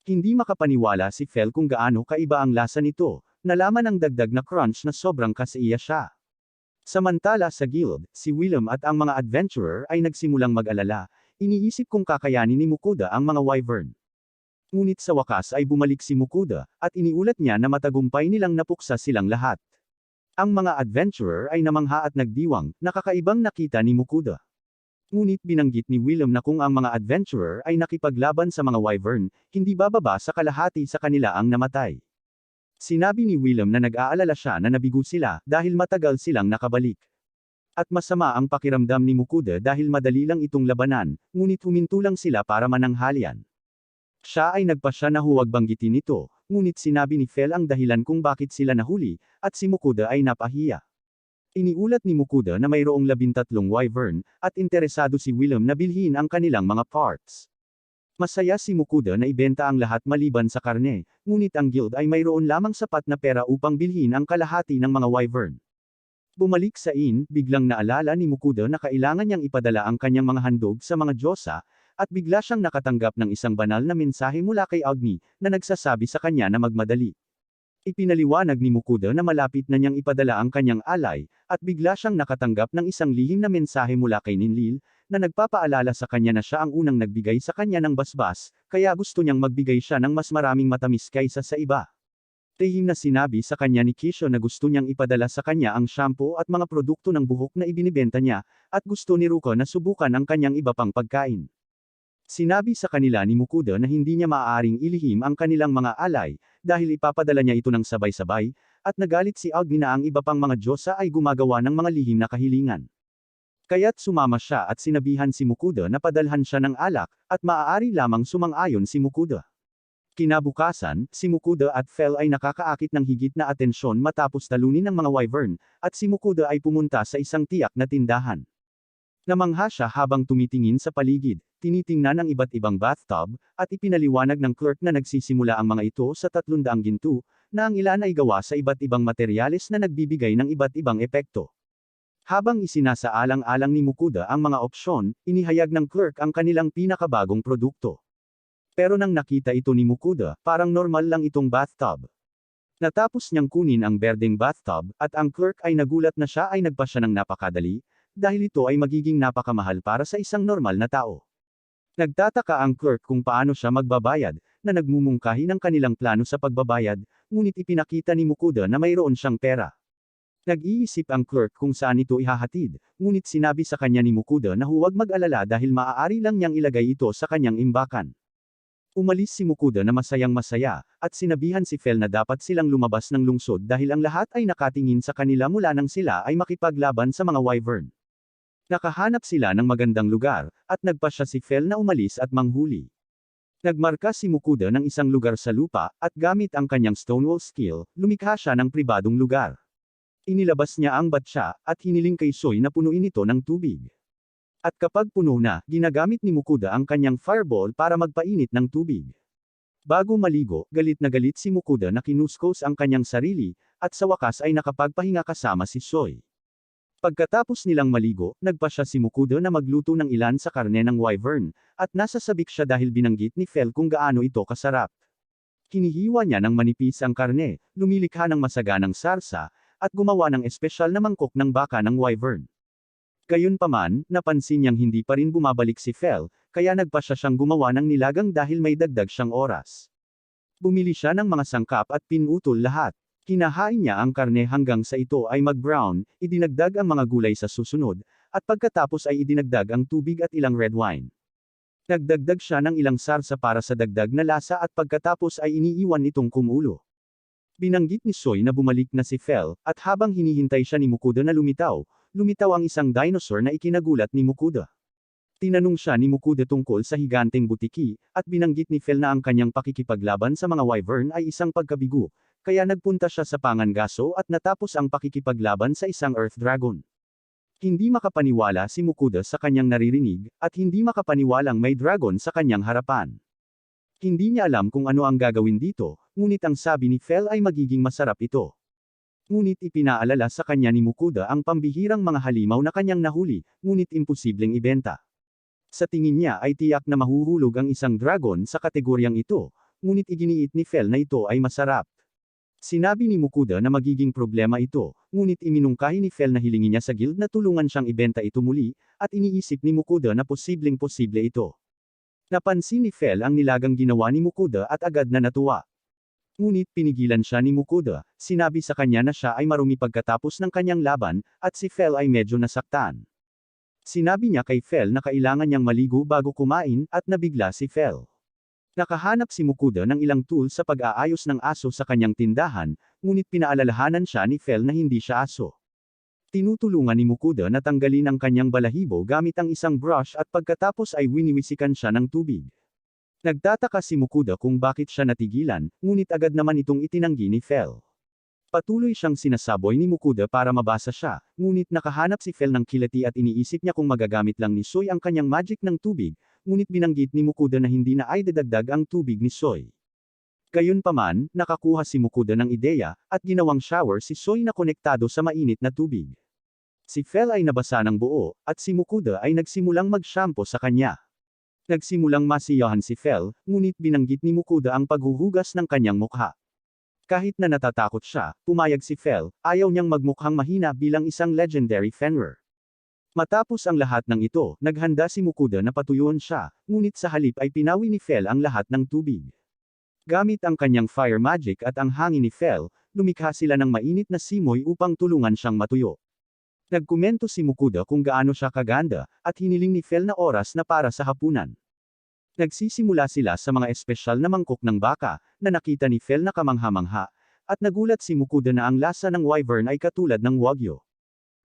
A: Hindi makapaniwala si Fel kung gaano kaiba ang lasa nito, nalaman ang dagdag na crunch na sobrang kasiya siya. Samantala sa guild, si Willem at ang mga adventurer ay nagsimulang mag-alala, iniisip kung kakayanin ni Mukuda ang mga wyvern. Ngunit sa wakas ay bumalik si Mukuda, at iniulat niya na matagumpay nilang napuksa silang lahat. Ang mga adventurer ay namangha at nagdiwang, nakakaibang nakita ni Mukuda. Ngunit binanggit ni Willem na kung ang mga adventurer ay nakipaglaban sa mga wyvern, hindi bababa sa kalahati sa kanila ang namatay. Sinabi ni Willem na nag-aalala siya na nabigo sila dahil matagal silang nakabalik. At masama ang pakiramdam ni Mukuda dahil madali lang itong labanan, ngunit huminto lang sila para mananghalian. Siya ay nagpasya na huwag banggitin ito, ngunit sinabi ni Fel ang dahilan kung bakit sila nahuli, at si Mukuda ay napahiya. Iniulat ni Mukuda na mayroong 13 wyvern, at interesado si Willem na bilhin ang kanilang mga parts. Masaya si Mukuda na ibenta ang lahat maliban sa karne, ngunit ang guild ay mayroon lamang sapat na pera upang bilhin ang kalahati ng mga wyvern. Bumalik sa inn, biglang naalala ni Mukuda na kailangan niyang ipadala ang kanyang mga handog sa mga diyosa, at bigla siyang nakatanggap ng isang banal na mensahe mula kay Agni, na nagsasabi sa kanya na magmadali. Ipinaliwanag ni Mukuda na malapit na niyang ipadala ang kanyang alay, at bigla siyang nakatanggap ng isang lihim na mensahe mula kay Ninlil, na nagpapaalala sa kanya na siya ang unang nagbigay sa kanya ng basbas, kaya gusto niyang magbigay siya ng mas maraming matamis kaysa sa iba. Lihim na sinabi sa kanya ni Kisho na gusto niyang ipadala sa kanya ang shampoo at mga produkto ng buhok na ibinibenta niya, at gusto ni Ruko na subukan ang kanyang iba pang pagkain. Sinabi sa kanila ni Mukuda na hindi niya maaaring ilihim ang kanilang mga alay, dahil ipapadala niya ito ng sabay-sabay, at nagalit si Agni na ang iba pang mga diyosa ay gumagawa ng mga lihim na kahilingan. Kaya't sumama siya at sinabihan si Mukuda na padalhan siya ng alak, at maaari lamang sumang-ayon si Mukuda. Kinabukasan, si Mukuda at Fel ay nakakaakit ng higit na atensyon matapos talunin ng mga wyvern, at si Mukuda ay pumunta sa isang tiyak na tindahan. Namangha siya habang tumitingin sa paligid, tinitingnan ang iba't ibang bathtub, at ipinaliwanag ng clerk na nagsisimula ang mga ito sa 300 ginto, na ang ilan ay gawa sa iba't ibang materyales na nagbibigay ng iba't ibang epekto. Habang isinasaalang-alang ni Mukuda ang mga opsyon, inihayag ng clerk ang kanilang pinakabagong produkto. Pero nang nakita ito ni Mukuda, parang normal lang itong bathtub. Natapos niyang kunin ang berdeng bathtub, at ang clerk ay nagulat na siya ay nagpasya ng napakadali, dahil ito ay magiging napakamahal para sa isang normal na tao. Nagtataka ang clerk kung paano siya magbabayad, na nagmumungkahi ng kanilang plano sa pagbabayad, ngunit ipinakita ni Mukuda na mayroon siyang pera. Nag-iisip ang clerk kung saan ito ihahatid, ngunit sinabi sa kanya ni Mukuda na huwag mag-alala dahil maaari lang niyang ilagay ito sa kanyang imbakan. Umalis si Mukuda na masayang-masaya, at sinabihan si Fel na dapat silang lumabas ng lungsod dahil ang lahat ay nakatingin sa kanila mula nang sila ay makipaglaban sa mga wyvern. Nakahanap sila ng magandang lugar, at nagpasya si Fel na umalis at manghuli. Nagmarka si Mukuda ng isang lugar sa lupa, at gamit ang kanyang stonewall skill, lumikha siya ng pribadong lugar. Inilabas niya ang batya, at hiniling kay Soy na punuin ito ng tubig. At kapag puno na, ginagamit ni Mukuda ang kanyang fireball para magpainit ng tubig. Bago maligo, galit na galit si Mukuda na kinuskos ang kanyang sarili, at sa wakas ay nakapagpahinga kasama si Soy. Pagkatapos nilang maligo, nagpasya si Mukuda na magluto ng ilan sa karne ng wyvern, at nasasabik siya dahil binanggit ni Fel kung gaano ito kasarap. Hinihiwa niya ng manipis ang karne, lumilikha ng masaganang sarsa, at gumawa ng espesyal na mangkok ng baka ng wyvern. Gayunpaman, napansin niyang hindi pa rin bumabalik si Fel, kaya nagpasya siyang gumawa ng nilagang dahil may dagdag siyang oras. Bumili siya ng mga sangkap at pinutol lahat. Kinahain niya ang karne hanggang sa ito ay mag-brown, idinagdag ang mga gulay sa susunod, at pagkatapos ay idinagdag ang tubig at ilang red wine. Nagdagdag siya ng ilang sarsa para sa dagdag na lasa at pagkatapos ay iniiwan itong kumulo. Binanggit ni Soy na bumalik na si Fel, at habang hinihintay siya ni Mukuda na lumitaw ang isang dinosaur na ikinagulat ni Mukuda. Tinanong siya ni Mukuda tungkol sa higanteng butiki, at binanggit ni Fel na ang kanyang pakikipaglaban sa mga wyvern ay isang pagkabigo, kaya nagpunta siya sa Pangangaso at natapos ang pakikipaglaban sa isang Earth Dragon. Hindi makapaniwala si Mukuda sa kanyang naririnig, at hindi makapaniwalang may dragon sa kanyang harapan. Hindi niya alam kung ano ang gagawin dito, ngunit ang sabi ni Fel ay magiging masarap ito. Ngunit ipinaalala sa kanya ni Mukuda ang pambihirang mga halimaw na kanyang nahuli, ngunit imposibleng ibenta. Sa tingin niya ay tiyak na mahuhulog ang isang dragon sa kategoryang ito, ngunit iginiit ni Fel na ito ay masarap. Sinabi ni Mukuda na magiging problema ito, ngunit iminungkahi ni Fel na hilingin niya sa guild na tulungan siyang ibenta ito muli, at iniisip ni Mukuda na posibleng-posible ito. Napansin ni Fel ang nilagang ginawa ni Mukuda at agad na natuwa. Ngunit pinigilan siya ni Mukuda, sinabi sa kanya na siya ay marumi pagkatapos ng kanyang laban, at si Fel ay medyo nasaktan. Sinabi niya kay Fel na kailangan niyang maligo bago kumain, at nabigla si Fel. Nakahanap si Mukuda ng ilang tool sa pag-aayos ng aso sa kanyang tindahan, ngunit pinaalalahanan siya ni Fel na hindi siya aso. Tinutulungan ni Mukuda na tanggalin ang kanyang balahibo gamit ang isang brush at pagkatapos ay winiwisikan siya ng tubig. Nagtataka si Mukuda kung bakit siya natigilan, ngunit agad naman itong itinanggi ni Fel. Patuloy siyang sinasaboy ni Mukuda para mabasa siya, ngunit nakahanap si Fel ng kilati at iniisip niya kung magagamit lang ni Soy ang kanyang magic ng tubig, ngunit binanggit ni Mukuda na hindi na ay dadagdag ang tubig ni Soy. Gayunpaman, nakakuha si Mukuda ng ideya, at ginawang shower si Soy na konektado sa mainit na tubig. Si Fel ay nabasa ng buo, at si Mukuda ay nagsimulang mag-shampoo sa kanya. Nagsimulang masiyahan si Fel, ngunit binanggit ni Mukuda ang paghuhugas ng kanyang mukha. Kahit na natatakot siya, pumayag si Fel, ayaw niyang magmukhang mahina bilang isang legendary Fenrir. Matapos ang lahat ng ito, naghanda si Mukuda na patuyuan siya, ngunit sa halip ay pinawi ni Fel ang lahat ng tubig. Gamit ang kanyang fire magic at ang hangin ni Fel, lumikha sila ng mainit na simoy upang tulungan siyang matuyo. Nagkomento si Mukuda kung gaano siya kaganda, at hiniling ni Fel na oras na para sa hapunan. Nagsisimula sila sa mga espesyal na mangkok ng baka, na nakita ni Fel na kamangha-mangha, at nagulat si Mukuda na ang lasa ng wyvern ay katulad ng wagyu.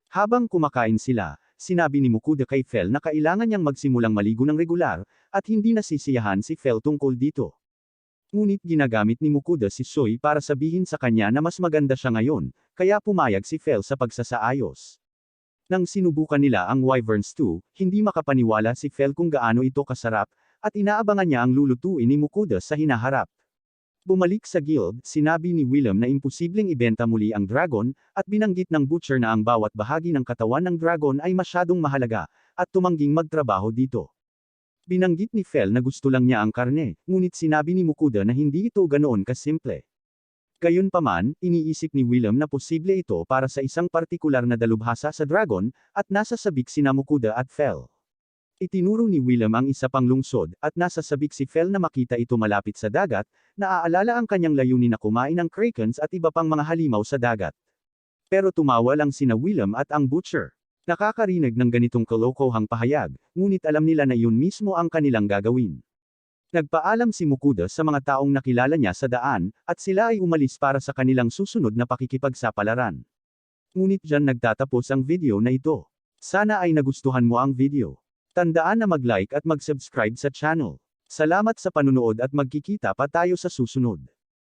A: Habang kumakain sila, sinabi ni Mukuda kay Fel na kailangan niyang magsimulang maligo ng regular, at hindi nasisiyahan si Fel tungkol dito. Ngunit ginagamit ni Mukuda si Soy para sabihin sa kanya na mas maganda siya ngayon, kaya pumayag si Fel sa pagsasaayos. Nang sinubukan nila ang wyvern stew, hindi makapaniwala si Fel kung gaano ito kasarap, at inaabangan niya ang lulutuin ni Mukuda sa hinaharap. Bumalik sa guild, sinabi ni William na imposibleng ibenta muli ang dragon, at binanggit ng butcher na ang bawat bahagi ng katawan ng dragon ay masyadong mahalaga, at tumangging magtrabaho dito. Binanggit ni Fel na gusto lang niya ang karne, ngunit sinabi ni Mukuda na hindi ito ganoon kasimple. Gayunpaman, iniisip ni William na posible ito para sa isang partikular na dalubhasa sa dragon, at nasa sabik sina Mukuda at Fel. Itinuro ni William ang isa pang lungsod, at nasa sabik si Fel na makita ito malapit sa dagat, naaalala ang kanyang layunin na kumain ng krakens at iba pang mga halimaw sa dagat. Pero tumawa lang sina William at ang butcher. Nakakarinig ng ganitong kalokohang pahayag, ngunit alam nila na iyon mismo ang kanilang gagawin. Nagpaalam si Mukuda sa mga taong nakilala niya sa daan, at sila ay umalis para sa kanilang susunod na pakikipagsapalaran. Ngunit dyan nagtatapos ang video na ito. Sana ay nagustuhan mo ang video. Tandaan na mag-like at mag-subscribe sa channel. Salamat sa panunood at magkikita pa tayo sa susunod.